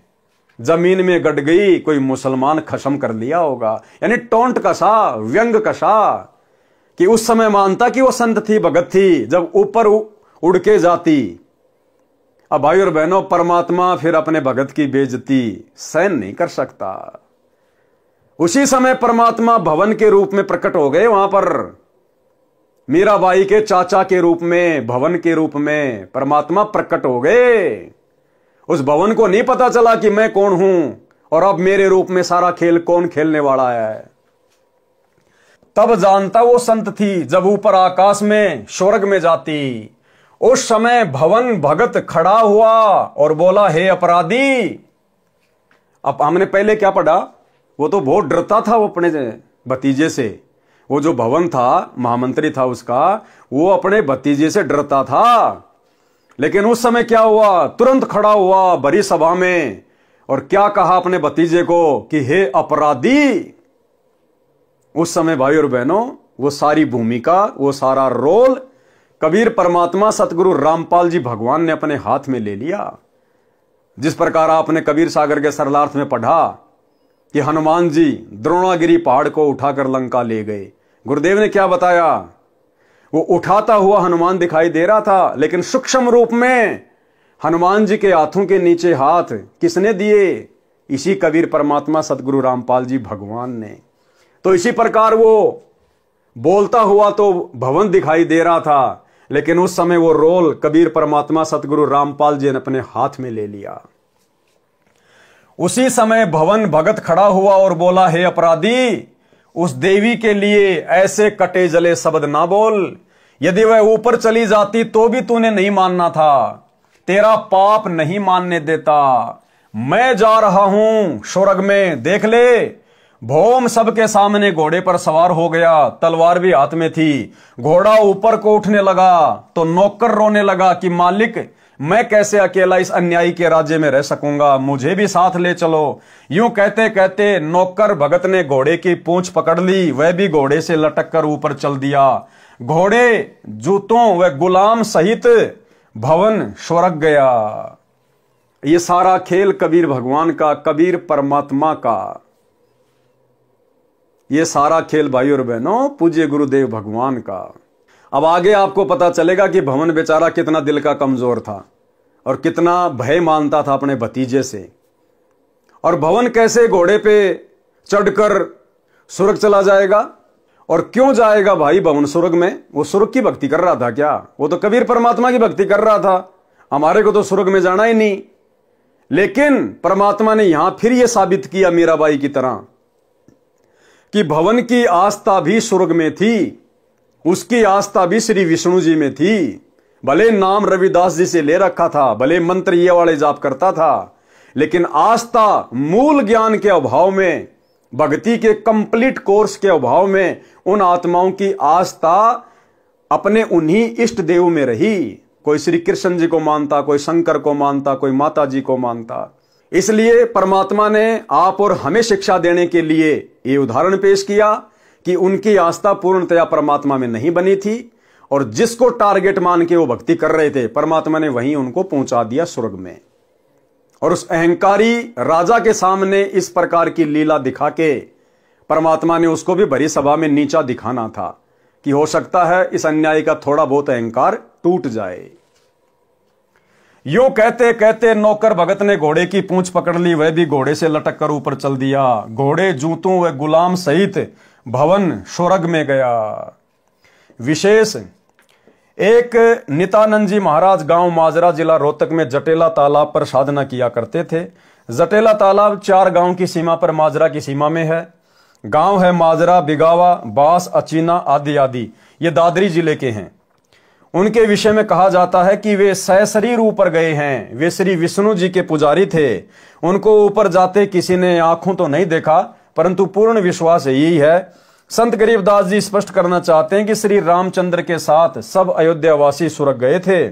Speaker 1: जमीन में गड़ गई, कोई मुसलमान खत्म कर लिया होगा। यानी टोंट कसा, व्यंग कसा कि उस समय मानता कि वो संत थी, भगत थी, जब ऊपर उड़ के जाती। अब भाई और बहनों, परमात्मा फिर अपने भगत की बेइज्जती सहन नहीं कर सकता। उसी समय परमात्मा भवन के रूप में प्रकट हो गए वहां पर। मीराबाई के चाचा के रूप में, भवन के रूप में परमात्मा प्रकट हो गए। उस भवन को नहीं पता चला कि मैं कौन हूं और अब मेरे रूप में सारा खेल कौन खेलने वाला है। तब जानता वो संत थी, जब ऊपर आकाश में स्वर्ग में जाती। उस समय भवन भगत खड़ा हुआ और बोला, हे अपराधी। अब हमने पहले क्या पढ़ा, वो तो बहुत डरता था वो अपने भतीजे से। वो जो भवन था, महामंत्री था उसका, वो अपने भतीजे से डरता था। लेकिन उस समय क्या हुआ, तुरंत खड़ा हुआ बड़ी सभा में और क्या कहा अपने भतीजे को कि हे अपराधी। उस समय भाई और बहनों, वो सारी भूमिका, वो सारा रोल कबीर परमात्मा सतगुरु रामपाल जी भगवान ने अपने हाथ में ले लिया। जिस प्रकार आपने कबीर सागर के सरलार्थ में पढ़ा कि हनुमान जी द्रोणागिरी पहाड़ को उठाकर लंका ले गए। गुरुदेव ने क्या बताया, वो उठाता हुआ हनुमान दिखाई दे रहा था, लेकिन सूक्ष्म रूप में हनुमान जी के हाथों के नीचे हाथ किसने दिए? इसी कबीर परमात्मा सतगुरु रामपाल जी भगवान ने। तो इसी प्रकार वो बोलता हुआ तो भवन दिखाई दे रहा था, लेकिन उस समय वो रोल कबीर परमात्मा सतगुरु रामपाल जी ने अपने हाथ में ले लिया। उसी समय भवन भगत खड़ा हुआ और बोला, हे अपराधी, उस देवी के लिए ऐसे कटे जले शब्द ना बोल। यदि वह ऊपर चली जाती तो भी तूने नहीं मानना था, तेरा पाप नहीं मानने देता। मैं जा रहा हूं स्वर्ग में, देख ले। भौम सबके सामने घोड़े पर सवार हो गया, तलवार भी हाथ में थी। घोड़ा ऊपर को उठने लगा तो नौकर रोने लगा कि मालिक, मैं कैसे अकेला इस अन्यायी के राज्य में रह सकूंगा, मुझे भी साथ ले चलो। यूं कहते कहते नौकर भगत ने घोड़े की पूंछ पकड़ ली, वह भी घोड़े से लटक कर ऊपर चल दिया। घोड़े, जूतों व गुलाम सहित भवन स्वर्ग गया। ये सारा खेल कबीर भगवान का, कबीर परमात्मा का। ये सारा खेल भाई और बहनों पूज्य गुरुदेव भगवान का। अब आगे आपको पता चलेगा कि भवन बेचारा कितना दिल का कमजोर था और कितना भय मानता था अपने भतीजे से। और भवन कैसे घोड़े पे चढ़कर स्वर्ग चला जाएगा, और क्यों जाएगा भाई भवन स्वर्ग में? वो स्वर्ग की भक्ति कर रहा था क्या? वो तो कबीर परमात्मा की भक्ति कर रहा था। हमारे को तो स्वर्ग में जाना ही नहीं। लेकिन परमात्मा ने यहां फिर यह साबित किया मीराबाई की तरह कि भवन की आस्था भी स्वर्ग में थी, उसकी आस्था भी श्री विष्णु जी में थी। भले नाम रविदास जी से ले रखा था, भले मंत्र ये वाले जाप करता था, लेकिन आस्था मूल ज्ञान के अभाव में, भक्ति के कंप्लीट कोर्स के अभाव में उन आत्माओं की आस्था अपने उन्हीं इष्ट देव में रही। कोई श्री कृष्ण जी को मानता, कोई शंकर को मानता, कोई माता जी को मानता। इसलिए परमात्मा ने आप और हमें शिक्षा देने के लिए ये उदाहरण पेश किया कि उनकी आस्था पूर्णतया परमात्मा में नहीं बनी थी, और जिसको टारगेट मान के वो भक्ति कर रहे थे, परमात्मा ने वहीं उनको पहुंचा दिया स्वर्ग में। और उस अहंकारी राजा के सामने इस प्रकार की लीला दिखा के परमात्मा ने उसको भी भरी सभा में नीचा दिखाना था कि हो सकता है इस अन्याय का थोड़ा बहुत अहंकार टूट जाए। यूं कहते कहते नौकर भगत ने घोड़े की पूंछ पकड़ ली, वह भी घोड़े से लटक कर ऊपर चल दिया। घोड़े जूतों व गुलाम सहित भवन स्वर्ग में गया। विशेष एक नित्यानंद जी महाराज गांव माजरा जिला रोहतक में जटेला तालाब पर साधना किया करते थे। जटेला तालाब 4 गांव की सीमा पर माजरा की सीमा में है। गांव है माजरा, बिगावा, बास, अचीना आदि आदि, ये दादरी जिले के हैं। उनके विषय में कहा जाता है कि वे सशरीर ऊपर गए हैं। वे श्री विष्णु जी के पुजारी थे। उनको ऊपर जाते किसी ने आंखों तो नहीं देखा, परंतु पूर्ण विश्वास यही है। संत गरीबदास जी स्पष्ट करना चाहते हैं कि श्री रामचंद्र के साथ सब अयोध्यावासी स्वर्ग गए थे।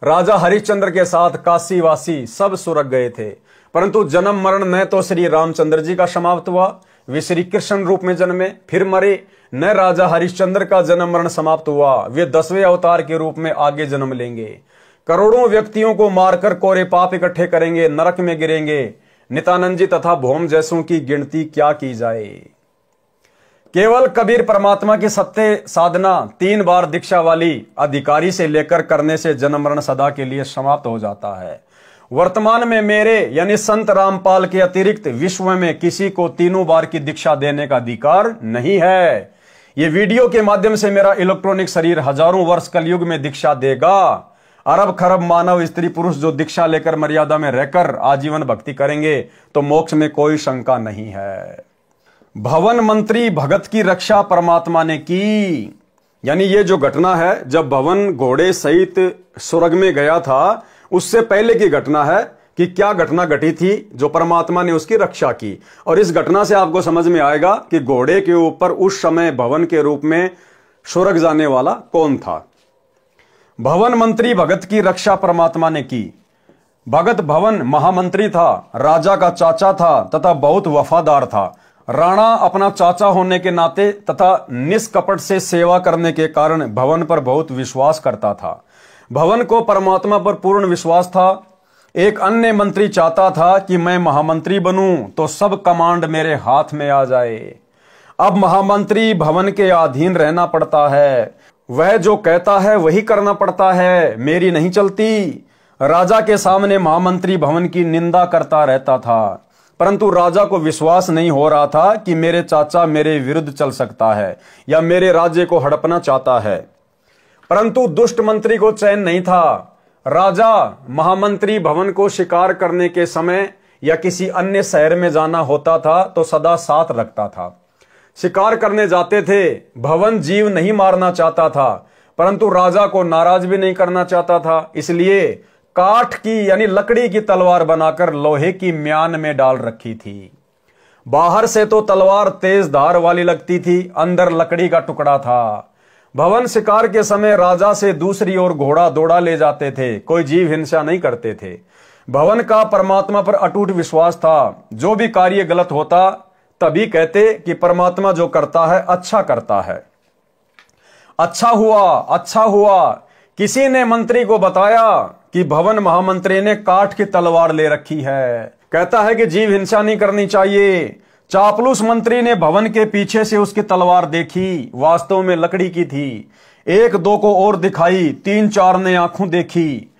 Speaker 1: राजा हरिश्चंद्र के साथ काशीवासी सब स्वर्ग गए थे, परंतु जन्म मरण न तो श्री रामचंद्र जी का समाप्त हुआ, वे श्री कृष्ण रूप में जन्मे फिर मरे, न राजा हरिश्चंद्र का जन्म मरण समाप्त हुआ, वे 10वें अवतार के रूप में आगे जन्म लेंगे। करोड़ों व्यक्तियों को मारकर कोरे पाप इकट्ठे करेंगे, नरक में गिरेंगे। नित्यानंद जी तथा भौम जैसों की गिनती क्या की जाए। केवल कबीर परमात्मा की सत्य साधना 3 बार दीक्षा वाली अधिकारी से लेकर करने से जन्म मरण सदा के लिए समाप्त हो जाता है। वर्तमान में मेरे यानी संत रामपाल के अतिरिक्त विश्व में किसी को 3 बार की दीक्षा देने का अधिकार नहीं है। ये वीडियो के माध्यम से मेरा इलेक्ट्रॉनिक शरीर हजारों वर्ष कलयुग में दीक्षा देगा। अरब खरब मानव स्त्री पुरुष जो दीक्षा लेकर मर्यादा में रहकर आजीवन भक्ति करेंगे तो मोक्ष में कोई शंका नहीं है। भवन मंत्री भगत की रक्षा परमात्मा ने की, यानी ये जो घटना है जब भवन घोड़े सहित स्वर्ग में गया था, उससे पहले की घटना है कि क्या घटना घटी थी जो परमात्मा ने उसकी रक्षा की। और इस घटना से आपको समझ में आएगा कि घोड़े के ऊपर उस समय भवन के रूप में स्वर्ग जाने वाला कौन था। भवन मंत्री भगत की रक्षा परमात्मा ने की। भगत भवन महामंत्री था, राजा का चाचा था तथा बहुत वफादार था। राणा अपना चाचा होने के नाते तथा निष्कपट से सेवा करने के कारण भवन पर बहुत विश्वास करता था। भवन को परमात्मा पर पूर्ण विश्वास था। एक अन्य मंत्री चाहता था कि मैं महामंत्री बनूं तो सब कमांड मेरे हाथ में आ जाए। अब महामंत्री भवन के अधीन रहना पड़ता है, वह जो कहता है वही करना पड़ता है, मेरी नहीं चलती। राजा के सामने महामंत्री भवन की निंदा करता रहता था, परंतु राजा को विश्वास नहीं हो रहा था कि मेरे चाचा मेरे विरुद्ध चल सकता है या मेरे राज्य को हड़पना चाहता है। परंतु दुष्ट मंत्री को चैन नहीं था। राजा महामंत्री भवन को शिकार करने के समय या किसी अन्य शहर में जाना होता था तो सदा साथ रखता था। शिकार करने जाते थे, भवन जीव नहीं मारना चाहता था, परंतु राजा को नाराज भी नहीं करना चाहता था, इसलिए काठ की यानी लकड़ी की तलवार बनाकर लोहे की म्यान में डाल रखी थी। बाहर से तो तलवार तेज धार वाली लगती थी, अंदर लकड़ी का टुकड़ा था। भवन शिकार के समय राजा से दूसरी ओर घोड़ा दौड़ा ले जाते थे, कोई जीव हिंसा नहीं करते थे। भवन का परमात्मा पर अटूट विश्वास था। जो भी कार्य गलत होता तभी कहते कि परमात्मा जो करता है अच्छा करता है। अच्छा हुआ, अच्छा हुआ। किसी ने मंत्री को बताया कि भवन महामंत्री ने काठ की तलवार ले रखी है, कहता है कि जीव हिंसा नहीं करनी चाहिए। चापलूस मंत्री ने भवन के पीछे से उसकी तलवार देखी, वास्तव में लकड़ी की थी। 1-2 को और दिखाई, 3-4 ने आंखों देखी।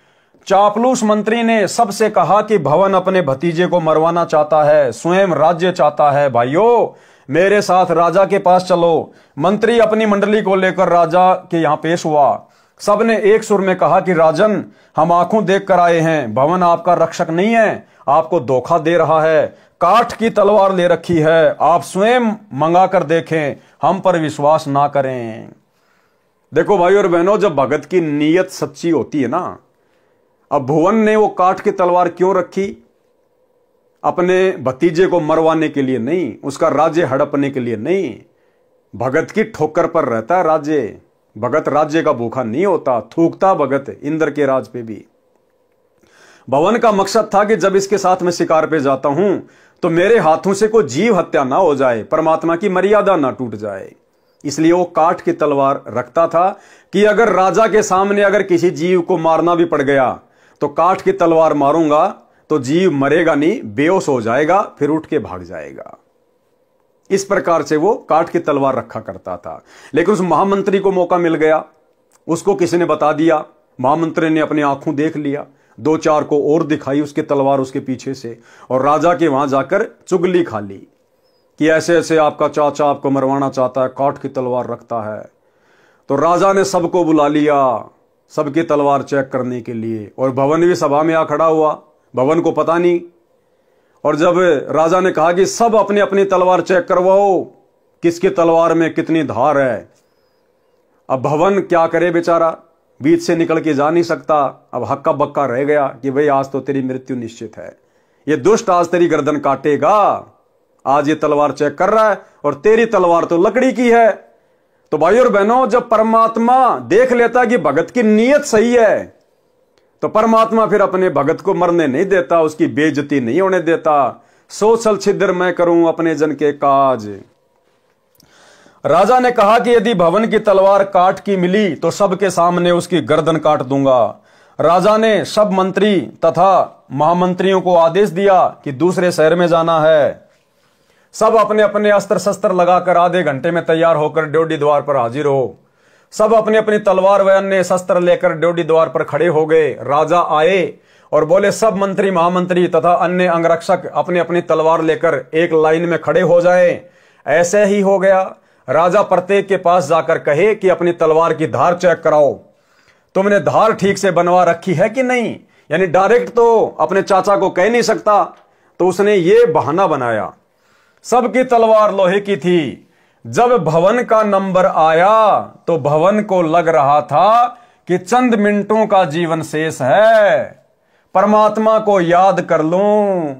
Speaker 1: चापलूस मंत्री ने सबसे कहा कि भवन अपने भतीजे को मरवाना चाहता है, स्वयं राज्य चाहता है। भाइयों, मेरे साथ राजा के पास चलो। मंत्री अपनी मंडली को लेकर राजा के यहां पेश हुआ। सबने एक सुर में कहा कि राजन, हम आंखों देख कर आए हैं, भवन आपका रक्षक नहीं है, आपको धोखा दे रहा है, काठ की तलवार ले रखी है, आप स्वयं मंगा कर देखें, हम पर विश्वास ना करें। देखो भाई और बहनों, जब भगत की नीयत सच्ची होती है ना, अब भुवन ने वो काठ की तलवार क्यों रखी? अपने भतीजे को मरवाने के लिए नहीं, उसका राज्य हड़पने के लिए नहीं। भगत की ठोकर पर रहता है राज्य। भगत राज्य का भूखा नहीं होता, थूकता भगत इंद्र के राज पे भी। भवन का मकसद था कि जब इसके साथ मैं शिकार पे जाता हूं तो मेरे हाथों से कोई जीव हत्या ना हो जाए, परमात्मा की मर्यादा ना टूट जाए। इसलिए वो काठ की तलवार रखता था कि अगर राजा के सामने अगर किसी जीव को मारना भी पड़ गया तो काठ की तलवार मारूंगा तो जीव मरेगा नहीं, बेहोश हो जाएगा, फिर उठ के भाग जाएगा। इस प्रकार से वो काठ की तलवार रखा करता था। लेकिन उस महामंत्री को मौका मिल गया, उसको किसी ने बता दिया, महामंत्री ने अपनी आंखों देख लिया, 2-4 को और दिखाई उसकी तलवार उसके पीछे से, और राजा के वहां जाकर चुगली खा ली कि ऐसे ऐसे आपका चाचा आपको मरवाना चाहता है, काठ की तलवार रखता है। तो राजा ने सबको बुला लिया, सबकी तलवार चेक करने के लिए, और भवन भी सभा में आ खड़ा हुआ, भवन को पता नहीं। और जब राजा ने कहा कि सब अपनी अपनी तलवार चेक करवाओ, किसकी तलवार में कितनी धार है। अब भवन क्या करे बेचारा, बीच से निकल के जा नहीं सकता। अब हक्का बक्का रह गया कि भाई आज तो तेरी मृत्यु निश्चित है, ये दुष्ट आज तेरी गर्दन काटेगा, आज ये तलवार चेक कर रहा है और तेरी तलवार तो लकड़ी की है। तो भाई और बहनों, जब परमात्मा देख लेता कि भगत की नीयत सही है, तो परमात्मा फिर अपने भगत को मरने नहीं देता, उसकी बेइज्जती नहीं होने देता। सो छल छिद्र मैं करूं अपने जन के काज। राजा ने कहा कि यदि भवन की तलवार काठ की मिली तो सबके सामने उसकी गर्दन काट दूंगा। राजा ने सब मंत्री तथा महामंत्रियों को आदेश दिया कि दूसरे शहर में जाना है। सब अपने अपने अस्त्र शस्त्र लगाकर आधे घंटे में तैयार होकर ड्योढ़ी द्वार पर हाजिर हो। सब अपनी अपनी तलवार व अन्य शस्त्र लेकर ड्योढ़ी द्वार पर खड़े हो गए। राजा आए और बोले सब मंत्री महामंत्री तथा अन्य अंगरक्षक अपनी अपनी तलवार लेकर एक लाइन में खड़े हो जाएं। ऐसे ही हो गया। राजा प्रत्येक के पास जाकर कहे कि अपनी तलवार की धार चेक कराओ, तुमने धार ठीक से बनवा रखी है कि नहीं। यानी डायरेक्ट तो अपने चाचा को कह नहीं सकता, तो उसने ये बहाना बनाया। सबकी तलवार लोहे की थी। जब भवन का नंबर आया तो भवन को लग रहा था कि चंद मिनटों का जीवन शेष है, परमात्मा को याद कर लूं।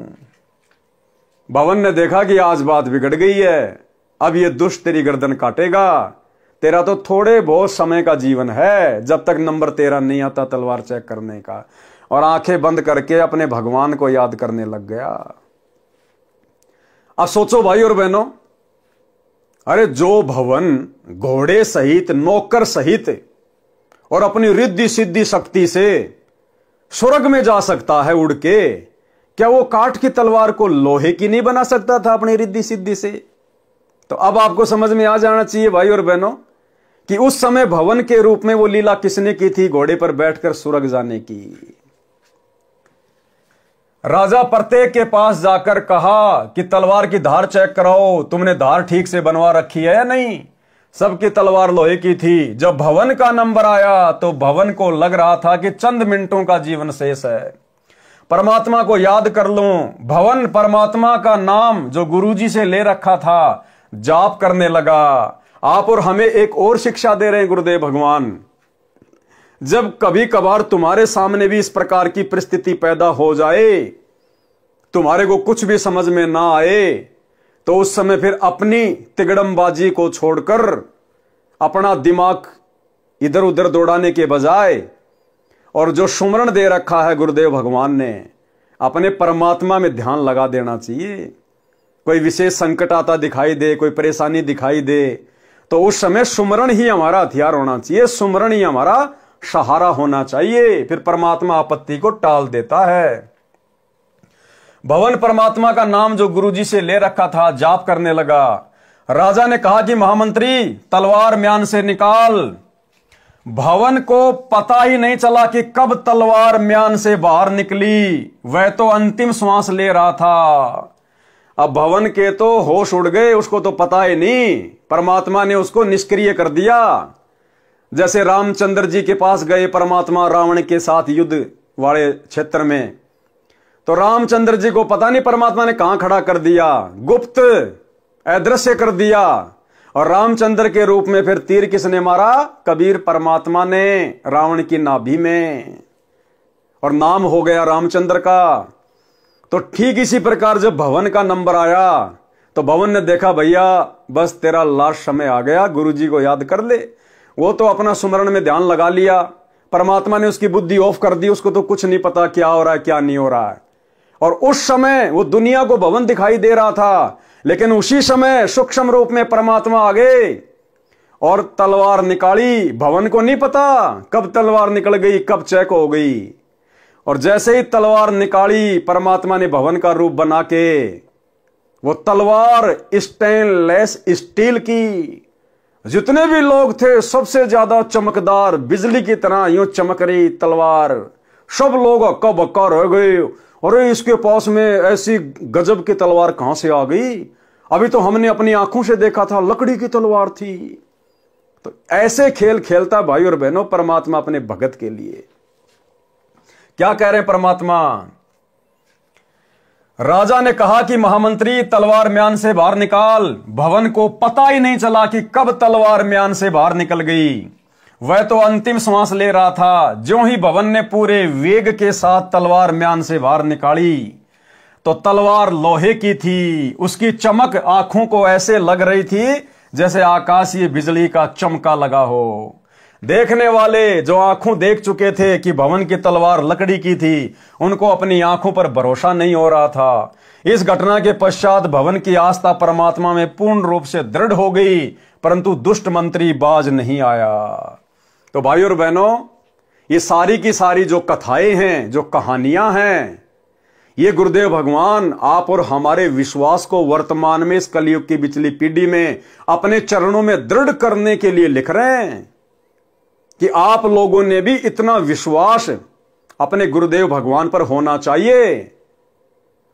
Speaker 1: भवन ने देखा कि आज बात बिगड़ गई है, अब ये दुष्ट तेरी गर्दन काटेगा। तेरा तो थोड़े बहुत समय का जीवन है, जब तक नंबर तेरा नहीं आता तलवार चेक करने का। और आंखें बंद करके अपने भगवान को याद करने लग गया। अब सोचो भाई और बहनों, अरे जो भवन घोड़े सहित नौकर सहित और अपनी रिद्धि सिद्धि शक्ति से स्वर्ग में जा सकता है उड़ के, क्या वो काठ की तलवार को लोहे की नहीं बना सकता था अपनी रिद्धि सिद्धि से? तो अब आपको समझ में आ जाना चाहिए भाई और बहनों कि उस समय भवन के रूप में वो लीला किसने की थी, घोड़े पर बैठकर स्वर्ग जाने की। राजा प्रत्येक के पास जाकर कहा कि तलवार की धार चेक कराओ, तुमने धार ठीक से बनवा रखी है या नहीं। सबकी तलवार लोहे की थी। जब भवन का नंबर आया तो भवन को लग रहा था कि चंद मिनटों का जीवन शेष है, परमात्मा को याद कर लूं। भवन परमात्मा का नाम जो गुरुजी से ले रखा था जाप करने लगा। आप और हमें एक और शिक्षा दे रहे हैं गुरुदेव भगवान, जब कभी कभार तुम्हारे सामने भी इस प्रकार की परिस्थिति पैदा हो जाए, तुम्हारे को कुछ भी समझ में ना आए, तो उस समय फिर अपनी तिगड़मबाजी को छोड़कर अपना दिमाग इधर उधर दौड़ाने के बजाय, और जो सुमरण दे रखा है गुरुदेव भगवान ने, अपने परमात्मा में ध्यान लगा देना चाहिए। कोई विशेष संकट आता दिखाई दे, कोई परेशानी दिखाई दे, तो उस समय सुमरण ही हमारा हथियार होना चाहिए, सुमरण ही हमारा सहारा होना चाहिए। फिर परमात्मा आपत्ति को टाल देता है। भवन परमात्मा का नाम जो गुरुजी से ले रखा था जाप करने लगा। राजा ने कहा कि महामंत्री तलवार म्यान से निकाल। भवन को पता ही नहीं चला कि कब तलवार म्यान से बाहर निकली, वह तो अंतिम श्वास ले रहा था। अब भवन के तो होश उड़ गए, उसको तो पता ही नहीं, परमात्मा ने उसको निष्क्रिय कर दिया। जैसे रामचंद्र जी के पास गए परमात्मा रावण के साथ युद्ध वाले क्षेत्र में, तो रामचंद्र जी को पता नहीं परमात्मा ने कहां खड़ा कर दिया, गुप्त अदृश्य कर दिया। और रामचंद्र के रूप में फिर तीर किसने मारा? कबीर परमात्मा ने रावण की नाभि में, और नाम हो गया रामचंद्र का। तो ठीक इसी प्रकार जब भवन का नंबर आया तो भवन ने देखा भैया बस तेरा लास्ट समय आ गया, गुरुजी को याद कर ले। वो तो अपना सुमरण में ध्यान लगा लिया, परमात्मा ने उसकी बुद्धि ऑफ कर दी, उसको तो कुछ नहीं पता क्या हो रहा है क्या नहीं हो रहा है। और उस समय वो दुनिया को भवन दिखाई दे रहा था, लेकिन उसी समय सूक्ष्म रूप में परमात्मा आ गए और तलवार निकाली। भवन को नहीं पता कब तलवार निकल गई, कब चेक हो गई। और जैसे ही तलवार निकाली, परमात्मा ने भवन का रूप बना के वो तलवार स्टेनलेस स्टील की, जितने भी लोग थे सबसे ज्यादा चमकदार बिजली की तरह यूं चमक रही तलवार। सब लोग हक्का बक्का रह गए, अरे इसके पास में ऐसी गजब की तलवार कहां से आ गई, अभी तो हमने अपनी आंखों से देखा था लकड़ी की तलवार थी। तो ऐसे खेल खेलता भाई और बहनों परमात्मा अपने भगत के लिए। क्या कह रहे हैं परमात्मा? राजा ने कहा कि महामंत्री तलवार म्यान से बाहर निकाल। भवन को पता ही नहीं चला कि कब तलवार म्यान से बाहर निकल गई। वह तो अंतिम श्वास ले रहा था। ज्यों ही भवन ने पूरे वेग के साथ तलवार म्यान से बाहर निकाली तो तलवार लोहे की थी। उसकी चमक आंखों को ऐसे लग रही थी जैसे आकाशीय बिजली का चमका लगा हो। देखने वाले जो आंखों देख चुके थे कि भवन की तलवार लकड़ी की थी, उनको अपनी आंखों पर भरोसा नहीं हो रहा था। इस घटना के पश्चात भवन की आस्था परमात्मा में पूर्ण रूप से दृढ़ हो गई, परंतु दुष्ट मंत्री बाज नहीं आया। तो भाई और बहनों, ये सारी की सारी जो कथाएं हैं, जो कहानियां हैं, ये गुरुदेव भगवान आप और हमारे विश्वास को वर्तमान में इस कलयुग की पिछली पीढ़ी में अपने चरणों में दृढ़ करने के लिए लिख रहे हैं कि आप लोगों ने भी इतना विश्वास अपने गुरुदेव भगवान पर होना चाहिए।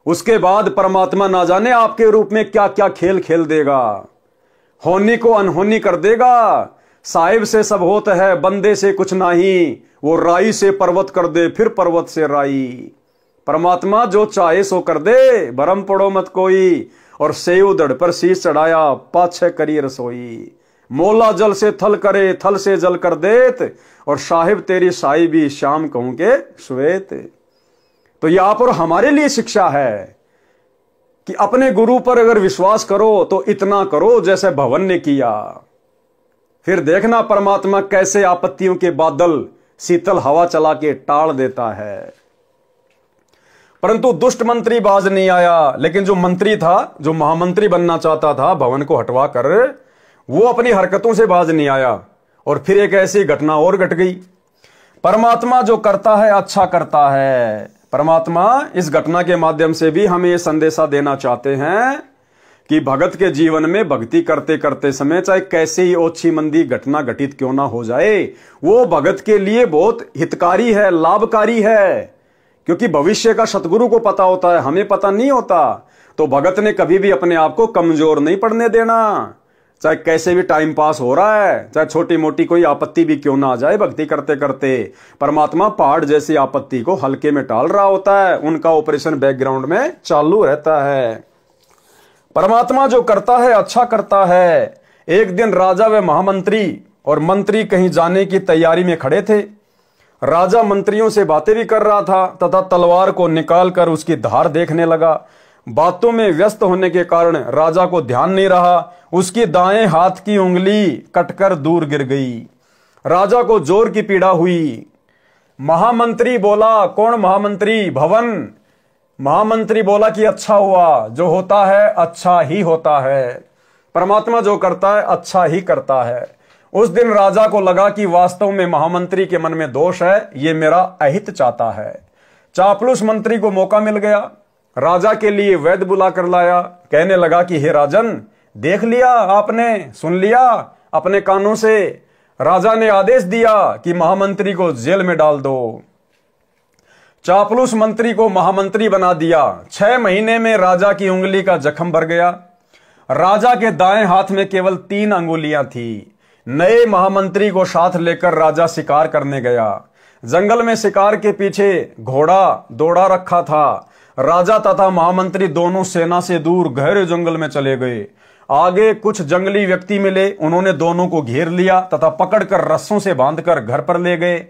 Speaker 1: उसके बाद परमात्मा ना जाने आपके रूप में क्या क्या खेल खेल देगा, होनी को अनहोनी कर देगा। साहिब से सब होता है, बंदे से कुछ नहीं, वो राई से पर्वत कर दे, फिर पर्वत से राई। परमात्मा जो चाहे सो कर दे, भरम पड़ो मत कोई। और सेव दड़ पर शीश चढ़ाया, पाछे करी रसोई। मोला जल से थल करे, थल से जल कर देत, और साहिब तेरी साई भी शाम कहूं के श्वेत। तो यह आप और हमारे लिए शिक्षा है कि अपने गुरु पर अगर विश्वास करो तो इतना करो जैसे भवन ने किया। फिर देखना परमात्मा कैसे आपत्तियों के बादल शीतल हवा चला के टाल देता है। परंतु दुष्ट मंत्री बाज नहीं आया, लेकिन जो मंत्री था, जो महामंत्री बनना चाहता था भवन को हटवा कर, वो अपनी हरकतों से बाज नहीं आया। और फिर एक ऐसी घटना और घट गई। परमात्मा जो करता है अच्छा करता है। परमात्मा इस घटना के माध्यम से भी हमें यह संदेशा देना चाहते हैं कि भगत के जीवन में भक्ति करते करते समय चाहे कैसे ही ओछी मंदी घटना घटित क्यों ना हो जाए, वो भगत के लिए बहुत हितकारी है, लाभकारी है। क्योंकि भविष्य का सतगुरु को पता होता है, हमें पता नहीं होता। तो भगत ने कभी भी अपने आप को कमजोर नहीं पड़ने देना। चाहे कैसे भी टाइम पास हो रहा है, चाहे छोटी मोटी कोई आपत्ति भी क्यों ना आ जाए, भक्ति करते करते परमात्मा पहाड़ जैसी आपत्ति को हल्के में टाल रहा होता है। उनका ऑपरेशन बैकग्राउंड में चालू रहता है। परमात्मा जो करता है अच्छा करता है। एक दिन राजा व महामंत्री और मंत्री कहीं जाने की तैयारी में खड़े थे। राजा मंत्रियों से बातें भी कर रहा था तथा तलवार को निकालकर उसकी धार देखने लगा। बातों में व्यस्त होने के कारण राजा को ध्यान नहीं रहा। उसकी दाएं हाथ की उंगली कटकर दूर गिर गई। राजा को जोर की पीड़ा हुई। महामंत्री बोला, कौन महामंत्री? भवन। महामंत्री बोला कि अच्छा हुआ, जो होता है अच्छा ही होता है। परमात्मा जो करता है अच्छा ही करता है। उस दिन राजा को लगा कि वास्तव में महामंत्री के मन में दोष है, ये मेरा अहित चाहता है। चापलूस मंत्री को मौका मिल गया। राजा के लिए वैद्य बुला कर लाया। कहने लगा कि हे राजन, देख लिया आपने, सुन लिया अपने कानों से। राजा ने आदेश दिया कि महामंत्री को जेल में डाल दो। चापलूस मंत्री को महामंत्री बना दिया। 6 महीने में राजा की उंगली का जख्म भर गया। राजा के दाएं हाथ में केवल 3 अंगुलियां थी। नए महामंत्री को साथ लेकर राजा शिकार करने गया। जंगल में शिकार के पीछे घोड़ा दौड़ा रखा था। राजा तथा महामंत्री दोनों सेना से दूर गहरे जंगल में चले गए। आगे कुछ जंगली व्यक्ति मिले। उन्होंने दोनों को घेर लिया तथा पकड़कर रस्सों से बांधकर घर पर ले गए।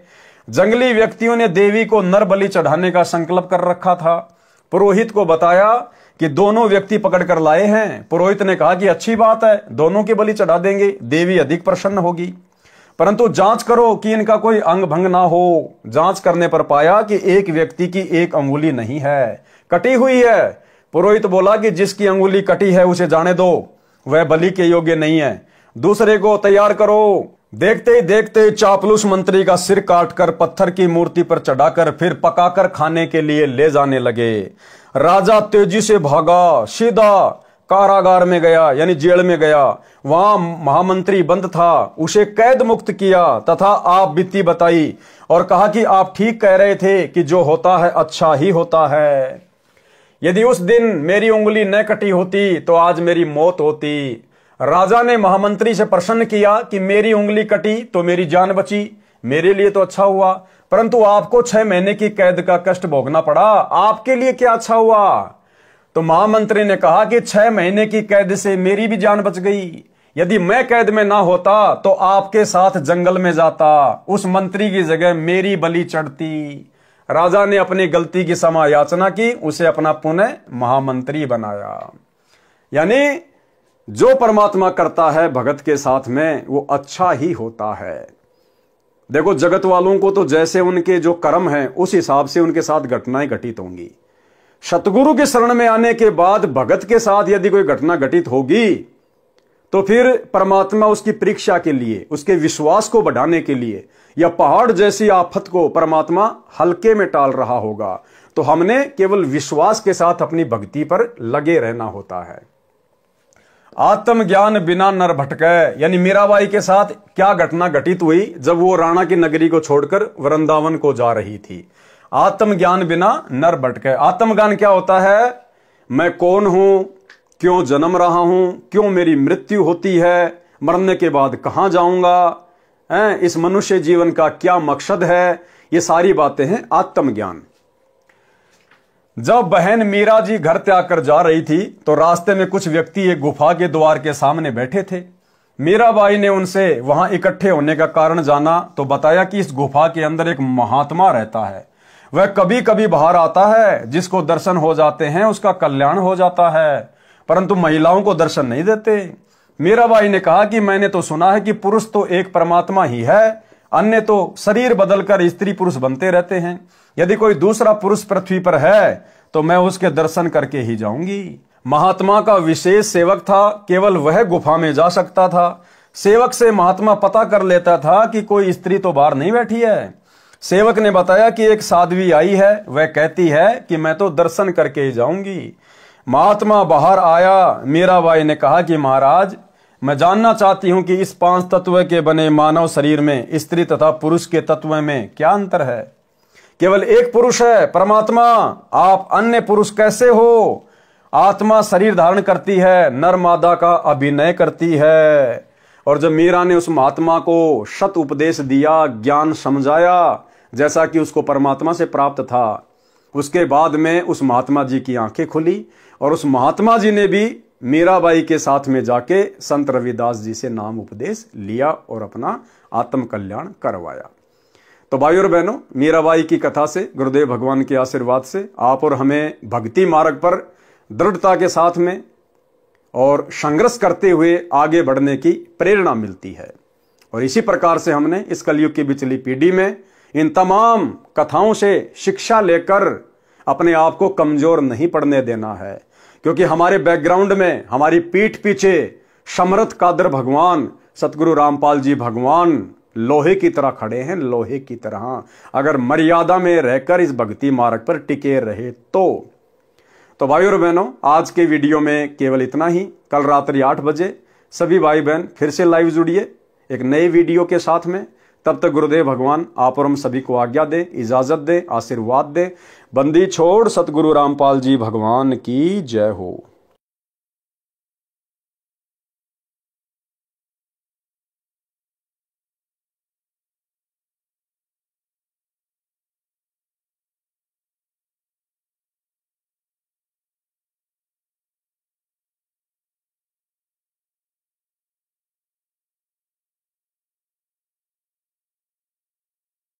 Speaker 1: जंगली व्यक्तियों ने देवी को नर बलि चढ़ाने का संकल्प कर रखा था। पुरोहित को बताया कि दोनों व्यक्ति पकड़कर लाए हैं। पुरोहित ने कहा कि अच्छी बात है, दोनों की बलि चढ़ा देंगे, देवी अधिक प्रसन्न होगी। परंतु जांच करो कि इनका कोई अंग भंग ना हो। जांच करने पर पाया कि एक व्यक्ति की एक अंगुली नहीं है, कटी हुई है। पुरोहित बोला कि जिसकी अंगुली कटी है उसे जाने दो, वह बलि के योग्य नहीं है। दूसरे को तैयार करो। देखते ही देखते चापलूस मंत्री का सिर काटकर पत्थर की मूर्ति पर चढ़ाकर फिर पकाकर खाने के लिए ले जाने लगे। राजा तेजी से भागा, सीधा कारागार में गया यानी जेल में गया, वहां महामंत्री बंद था, उसे कैद मुक्त किया तथा आप बीती बताई और कहा कि आप ठीक कह रहे थे कि जो होता है अच्छा ही होता है। यदि उस दिन मेरी उंगली न कटी होती तो आज मेरी मौत होती। राजा ने महामंत्री से प्रश्न किया कि मेरी उंगली कटी तो मेरी जान बची, मेरे लिए तो अच्छा हुआ, परंतु आपको 6 महीने की कैद का कष्ट भोगना पड़ा, आपके लिए क्या अच्छा हुआ? तो महामंत्री ने कहा कि 6 महीने की कैद से मेरी भी जान बच गई। यदि मैं कैद में ना होता तो आपके साथ जंगल में जाता, उस मंत्री की जगह मेरी बलि चढ़ती। राजा ने अपनी गलती की क्षमा याचना की, उसे अपना पुनः महामंत्री बनाया। यानी जो परमात्मा करता है भगत के साथ में वो अच्छा ही होता है। देखो, जगत वालों को तो जैसे उनके जो कर्म हैं उस हिसाब से उनके साथ घटनाएं घटित होंगी। सतगुरु के शरण में आने के बाद भगत के साथ यदि कोई घटना घटित होगी तो फिर परमात्मा उसकी परीक्षा के लिए, उसके विश्वास को बढ़ाने के लिए या पहाड़ जैसी आफत को परमात्मा हल्के में टाल रहा होगा। तो हमने केवल विश्वास के साथ अपनी भक्ति पर लगे रहना होता है। आत्मज्ञान बिना नर भटके, यानी मीराबाई के साथ क्या घटना घटित हुई जब वो राणा की नगरी को छोड़कर वृंदावन को जा रही थी। आत्मज्ञान बिना नर भटके। आत्मज्ञान क्या होता है? मैं कौन हूं, क्यों जन्म रहा हूं, क्यों मेरी मृत्यु होती है, मरने के बाद कहां जाऊंगा, इस मनुष्य जीवन का क्या मकसद है, ये सारी बातें हैं आत्मज्ञान। जब बहन मीरा जी घर त्याग कर जा रही थी तो रास्ते में कुछ व्यक्ति एक गुफा के द्वार के सामने बैठे थे। मीराबाई ने उनसे वहां इकट्ठे होने का कारण जाना तो बताया कि इस गुफा के अंदर एक महात्मा रहता है, वह कभी कभी बाहर आता है, जिसको दर्शन हो जाते हैं उसका कल्याण हो जाता है, परंतु महिलाओं को दर्शन नहीं देते। मीराबाई ने कहा कि मैंने तो सुना है कि पुरुष तो एक परमात्मा ही है, अन्य तो शरीर बदलकर स्त्री पुरुष बनते रहते हैं। यदि कोई दूसरा पुरुष पृथ्वी पर है तो मैं उसके दर्शन करके ही जाऊंगी। महात्मा का विशेष सेवक था, केवल वह गुफा में जा सकता था। सेवक से महात्मा पता कर लेता था कि कोई स्त्री तो बाहर नहीं बैठी है। सेवक ने बताया कि एक साध्वी आई है, वह कहती है कि मैं तो दर्शन करके ही जाऊंगी। महात्मा बाहर आया। मीराबाई ने कहा कि महाराज, मैं जानना चाहती हूं कि इस 5 तत्व के बने मानव शरीर में स्त्री तथा पुरुष के तत्व में क्या अंतर है? केवल एक पुरुष है परमात्मा, आप अन्य पुरुष कैसे हो? आत्मा शरीर धारण करती है, नर मादा का अभिनय करती है। और जब मीरा ने उस महात्मा को शत उपदेश दिया, ज्ञान समझाया जैसा कि उसको परमात्मा से प्राप्त था, उसके बाद में उस महात्मा जी की आंखें खुली और उस महात्मा जी ने भी मीराबाई के साथ में जाके संत रविदास जी से नाम उपदेश लिया और अपना आत्म कल्याण करवाया। तो भाइयों और बहनों, मीराबाई की कथा से, गुरुदेव भगवान के आशीर्वाद से आप और हमें भक्ति मार्ग पर दृढ़ता के साथ में और संघर्ष करते हुए आगे बढ़ने की प्रेरणा मिलती है। और इसी प्रकार से हमने इस कलयुग की बिचली पीढ़ी में इन तमाम कथाओं से शिक्षा लेकर अपने आप को कमजोर नहीं पड़ने देना है, क्योंकि हमारे बैकग्राउंड में, हमारी पीठ पीछे समर्थ कादर भगवान, सतगुरु रामपाल जी भगवान लोहे की तरह खड़े हैं, लोहे की तरह। अगर मर्यादा में रहकर इस भक्ति मार्ग पर टिके रहे तो भाइयों और बहनों, आज के वीडियो में केवल इतना ही। कल रात्रि 8 बजे सभी भाई बहन फिर से लाइव जुड़िए एक नए वीडियो के साथ में। तब तक गुरुदेव भगवान आप और हम सभी को आज्ञा दे, इजाजत दे, आशीर्वाद दे। बंदी छोड़ सतगुरु रामपाल जी भगवान की जय हो।